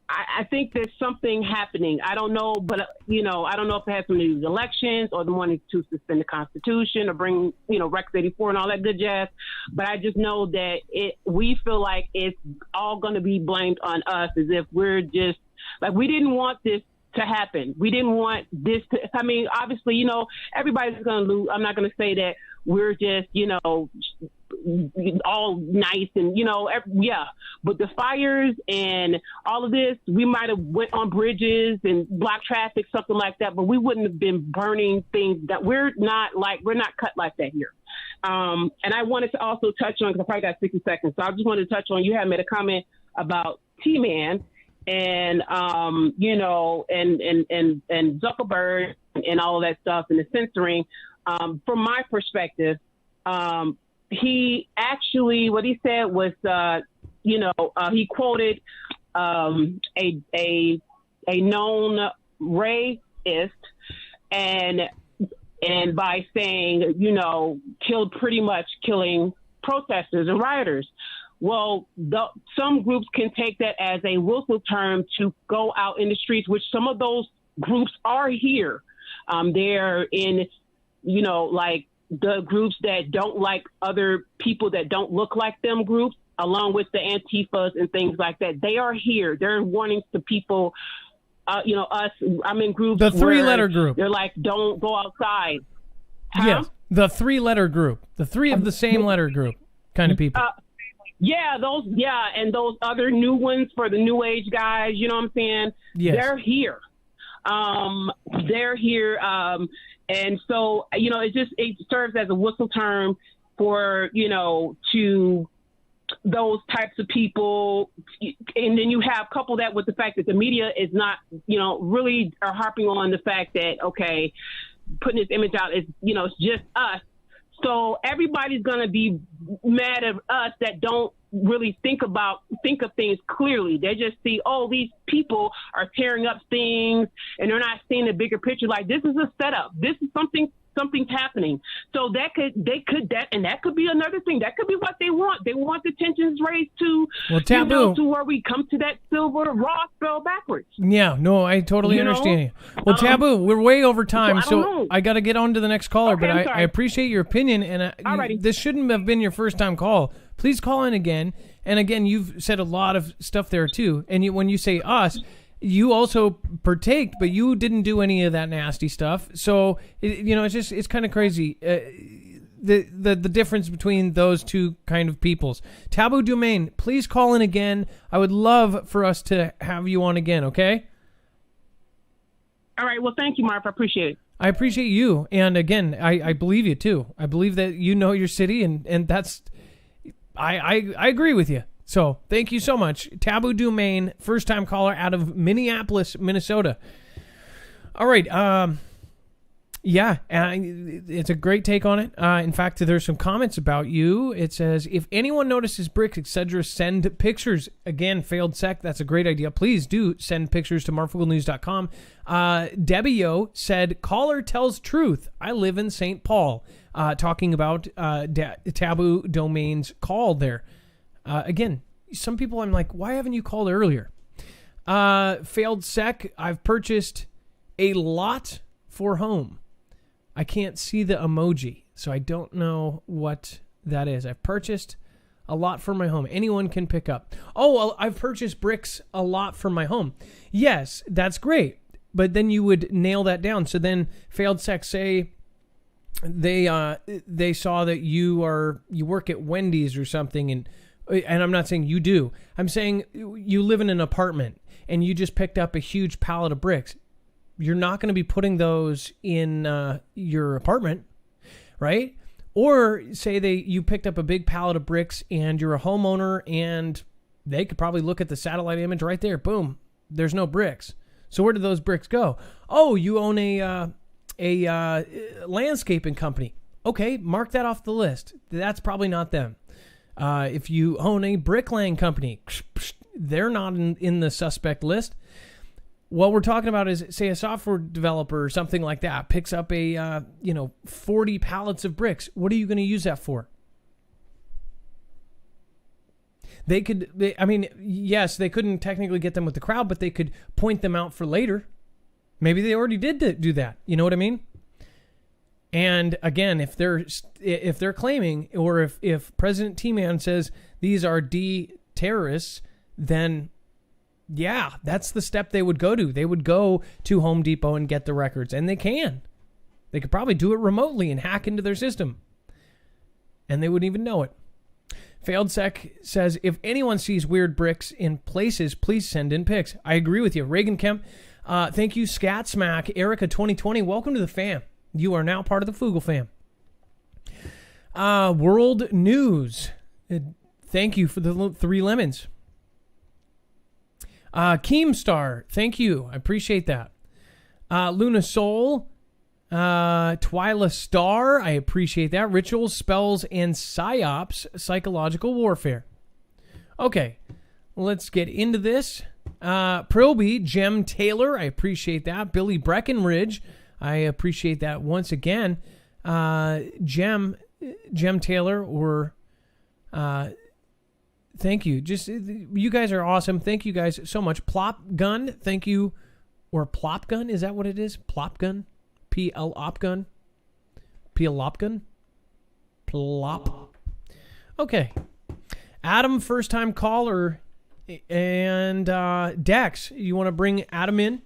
S6: I think there's something happening. I don't know, but I don't know if it has something to do with elections or the wanting to suspend the Constitution or bring, Rex 84 and all that good jazz. But I just know that we feel like it's all going to be blamed on us, as if we're just like, we didn't want this to happen. We didn't want this to, I mean, obviously, everybody's going to lose. I'm not going to say that we're just, all nice and, yeah, but the fires and all of this, we might have went on bridges and blocked traffic, something like that, but we wouldn't have been burning things that we're not cut like that here. And I wanted to also touch on, because I probably got 60 seconds. So I just wanted to touch on, you had made a comment about T-Man and, and Zuckerberg and all of that stuff and the censoring. From my perspective, he actually, what he said was, he quoted a known racist and by saying, killing protesters and rioters. Well, some groups can take that as a whistle term to go out in the streets, which some of those groups are here. They're in, like the groups that don't like other people that don't look like them groups, along with the Antifas and things like that. They are here. They're warnings to people, us. I'm in groups.
S2: The 3-letter group.
S6: They're like, don't go outside. Huh?
S2: Yes, the 3-letter group. The 3 of the same letter group kind of people.
S6: And those other new ones for the new age guys, you know what I'm saying?
S2: Yes.
S6: They're here. And so, it serves as a whistle term for, to those types of people. And then you have couple that with the fact that the media is not, really are harping on the fact that, okay, putting this image out is, it's just us. So everybody's going to be mad at us that don't really think of things clearly. They just see, these people are tearing up things and they're not seeing the bigger picture. Like, this is a setup. This is something's happening. So that could be another thing. That could be what they want. They want the tensions raised to,
S2: taboo.
S6: To where we come to that silver raw spell backwards.
S2: Yeah, no, I totally understand you. Well, Taboo, we're way over time, so I got to get on to the next caller,
S6: okay,
S2: but I appreciate your opinion, and this shouldn't have been your first time call. Please call in again. And again, you've said a lot of stuff there too. And when you say us, you also partaked, but you didn't do any of that nasty stuff. So, it's kind of crazy. The difference between those two kind of peoples. Taboo Domain, please call in again. I would love for us to have you on again, okay?
S6: All right. Well, thank you, Marv. I appreciate it.
S2: I appreciate you. And again, I believe you too. I believe that you know your city, and that's... I agree with you. So thank you so much. Taboo Domain, first-time caller out of Minneapolis, Minnesota. All right. It's a great take on it. In fact, there's some comments about you. It says, if anyone notices bricks, etc., send pictures. Again, failed sec. That's a great idea. Please do send pictures to marfooglenews.com. Debbie said, caller tells truth. I live in St. Paul. Talking about Taboo Domain's call there. Again, some people I'm like, why haven't you called earlier? Failed sec. I've purchased a lot for home. I can't see the emoji, so I don't know what that is. I've purchased A lot for my home. Anyone can pick up. Oh, well, I've purchased bricks a lot for my home. Yes, that's great. But then you would nail that down. So then failed sex, say they saw that you work at Wendy's or something, and I'm not saying you do. I'm saying you live in an apartment and you just picked up a huge pallet of bricks. You're not going to be putting those in your apartment, right? Or say you picked up a big pallet of bricks and you're a homeowner and they could probably look at the satellite image right there. Boom, there's no bricks. So where did those bricks go? Oh, you own a landscaping company. Okay, mark that off the list. That's probably not them. If you own a bricklaying company, they're not in the suspect list. What we're talking about is, say, a software developer or something like that picks up a 40 pallets of bricks. What are you going to use that for? Yes, they couldn't technically get them with the crowd, but they could point them out for later. Maybe they already did do that. You know what I mean? And again, if they're claiming, or if President T-Man says these are terrorists, then yeah, that's the step they would go to. They would go to Home Depot and get the records, and they can. They could probably do it remotely and hack into their system, and they wouldn't even know it. Failed Sec says, if anyone sees weird bricks in places, please send in pics. I agree with you. Reagan Kemp, thank you. Scat Smack, Erica 2020, welcome to the fam. You are now part of the Foogle fam. World News, thank you for the 3 lemons. Keemstar, thank you. I appreciate that. Luna Soul, Twyla Star, I appreciate that. Rituals, Spells, and Psyops, Psychological Warfare. Okay, let's get into this. Proby, Jem Taylor, I appreciate that. Billy Breckenridge, I appreciate that once again. Jem Taylor, or thank you. Just, you guys are awesome. Thank you guys so much. Plop Gun, thank you. Or Plop Gun, is that what it is? Plop Gun? P-L-Op Gun? P-L-Op Gun? Plop. Okay. Adam, first time caller. And Dex, you want to bring Adam in?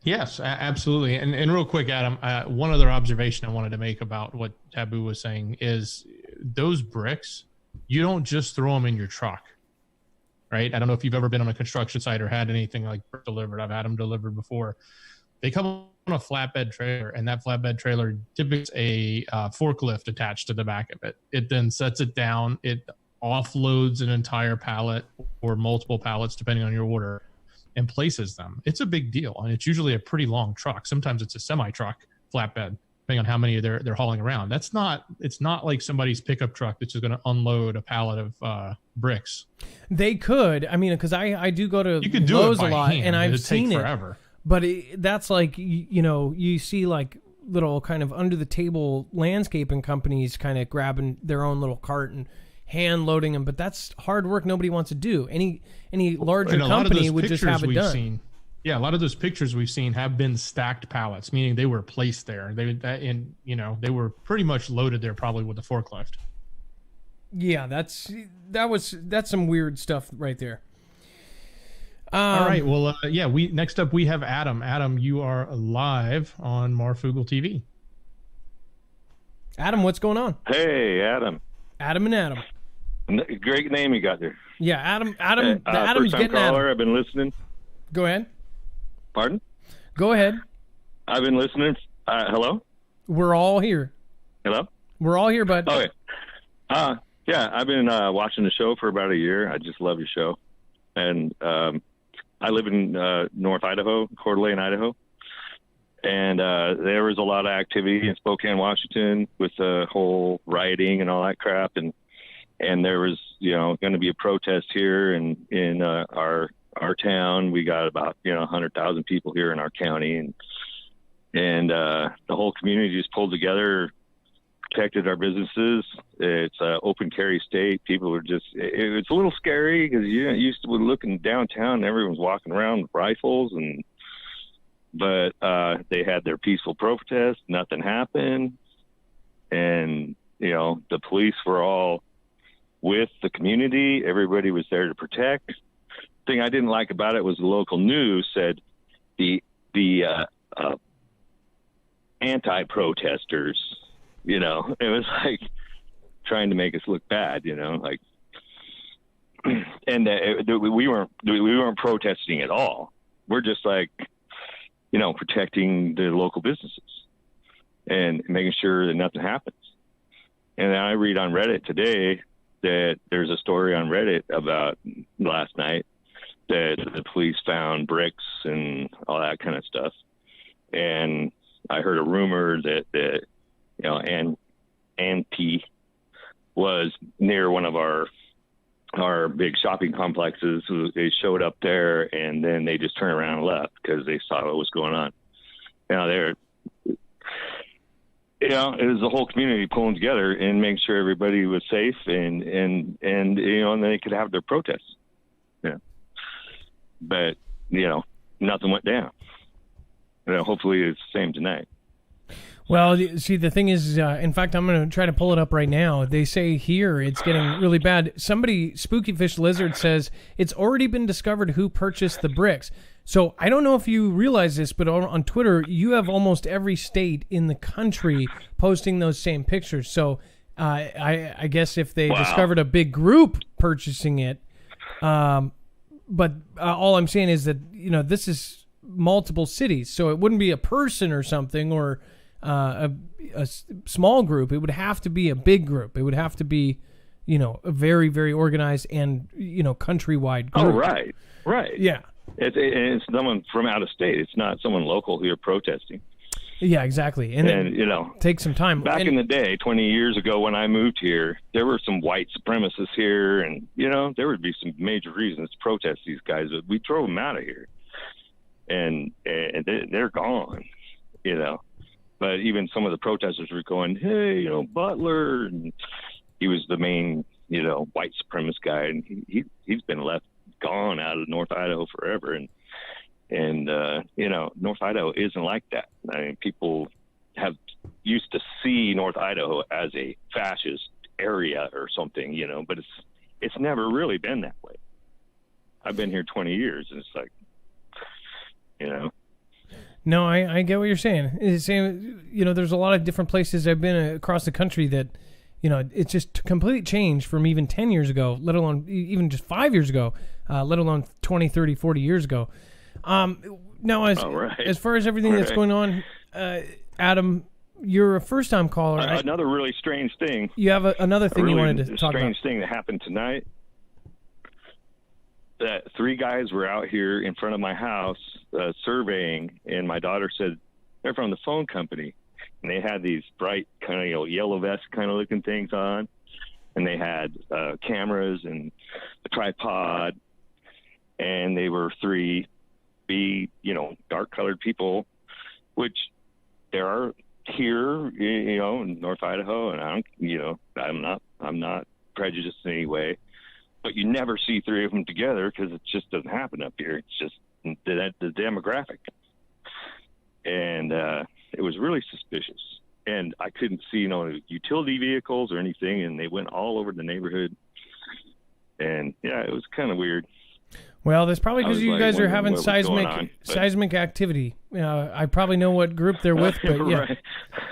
S3: Yes, absolutely. And real quick, Adam, one other observation I wanted to make about what Taboo was saying is those bricks, you don't just throw them in your truck, right? I don't know if you've ever been on a construction site or had anything like delivered. I've had them delivered before. They come on a flatbed trailer, and that flatbed trailer typically has a forklift attached to the back of it. It then sets it down. It offloads an entire pallet or multiple pallets, depending on your order, and places them. It's a big deal, and it's usually a pretty long truck. Sometimes it's a semi-truck flatbed, depending on how many they're hauling around. It's not like somebody's pickup truck that's just going to unload a pallet of bricks.
S2: They could. I mean, because I do go to Lowe's a lot, and I've seen it. Forever. But that's like, you see like little kind of under the table landscaping companies kind of grabbing their own little cart and hand loading them. But that's hard work nobody wants to do. Any larger company would just have it done. Yeah, a
S3: lot of those pictures we've seen have been stacked pallets, meaning they were placed there. They were pretty much loaded there, probably with a forklift.
S2: Yeah, that's some weird stuff right there.
S3: All right. Well, next up we have Adam. Adam, you are live on Marfoogle TV.
S2: Adam, what's going on?
S7: Hey, Adam.
S2: Adam and Adam.
S7: Great name you got there.
S2: Yeah, Adam. Adam's getting
S7: caller,
S2: Adam.
S7: I've been listening.
S2: Go ahead.
S7: Pardon?
S2: Go ahead.
S7: I've been listening. Hello?
S2: We're all here.
S7: Hello?
S2: We're all here, bud.
S7: Okay. Yeah, I've been watching the show for about a year. I just love your show. And I live in North Idaho, Coeur d'Alene, Idaho. And there was a lot of activity in Spokane, Washington with the whole rioting and all that crap. And there was, going to be a protest here in our town. We got about, 100,000 people here in our county. And the whole community just pulled together, protected our businesses. It's an open carry state. People were it's a little scary because used to looking downtown, everyone's walking around with rifles, but they had their peaceful protest. Nothing happened. And, the police were all with the community. Everybody was there to protect. The thing I didn't like about it was the local news said the anti-protesters, you know, it was like trying to make us look bad, you know, like, and we weren't protesting at all. We're just like, you know, protecting the local businesses and making sure that nothing happens. And I read on Reddit today that there's a story on Reddit about last night that the police found bricks and all that kind of stuff. And I heard a rumor that you know, EMP was near one of our big shopping complexes. They showed up there and then they just turned around and left because they saw what was going on. Now you know, it was the whole community pulling together and making sure everybody was safe and you know, and they could have their protests. Yeah. But, you know, nothing went down. You know, hopefully it's the same tonight.
S2: Well, see, the thing is, in fact, I'm going to try to pull it up right now. They say here it's getting really bad. Somebody, Spooky Fish Lizard, says it's already been discovered who purchased the bricks. So I don't know if you realize this, but on Twitter, you have almost every state in the country posting those same pictures. So I guess if they discovered a big group purchasing it, but all I'm saying is that, you know, this is multiple cities. So it wouldn't be a person or something or a small group. It would have to be a big group. It would have to be, you know, a very, very organized and, you know, countrywide group.
S7: Oh, right.
S2: Yeah.
S7: It's someone from out of state. It's not someone local who are protesting.
S2: Yeah, exactly. And
S7: you know,
S2: take some time.
S7: Back in the day, 20 years ago when I moved here, there were some white supremacists here, and, you know, there would be some major reasons to protest these guys, but we drove them out of here. And they're gone, you know. But even some of the protesters were going, hey, you know, Butler, and he was the main, you know, white supremacist guy, and he's been gone out of North Idaho forever, and you know, North Idaho isn't like that. I mean, people have used to see North Idaho as a fascist area or something, you know, but it's never really been that way. I've been here 20 years, and it's like, you know.
S2: No, I get what you're saying. It's saying, you know, there's a lot of different places I've been across the country that, you know, it's just complete change from even 10 years ago, let alone even just 5 years ago, let alone 20, 30, 40 years ago. Now, as far as everything that's going on, Adam, you're a first-time caller.
S7: Another really strange thing.
S2: You have another thing you wanted to talk about.
S7: Strange thing that happened tonight. That 3 guys were out here in front of my house surveying, and my daughter said they're from the phone company, and they had these bright kind of, you know, yellow vest kind of looking things on, and they had cameras and a tripod, and they were 3 you know, dark colored people, which there are here, you know, in North Idaho, and I don't, you know, I'm not prejudiced in any way. But you never see 3 of them together because it just doesn't happen up here. It's just the demographic. And it was really suspicious. And I couldn't see, you know, utility vehicles or anything, and they went all over the neighborhood. And, yeah, it was kind of weird.
S2: Well, that's probably because you guys are having seismic activity. I probably know what group they're with, but, yeah.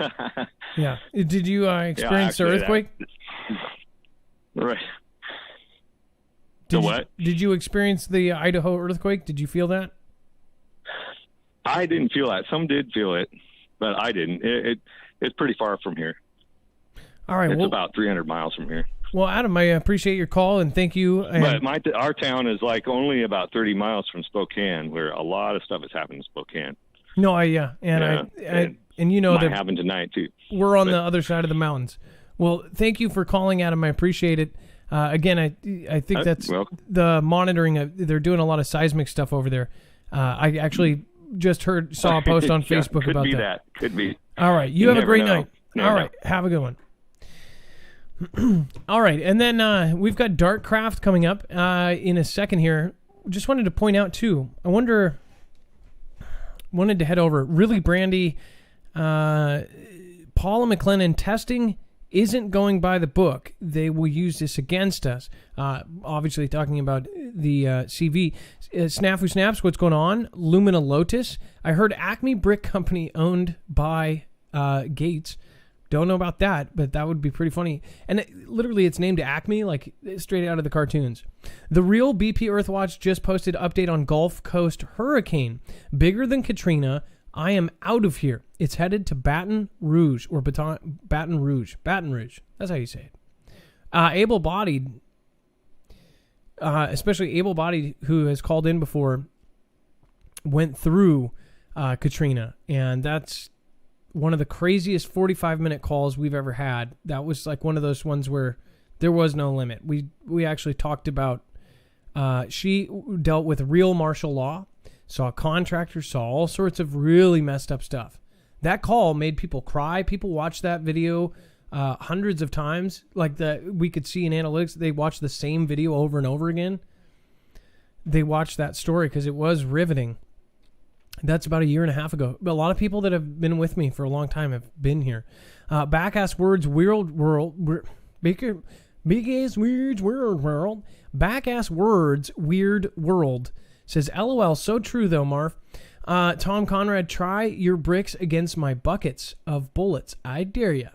S7: Right.
S2: Yeah. Did you experience the earthquake?
S7: Right.
S2: Did you experience the Idaho earthquake? Did you feel that?
S7: I didn't feel that. Some did feel it, but I didn't. It's pretty far from here.
S2: All right.
S7: It's about 300 miles from here.
S2: Well, Adam, I appreciate your call and thank you.
S7: But our town is like only about 30 miles from Spokane, where a lot of stuff has happened in Spokane.
S2: No, and you know that
S7: happened tonight too.
S2: We're on the other side of the mountains. Well, thank you for calling, Adam. I appreciate it. Again, I think that's the monitoring. They're doing a lot of seismic stuff over there. I actually just saw a post on Facebook about that.
S7: Could be.
S2: All right. You have a great night. All right. Have a good one. All right. And then we've got Darkcraft coming up in a second here. Just wanted to point out, too, wanted to head over. Really Brandy, Paula McLennan testing isn't going by the book, they will use this against us. Obviously talking about the CV. Snafu Snaps, what's going on? Lumina Lotus. I heard Acme Brick Company owned by Gates. Don't know about that, but that would be pretty funny. And literally it's named Acme, like straight out of the cartoons. The Real BP Earthwatch just posted update on Gulf Coast hurricane. Bigger than Katrina. I am out of here. It's headed to Baton Rouge. Baton Rouge. That's how you say it. Able-bodied, especially able-bodied who has called in before, went through Katrina. And that's one of the craziest 45-minute calls we've ever had. That was like one of those ones where there was no limit. We actually talked about, she dealt with real martial law, saw contractors, saw all sorts of really messed up stuff. That call made people cry. People watched that video hundreds of times. Like we could see in analytics, they watched the same video over and over again. They watched that story because it was riveting. That's about a year and a half ago. But a lot of people that have been with me for a long time have been here. Backass Words Weird World. Big-ass Weird World. Backass Words Weird World says, LOL, so true though, Marf. Tom Conrad, try your bricks against my buckets of bullets. I dare ya,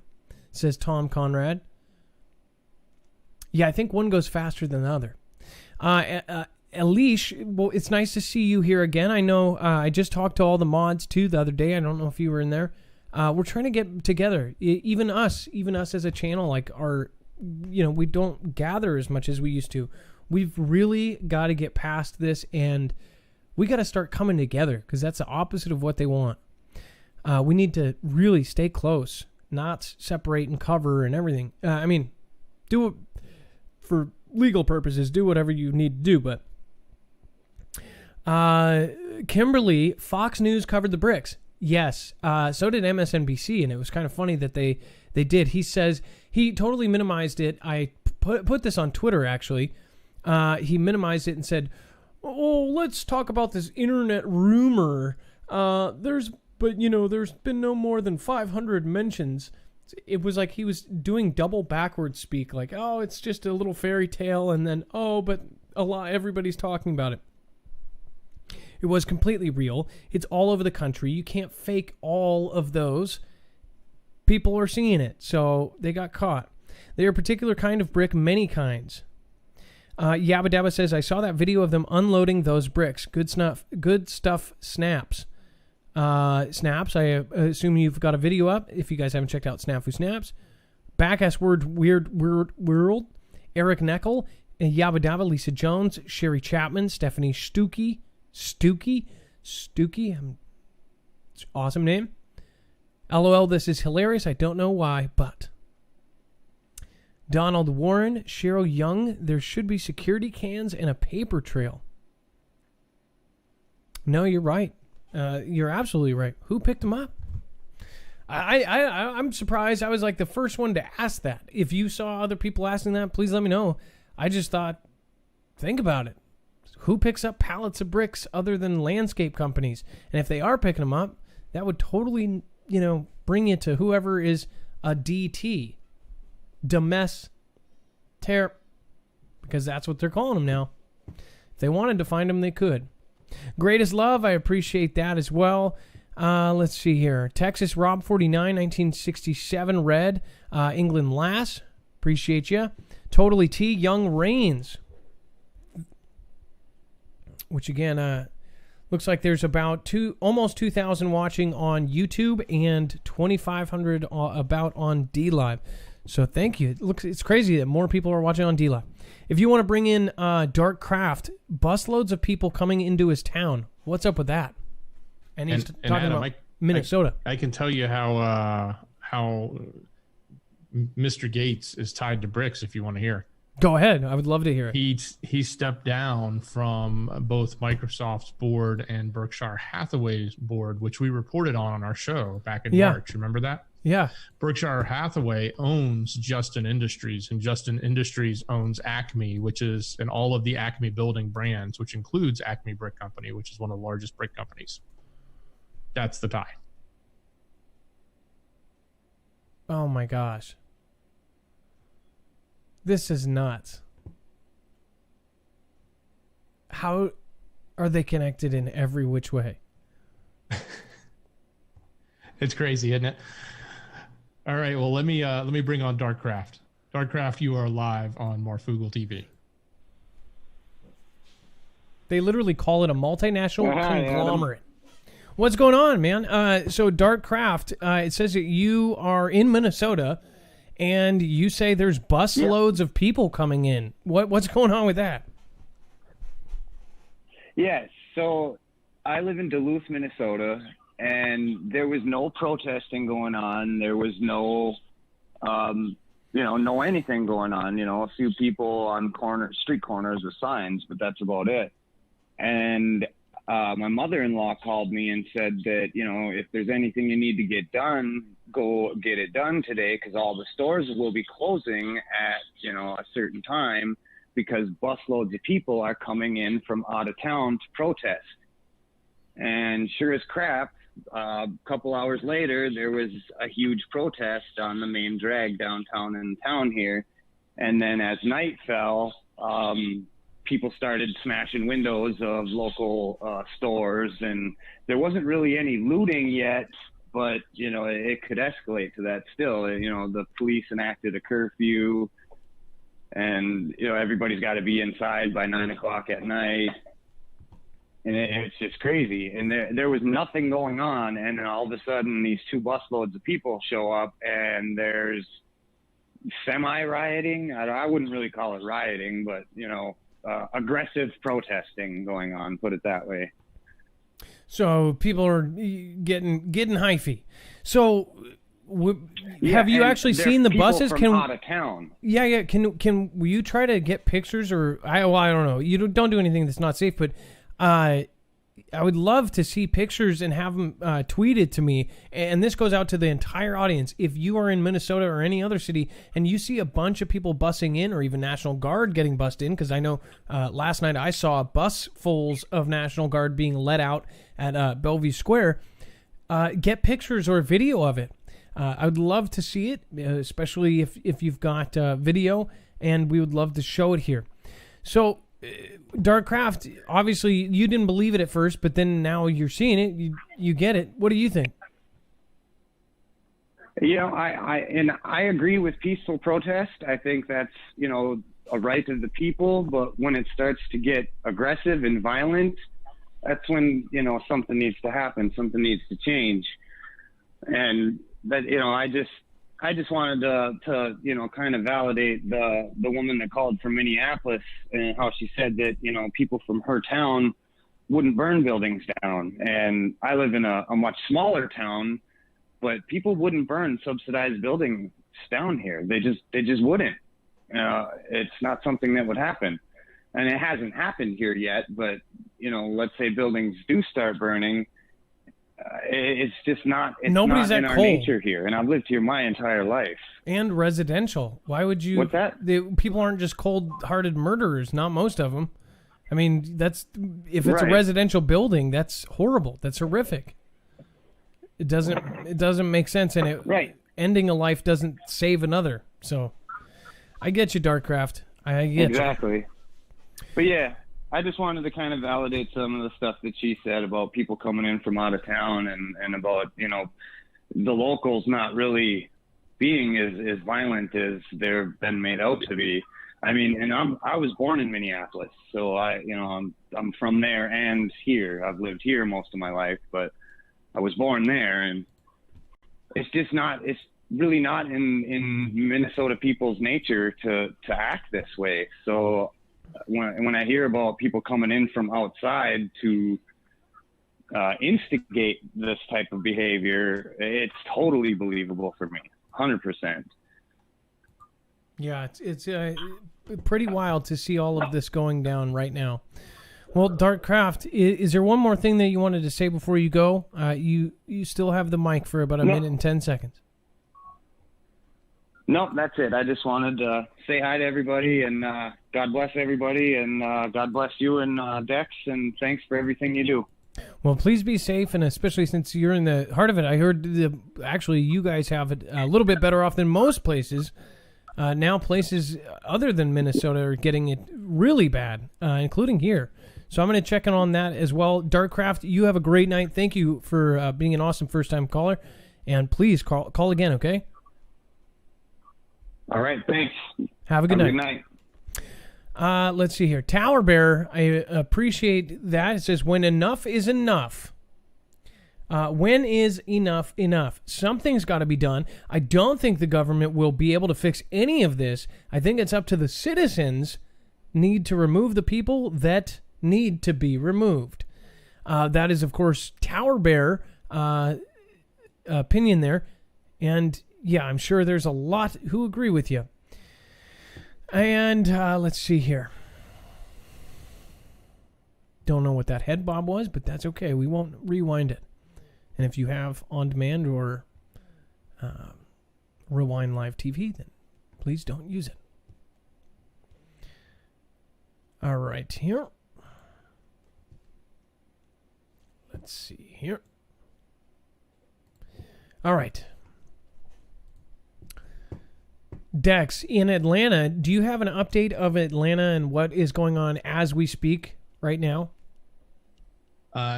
S2: says Tom Conrad. Yeah, I think one goes faster than the other. Elish, well, it's nice to see you here again. I know I just talked to all the mods too the other day. I don't know if you were in there. We're trying to get together. Even us as a channel, like we don't gather as much as we used to. We've really got to get past this, and we got to start coming together because that's the opposite of what they want. We need to really stay close, not separate and cover and everything. Do it for legal purposes. Do whatever you need to do, but Kimberly, Fox News covered the bricks. Yes, so did MSNBC, and it was kind of funny that they did. He says he totally minimized it. I put this on Twitter, actually. He minimized it and said, "Oh, let's talk about this internet rumor. There's been no more than 500 mentions." It was like he was doing double backwards speak, like, "Oh, it's just a little fairy tale," and then, "Oh, but everybody's talking about it." It was completely real. It's all over the country. You can't fake all of those. People are seeing it, so they got caught. They are a particular kind of brick, many kinds. Yabba Dabba says, I saw that video of them unloading those bricks. Good stuff, Snaps. Snaps, I assume you've got a video up if you guys haven't checked out Snafu Snaps. Backass Word Weird World. Eric Neckel, Yabba Dabba, Lisa Jones, Sherry Chapman, Stephanie Stuckey. Awesome name. LOL, this is hilarious. I don't know why, but... Donald Warren, Cheryl Young, there should be security cans and a paper trail. No, you're right. You're absolutely right. Who picked them up? I'm surprised. I was like the first one to ask that. If you saw other people asking that, please let me know. I just thought, think about it. Who picks up pallets of bricks other than landscape companies? And if they are picking them up, that would totally, bring you to whoever is a DT. Domestic, because that's what they're calling them now. If they wanted to find them, they could. Greatest love, I appreciate that as well. Let's see here. Texas Rob 49, 1967 red. England Lass, appreciate you. Totally T, Young Reigns. Which again, looks like there's about almost 2,000 watching on YouTube and 2,500 about on DLive. So thank you. It's crazy that more people are watching on DLive. If you want to bring in Dark Craft, busloads of people coming into his town. What's up with that? And he's talking Adam, about Minnesota.
S3: I can tell you how Mr. Gates is tied to bricks if you want to hear.
S2: Go ahead. I would love to hear it.
S3: He stepped down from both Microsoft's board and Berkshire Hathaway's board, which we reported on our show back in March. Remember that?
S2: Yeah.
S3: Berkshire Hathaway owns Justin Industries, and Justin Industries owns Acme, which is in all of the Acme building brands, which includes Acme Brick Company, which is one of the largest brick companies. That's the tie.
S2: Oh my gosh. This is nuts. How are they connected in every which way?
S3: It's crazy, isn't it? All right, well, let me bring on Darkcraft. Darkcraft, you are live on Marfoogle TV.
S2: They literally call it a multinational conglomerate. What's going on, man? So Darkcraft, it says that you are in Minnesota, and you say there's bus loads of people coming in. What's going on with that?
S8: Yes, so I live in Duluth, Minnesota, and there was no protesting going on. There was no, no anything going on. A few people on street corners with signs, but that's about it. And my mother-in-law called me and said that, if there's anything you need to get done, go get it done today, because all the stores will be closing at, a certain time, because busloads of people are coming in from out of town to protest. And sure as crap, a couple hours later, there was a huge protest on the main drag downtown in town here. And then as night fell, people started smashing windows of local stores, and there wasn't really any looting yet, but, it could escalate to that still. The police enacted a curfew, and, everybody's got to be inside by 9 o'clock at night. And it's just crazy. And there was nothing going on. And then all of a sudden, these two busloads of people show up, and there's semi-rioting. I wouldn't really call it rioting, but, aggressive protesting going on, put it that way.
S2: So people are getting hyphy. So have you actually seen the buses?
S8: From out of town.
S2: Yeah. Will you try to get pictures, or I don't know. You don't do anything that's not safe, but I would love to see pictures and have them tweeted to me. And this goes out to the entire audience. If you are in Minnesota or any other city and you see a bunch of people bussing in, or even National Guard getting bussed in, because I know last night I saw busfuls of National Guard being let out at Bellevue Square, get pictures or video of it. I would love to see it, especially if you've got video, and we would love to show it here. So, Darkcraft, obviously you didn't believe it at first, but then now you're seeing it. You get it. What do you think?
S8: I agree with peaceful protest. I think that's, a right of the people, but when it starts to get aggressive and violent, that's when, something needs to happen. Something needs to change. And that, I just wanted to kind of validate the woman that called from Minneapolis, and how she said that, people from her town wouldn't burn buildings down. And I live in a much smaller town, but people wouldn't burn subsidized buildings down here. They just wouldn't. It's not something that would happen. And it hasn't happened here yet, but, let's say buildings do start burning. It's just not. It's
S2: Nobody's
S8: not in
S2: that
S8: our
S2: cold.
S8: nature here, and I've lived here my entire life.
S2: And residential. Why would you?
S8: What's that?
S2: People aren't just cold-hearted murderers. Not most of them. I mean, if it's a
S8: Right.
S2: residential building, that's horrible. That's horrific. It doesn't make sense, and
S8: Right.
S2: ending a life doesn't save another. So, I get you, Darkcraft. I get
S8: Exactly. But yeah, I just wanted to kind of validate some of the stuff that she said about people coming in from out of town, and about, the locals not really being as violent as they've been made out to be. I mean, and I was born in Minneapolis, so I'm from there and here. I've lived here most of my life, but I was born there, and it's really not in Minnesota people's nature to act this way. So when I hear about people coming in from outside to instigate this type of behavior, it's totally believable for me, 100%.
S2: Yeah, it's pretty wild to see all of this going down right now. Well, Darkcraft, is there one more thing that you wanted to say before you go? You still have the mic for about a minute and 10 seconds.
S8: No, that's it. I just wanted to say hi to everybody, and God bless everybody, and God bless you and Dex, and thanks for everything you do.
S2: Well, please be safe, and especially since you're in the heart of it. I heard actually you guys have it a little bit better off than most places. Now places other than Minnesota are getting it really bad, including here. So I'm going to check in on that as well. Darkcraft, you have a great night. Thank you for being an awesome first-time caller. And please call again, okay?
S8: All right, thanks.
S2: Have a good
S8: Good
S2: night.
S8: night.
S2: Let's see here. Tower Bear, I appreciate that. It says, when enough is enough. When is enough enough? Something's got to be done. I don't think the government will be able to fix any of this. I think it's up to the citizens need to remove the people that need to be removed. That is, of course, Tower Bear opinion there. And, yeah, I'm sure there's a lot who agree with you. And let's see here. Don't know what that head bob was, but that's okay. We won't rewind it. And if you have on-demand or rewind live TV, then please don't use it. All right, here. Let's see here. All right. Dex, in Atlanta, do you have an update of Atlanta and what is going on as we speak right now?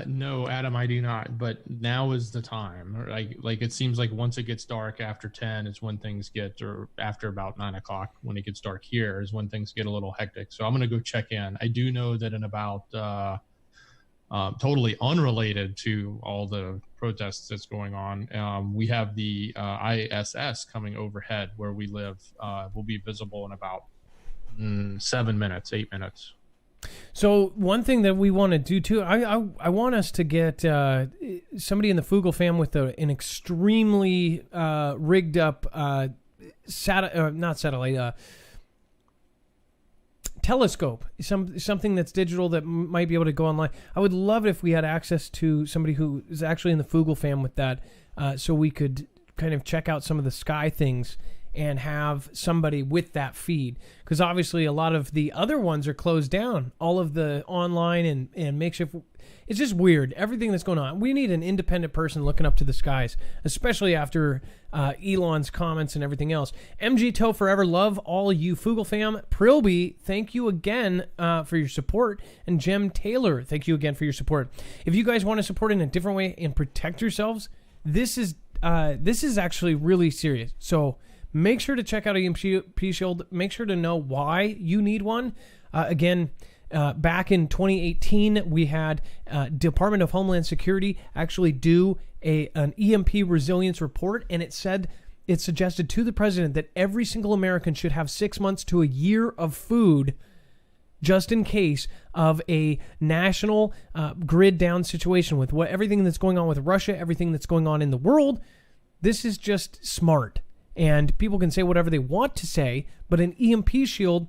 S3: No, Adam, I do not. But now is the time. Like it seems like once it gets dark after 10 is when things get, or after about 9 o'clock when it gets dark here is when things get a little hectic. So I'm going to go check in. I do know that in about totally unrelated to all the protests that's going on, we have the ISS coming overhead where we live. Will be visible in about 7 minutes, 8 minutes.
S2: So one thing that we want to do too, I want us to get somebody in the Foogle fam with an extremely rigged up telescope, something that's digital that might be able to go online. I would love it if we had access to somebody who is actually in the Foogle fam with that, so we could kind of check out some of the sky things and have somebody with that feed, because obviously a lot of the other ones are closed down. All of the online and makeshift, it's just weird. Everything that's going on. We need an independent person looking up to the skies, especially after Elon's comments and everything else. MG Toe Forever, love all you Foogle fam. Prilby, thank you again for your support. And Jem Taylor, thank you again for your support. If you guys want to support in a different way and protect yourselves, this is actually really serious. So make sure to check out EMP Shield. Make sure to know why you need one. Again, back in 2018, we had Department of Homeland Security actually do an EMP resilience report, and it suggested to the president that every single American should have 6 months to a year of food just in case of a national grid down situation with everything that's going on with Russia, everything that's going on in the world. This is just smart. And people can say whatever they want to say, but an EMP shield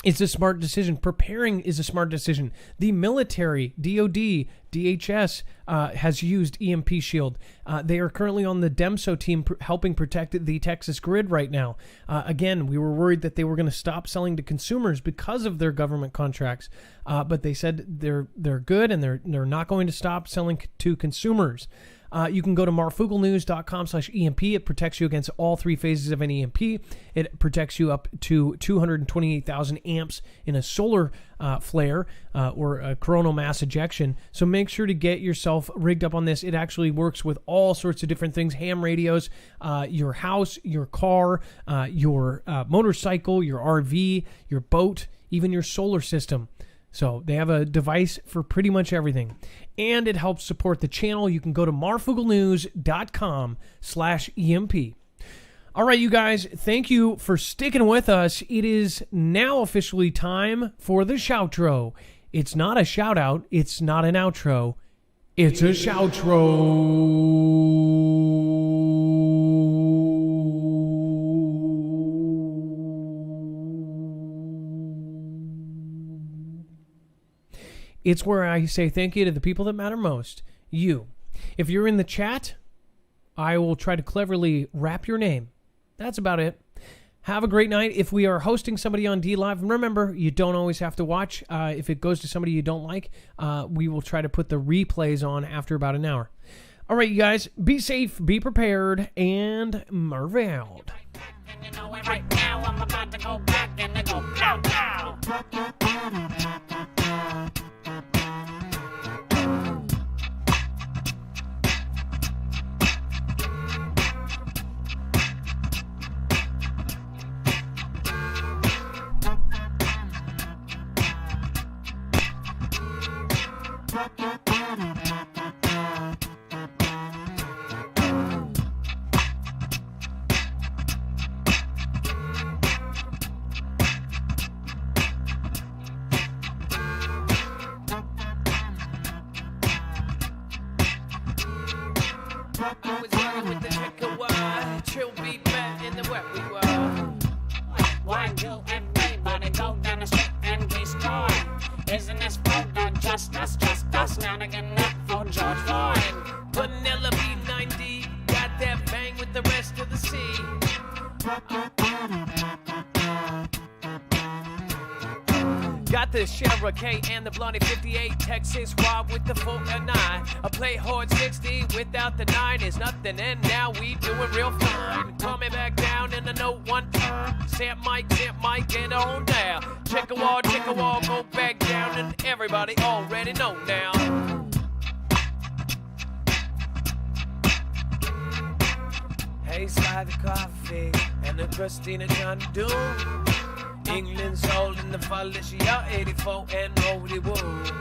S2: is a smart decision. Preparing is a smart decision. The military, DOD, DHS, has used EMP shield. They are currently on the DEMSO team helping protect the Texas grid right now. Again, we were worried that they were going to stop selling to consumers because of their government contracts, but they said they're good and they're not going to stop selling to consumers. You can go to marfugglenews.com/EMP. It protects you against all three phases of an EMP. It protects you up to 228,000 amps in a solar flare or a coronal mass ejection. So make sure to get yourself rigged up on this. It actually works with all sorts of different things: ham radios, your house, your car, your motorcycle, your RV, your boat, even your solar system. So they have a device for pretty much everything. And it helps support the channel. You can go to marfugglenews.com/EMP. All right, you guys, thank you for sticking with us. It is now officially time for the shoutro. It's not a shout out. It's not an outro. It's a shoutro. It's where I say thank you to the people that matter most. You. If you're in the chat, I will try to cleverly rap your name. That's about it. Have a great night. If we are hosting somebody on D Live, remember, you don't always have to watch. If it goes to somebody you don't like, we will try to put the replays on after about an hour. All right, you guys, be safe, be prepared, and Marv out.
S1: I'm about to go back and they go pow pow.
S9: I was running with the trick of wide, trill beat back in the wet we were.
S1: Why do everybody go down the street and destroy? Isn't this Foogle just us? Now to get up for George Floyd.
S9: Vanilla B90, got that bang with the rest of the sea. Got the Cherokee and the Blondie 58, Texas Rob with the 4-9. I play hard 60 without the 9 is nothing, and now we doing real fine. Coming back down in the note 1 turn. Samp mic, get on down. Check a wall, go back down, and everybody already know now. Hey, slide the coffee and the Christina John Doom. England's holding the Felicia 84 and Holy Wood.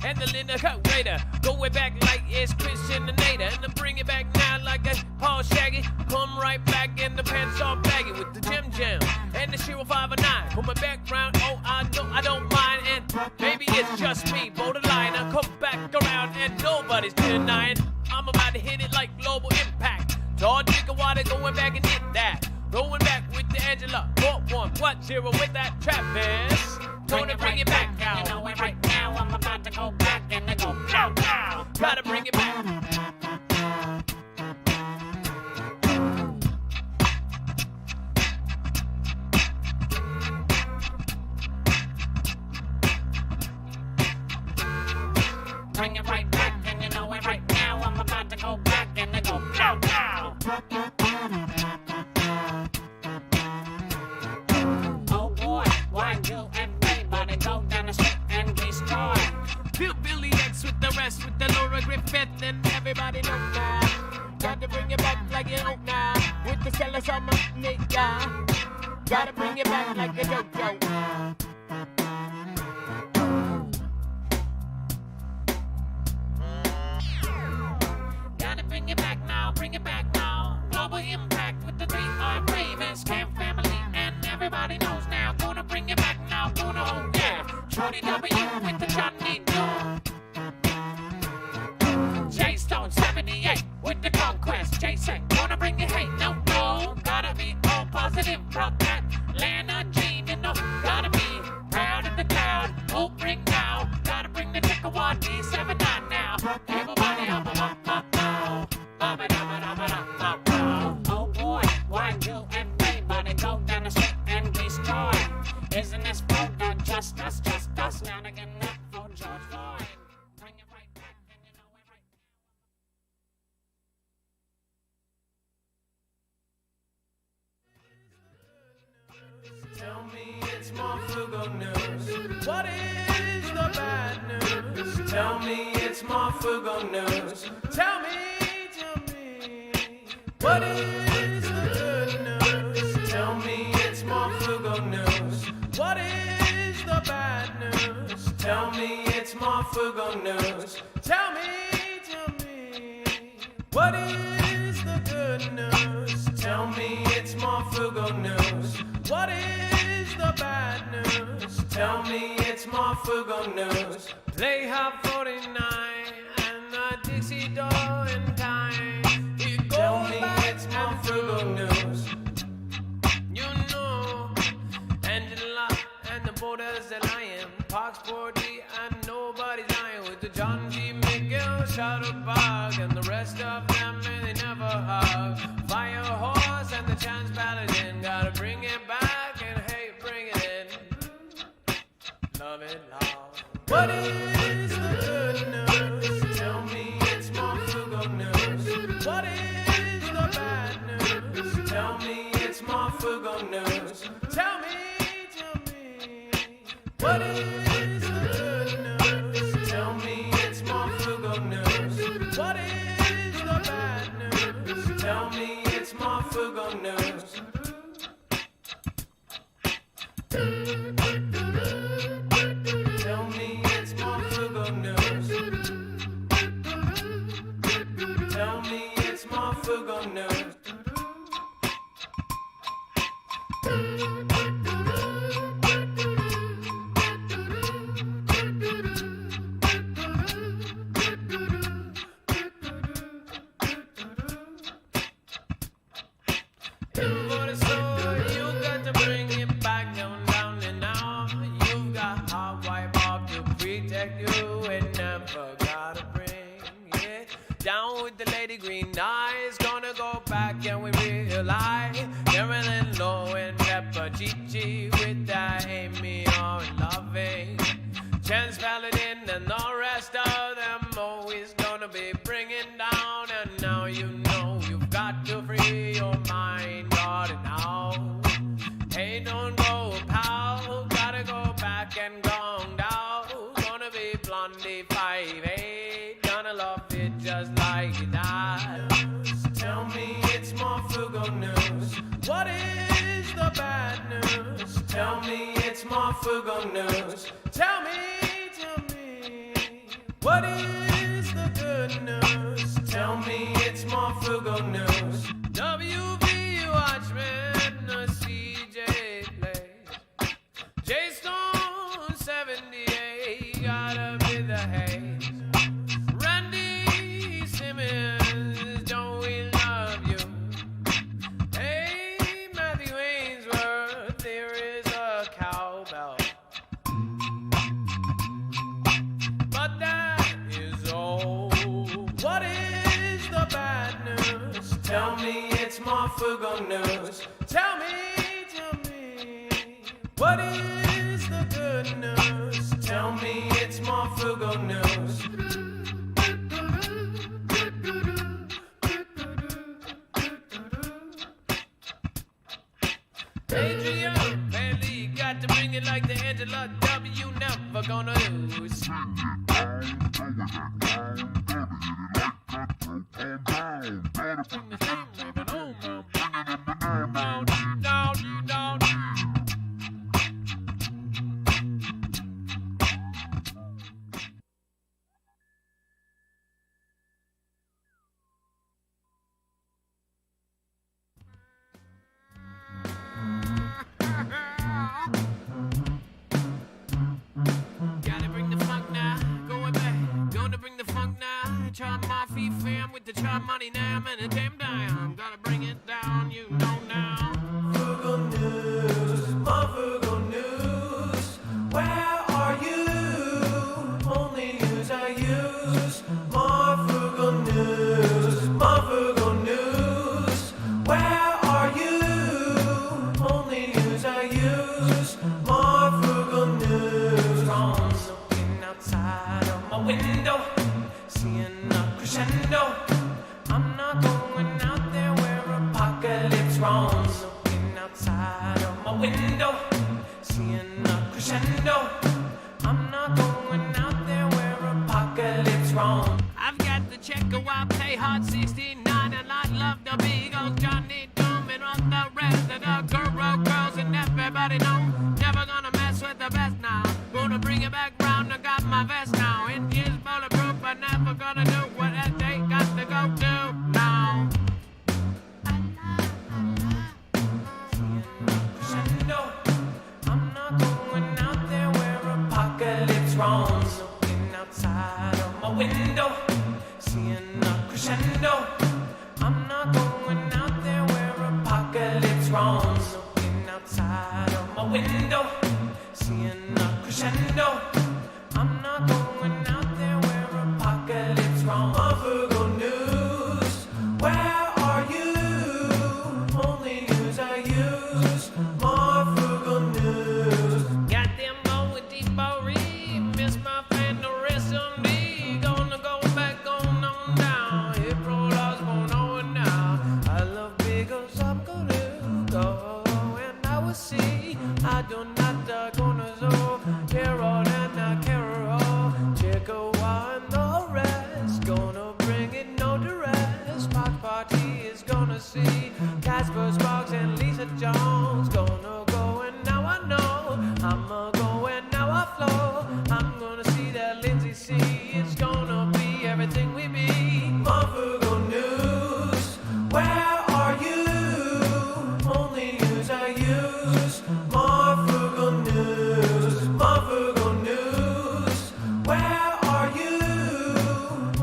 S9: And the Linda Cut Raider, go way back like it's Christian and Nada, and then bring it back now like a Paul Shaggy. Come right back in the pants all baggy with the Jim Jam and the Shiro 509. Coming back round, oh I know I don't mind, and maybe it's just me, borderline. I come back around and nobody's denying. I'm about to hit it like global impact. Tall drink of water, going back and hit that. Going back with the Angela, 4110 with that Travis. Gonna bring it back now.
S1: You know it right now. I'm about to go back and they go pow pow.
S9: Gotta bring it back.
S1: Bring it right back, and you know it right now. I'm about to go back and they go pow pow. Oh boy, why do everybody go down the street and destroy?
S9: Bill Billy X with the rest, with the Laura Griffith, and everybody know now. Got to bring it back like you don't now. With the sellers on my nigga. Gotta bring it back like a yo-yo.
S1: Gotta bring it back now, bring it back now. Global impact with the 3R Ravens, Camp Family, and everybody knows now. Gonna bring it back now, gonna oh yeah. Shorty W with the Johnny Doe. J Stone 78 with the Conquest. Jason, gonna bring it, hey, no, gotta be all positive, brought that Lana Jean, you know, gotta be proud of the cloud. Oh, bring now, gotta bring the Chickawa D79 now. Everybody up, oh boy, why do everybody go down the street and destroy? Isn't this Foogle just us? Now to get up for George Floyd. Bring it right back, and you know it right now.
S9: Tell me it's Marfoogle news. What is the bad news? Tell me it's Marfoogle news. Tell me. What is the good news? Tell me it's Marfoogle news. What is the bad news? Tell me it's Marfoogle news. Tell me. What is the good news? Tell me it's Marfoogle news. What is the bad news? Tell me it's Marfoogle news. Play Hot 49 and the Dixie Door in time. Tell me it's Marfoogle news. You know, Angela and the Borders that I am. Park Sporty and nobody's lying. Shutterbug and the rest of them, and they never hug. Fire horse and the chance paladin, gotta bring it back and hey, bring it in. Love it all. What is the good news? Tell me it's Marfoogle news. What is the bad news? Tell me it's Marfoogle news. Tell me. What is the good news? Tell me it's Marfoogle news. What is the bad news? Tell me it's Marfoogle news. Tell me it's Marfoogle news. Tell me it's Marfoogle news. Down with the lady green eyes, gonna go back and we realize Marilyn Lowe and Pepper Chi with that Amy are loving. Chance Paladin and the rest of them always gonna be bringing down. And now you know you've got to free your mind, darling, now. Hey, don't go, pal, gotta go back and gone down. Gonna be Blondie 5'8", gonna love it just like that. Tell me it's Marfoogle news. What is the bad news? Tell me it's Marfoogle news. Tell me. What is the good news? Tell me it's Marfoogle news. WV Watchmen, a CJ Blaze. J Stone 78, gotta be the haze. Randy Simmons, don't we love you? Hey, Matthew Ainsworth, there is a cowbell. But that is all. What is the bad news? Tell me it's Marfoogle news. Tell me. What is the good news? Tell me it's Marfoogle news. Adrian Bailey got to bring it like the Angela W. Never gonna lose. Chop my feet fam with the chop money now and a damn dime. Gotta bring it down, you know now. Foogle news, Marfoogle news. Where are you? Only news I use. Marfoogle news, Marfoogle news. Where are you? Only news I use. Marfoogle news. From looking outside of my window, seeing a crescendo. I'm not going out there where apocalypse roams. Looking outside of my window, seeing a crescendo. I'm not going out there where apocalypse roams. I've got the checker while play hard 69, and I love the Beagles, Johnny Doom, and all the rest of the girls, and everybody know. Never gonna mess with the best now. Gonna bring it back round, I got my vest now. It is bulletproof, but never gonna do what they got to go do now. I'm not going out there where apocalypse roams. Looking outside of my window, seeing a crescendo. I'm not going out there where apocalypse roams. Looking outside of my window, seeing a crescendo. I'm not going out there where apocalypse roams. 'cause I'm gonna go and I will see. I do not gonna zo. Carol and Carol. Chickawa and the rest. Gonna bring it no duress. Pop party is gonna see. Casper Sparks and Lisa Jones. Gonna go and now I know. I'ma go and now I flow. I'm gonna see that Lindsay C. It's gonna be everything we be. Marfoogle News, where are you? Only news I use. Marfoogle News, Marfoogle News, where are you?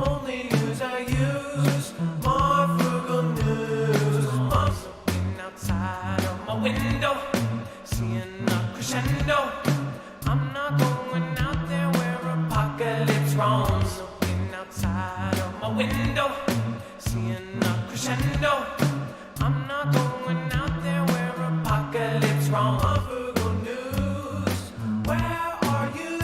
S9: Only news I use. Marfoogle News. I'm looking outside of my window, seeing a crescendo. I'm not going out there where apocalypse roams. Looking outside of my window, seeing a crescendo. I'm not going out there where apocalypse roams. Marfoogle News, where are you?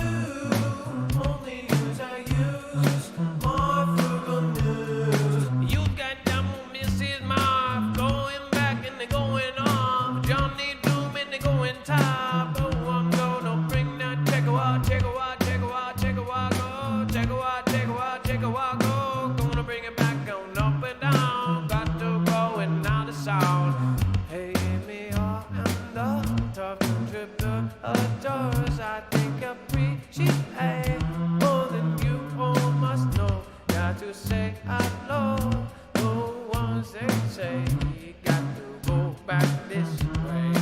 S9: Only news I use. Marfoogle News. You got down on Mrs. Marv, going back and they going off. Johnny Doom and they going top. Oh, I'm gonna bring that Checkawa, Checkawa, Checkawa, Checkawa, go. Checkawa, Checkawa, Checkawa, go. Gonna bring it back on up and down. Got to go and now the sound. Hey, me all and the tough trip to doors. I think I appreciate more than you all must know. Got to say I know. No ones they say you got to go back this way.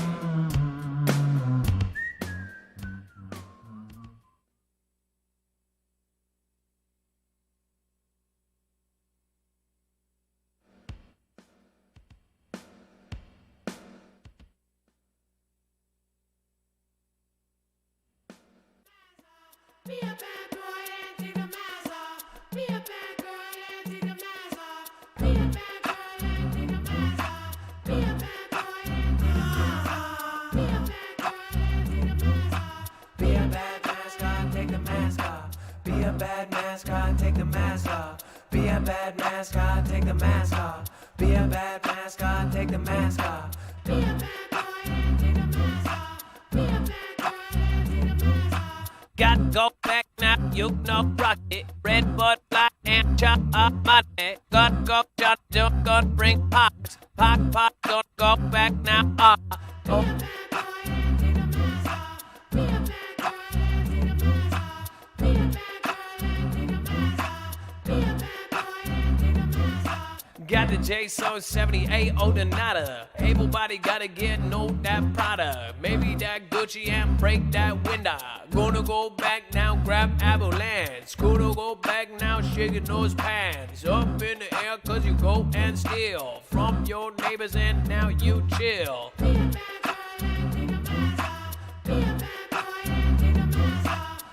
S1: Be a bad boy and take the mask off. Be a bad girl and take the mask off. Be a bad girl and take the mask off. Be a bad boy and take the mask off. Be a bad girl and take the mask off.
S9: Be a bad mascot, take the mask off. Be a bad mascot, take the mask off. Be a bad mascot, take the mask off. Be a bad mascot, take the mask off.
S1: Be a bad boy and take the mask off. Be a bad girl and take the mask off.
S9: Got to go back now, you know, rocket. Red butterfly and chop up money. Gotta go, don't go bring pops. Pop, gonna go back now. Oh. Got the J-So 78 Odonata. Able body gotta get no that Prada. Maybe that Gucci and break that window. Gonna go back now, grab avalanche. Gonna go back now, shaking those pants. Up in the air cause you go and steal from your neighbors and now you chill.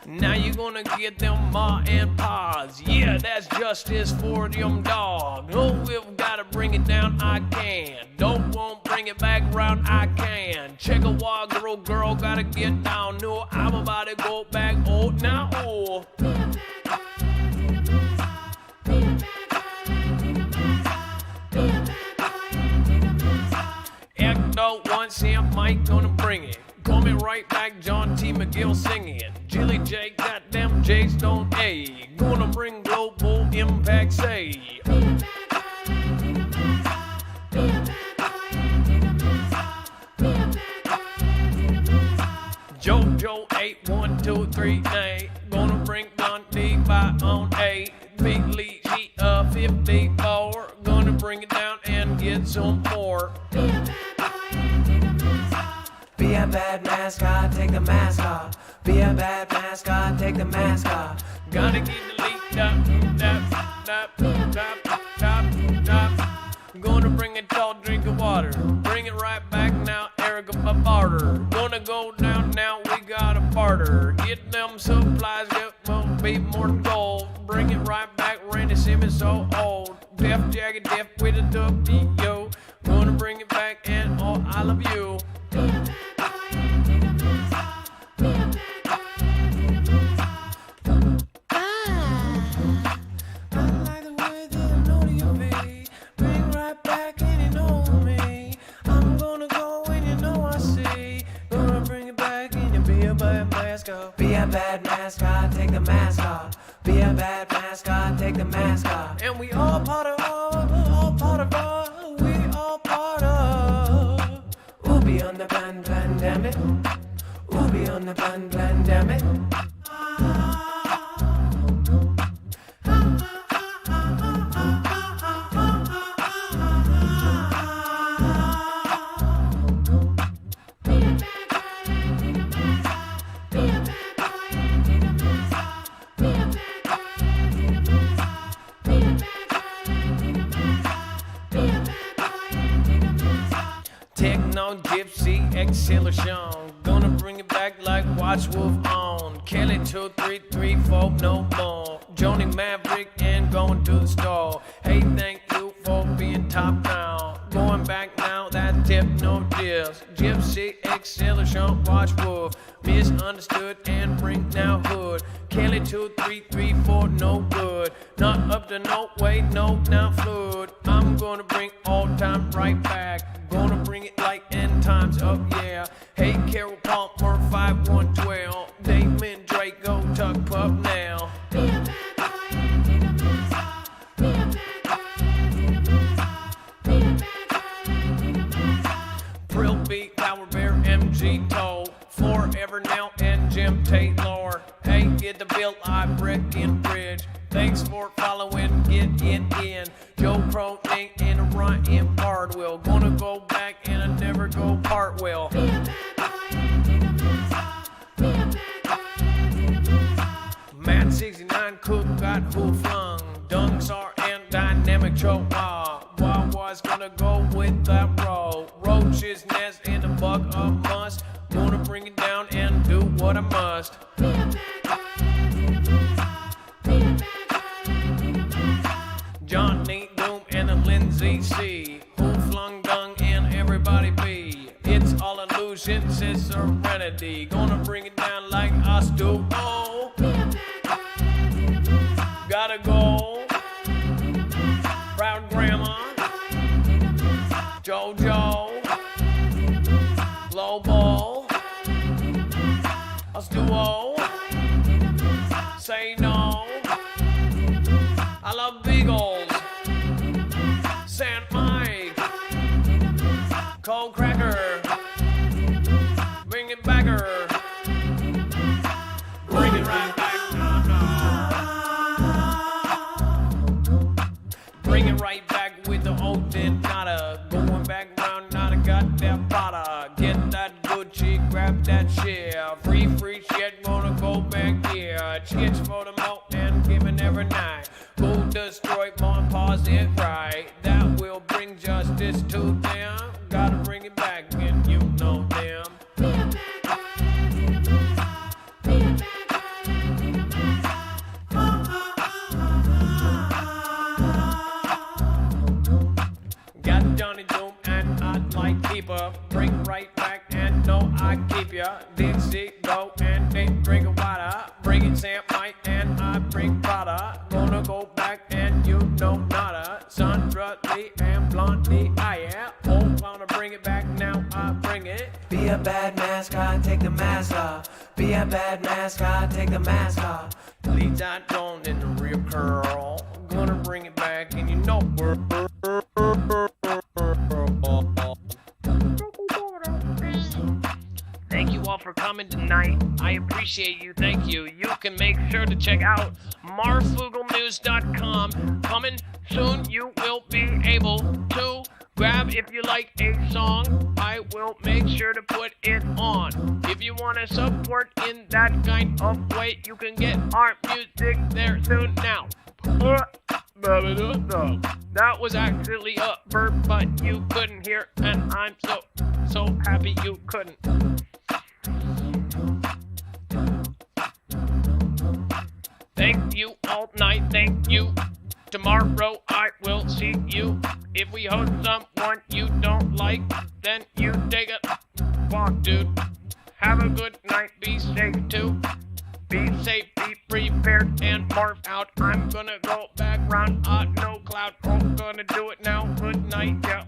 S9: Now you gonna get them ma and paws. Yeah, that's justice for them dogs. Oh, we've gotta bring it down, I can. Don't want bring it back round, I can. Check a wall, girl, gotta get down. No, I'm about to go back old now. Oh. Ecto once here, Mike gonna bring it. Coming right back, John T. McGill singing. Jilly J, goddamn J Stone A. Gonna bring global impact, say. Jojo 81239. Gonna bring Dundee by on 8. Big Lee G 54. Gonna bring it down and get some more. Be a bad mascot, take the mask off. Be a bad mascot, take the mask off. Gotta get the leak up. Gonna bring a tall drink of water. Bring it right back now, Erica barter. Gonna go down now, we got a barter. Get them supplies, get won't be more than gold. Bring it right back, Randy Simmons so old. Def Jagged, Def with a W. Gonna bring it back and oh, I love you. I like the way that I know you be. Bring right back and you know me. be on the plan, damn it. Who be on the plan, damn it. Techno, gypsy, acceleration. Gonna bring it back like Watch Wolf on. Kelly 2334, no more. Joni Maverick and going to the store. Hey, thank you for being top now. Going back now, that tip, no deals. Gypsy, acceleration, Watch Wolf. Misunderstood and bring now hood. Kelly 2334, no good. Not up to no way, no, now fluid. I'm gonna bring all time right back. Gonna bring it like end times up, yeah. Hey, Carol Palmer, 5112. Damon Draco, tuck pup now. Be a bad boy and need a mask. Be a bad boy and need a mask. Be a bad boy and need a mask. Brill Beat, Power Bear, MG Toe. Forever now and Jim Taylor. Hey, get the bill, I brick in bridge. Thanks for following, get in. Joe Cronin and Ryan Bardwell. Gonna go back and I never go part well. Be a bad boy and need a mask. Be a bad boy and need a mask. Matt 69 Cook got who flung. Dunksar and Dynamic Chihuahua. Wawa's gonna go with that row. Roach's nest and a bug of must. Gonna bring it down and do what I must. Be a bad boy and need a mask. Be a bad boy and need a mask. Johnny Doom and a Lindsay C. Who flung dung and everybody be. It's all illusion, says Serenity. Gonna bring it down like us do. Oh, be a bad boy and need a mask. Gotta go. Proud Grandma. JoJo. Global. Us duo. Say no. I love Beagles. Saint Mike. Cold Cracker. Bring it backer. Bring it right back. Bring it right back with the old nada. Going back round, not a goddamn Prada. Get that Gucci, grab that shit. Free shit, gonna go back here. Chits for the mo and giving every night. Go destroy more, pause it right. That will bring justice to them. Gotta bring it back and you know them. Be a bad boy and need a mask. Be a bad boy and need a mask. Got Johnny Doom and I'd like keeper. Bring right back and know I keep ya. Dixie go and they drink a water. Bring it Sam Mike and I bring Prada. Gonna go back and you know nada. Sandra Lee and Blondie I am. Oh, wanna bring it back now I bring it. Be a bad mascot, take the mask off. Be a bad mascot, take the mask off. Leads I don't in the real curl. Gonna bring it back and you know we're. Thank you all for coming tonight. I appreciate you. Thank you. You can make sure to check out marfooglenews.com. Coming soon, you will be able to grab if you like a song. I will make sure to put it on. If you want to support in that kind of way, you can get our music there soon now. That was actually a burp, but you couldn't hear, and I'm so happy you couldn't. Thank you all night, thank you. Tomorrow I will see you. If we host someone you don't like, then you take a walk, dude. Have a good night, be safe too. Be safe, be prepared, and morph out. I'm gonna go back round on no cloud. I'm gonna do it now. Good night, yeah.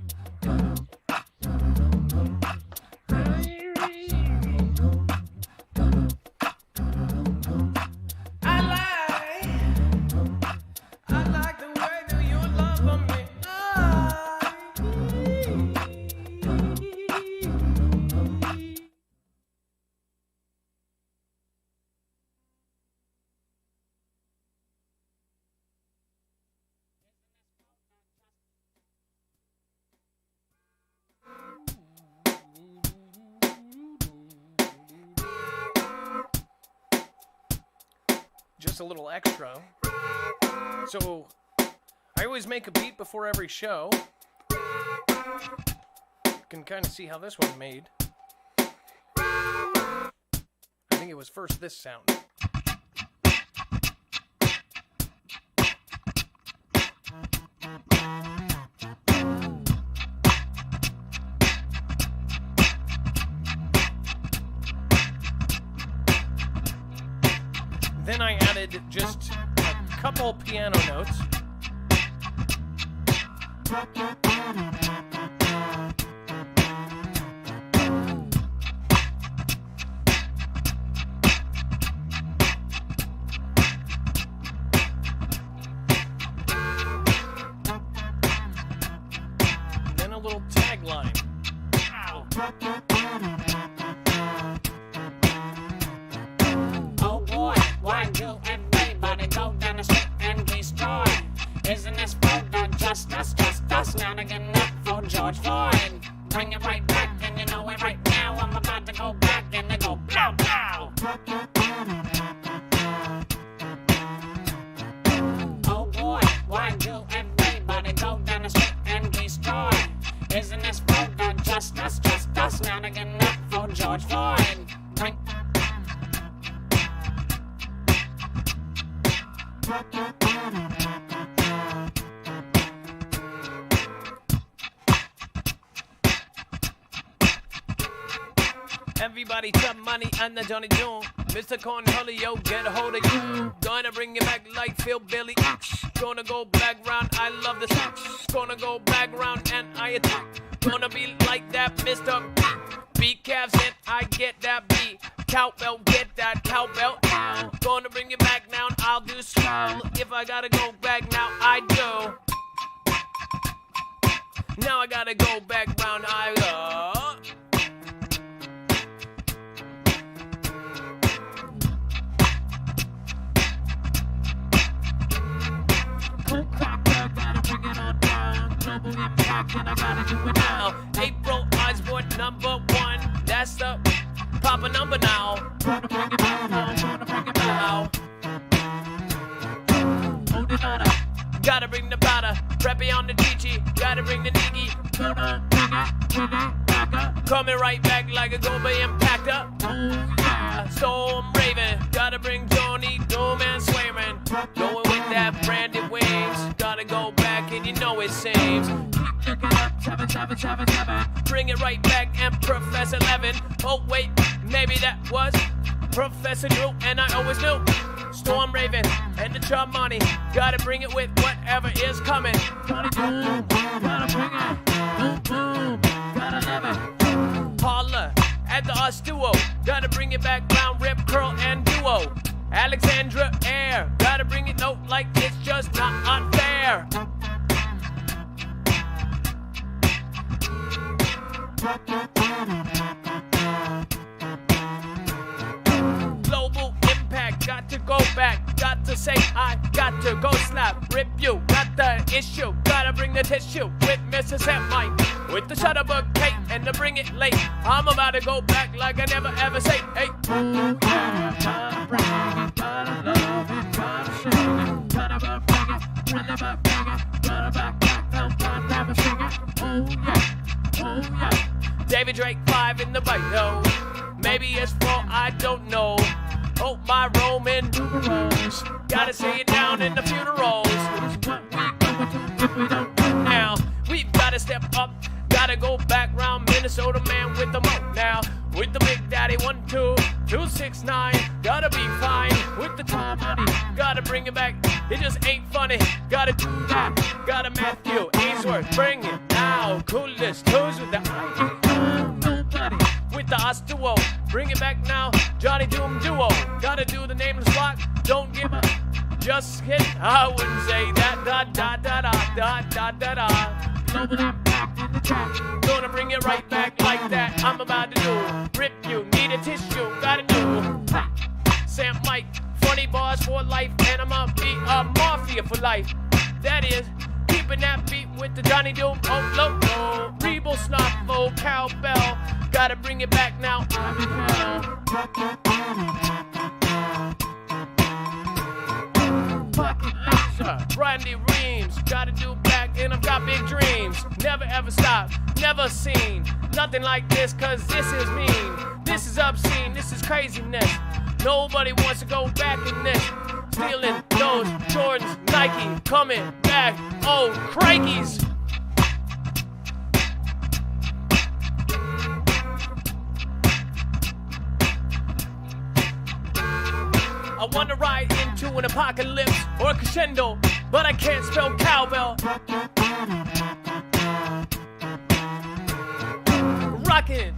S2: just a little extra. So I always make a beat before every show. You can kind of see how this one made. I think it was first this sound. Then I added just a couple piano notes. Then a little tagline. Ow.
S1: Oh boy, why do everybody go down the street and destroy? Isn't this photo just us, now to get up for George Floyd? Bring it right back, and you know it right now. I'm about to go back and they go blow, blow. Oh boy, why do everybody go down the street and destroy? Isn't this photo just us, now to get up for George Floyd? Bring
S9: Everybody chop money on the Johnny Joe. Mr. Cornholio, get a hold of you. Gonna bring you back like Phil Billy. Gonna go back round, I love this. Gonna go back round and I attack. Gonna be like that Mr. Beat calves and I get that beat. Cowbell, get that cowbell. Gonna bring you back now and I'll do swell. If I gotta go back now, I do. Now I gotta go back round, I go. April Osborne #1. That's the proper number now. Gotta bring the batter, preppy on the DG. Gotta bring the Niggy. Coming right back like a Goba impactor. Storm Raven. Gotta bring Johnny Doom and Swearing. Going with that branded wings. Gotta go back and you know it seems. Bring it right back and Professor Levin. Oh wait, maybe that was Professor Drew and I always knew. Storm Raven and the Chub Money. Gotta bring it with whatever is coming. Gotta bring it. Boom, boom. Gotta love it. Paula at the Us Duo. Gotta bring it back round, Rip, Curl, and Duo. Alexandra Air. Gotta bring it out like it's just not unfair. Global impact, got to go back, got to say I got to go slap, rip you, got the issue, gotta bring the tissue with Mrs. and Mike, with the Shutterbug Kate and to bring it late. I'm about to go back like I never ever say, hey. Ooh, yeah, gotta bring it, gotta love it, gotta shake it, gotta bring it, gotta bring it, gotta back, gotta never sing it. Oh yeah. Oh yeah. David Drake 5 in the bite though. Maybe it's 4, I don't know. Oh my Roman numerals. Gotta say it down in the funerals. If we don't now, we've gotta step up. Gotta go back round Minnesota man with the mo now. With the Big Daddy 1, 2, 269. Gotta be fine with the time money. Gotta bring it back. It just ain't funny. Gotta do that. Gotta Matthew Ainsworth. Bring it now. Coolest toes with the ID. Nobody with the Us Duo. Bring it back now. Johnny Doom Duo. Gotta do the nameless block. Don't give up. Just kidding. I wouldn't say that. Da da da da da da da da. Gonna bring it right back like that. I'm about to do. Rip you, need a tissue, gotta do. Sam Mike, funny bars for life, and I'ma be a mafia for life. That is, keeping that beat with the Johnny Doom, oh loco. Rebel Snuffle, cowbell, gotta bring it back now. I'm in hell. pocket laser. Randy Reams, gotta do back, and I've got big dreams. Never ever stop, never seen nothing like this, cause this is mean. This is obscene, this is craziness. Nobody wants to go back in this. Stealing those Jordans, Nike, coming back, oh, crikeys. I wanna ride into an apocalypse or a crescendo, but I can't spell cowbell. Rockin'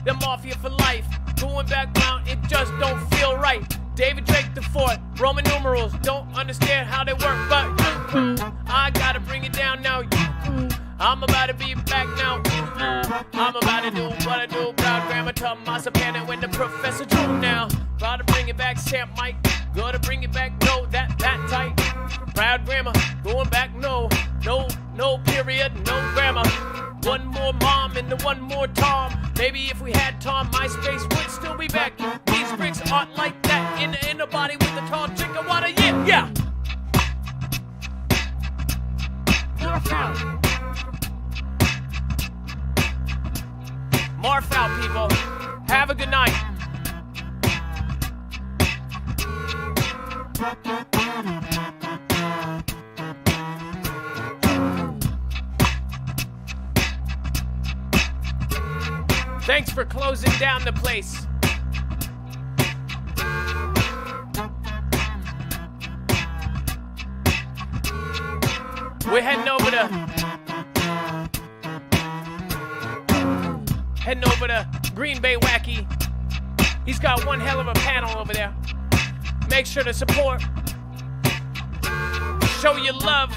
S9: the mafia for life, going back round, it just don't feel right. David Drake the Fourth, Roman numerals, don't understand how they work, but I gotta bring it down now. I'm about to be back now. I'm about to do what I do. Proud grandma Tomasa Panna when the professor drew now. About to bring it back, Sam Mike. Gotta bring it back, no, that tight. Proud grandma, going back, no period, no grandma. One more mom and the one more Tom. Maybe if we had Tom, MySpace would still be back. These bricks aren't like that. In the body with the tall chicken water, yeah. Morph out. Morph out, people. Have a good night. Thanks for closing down the place. We're heading over to Green Bay Wacky. He's got one hell of a panel over there. Make sure to support. Show your love.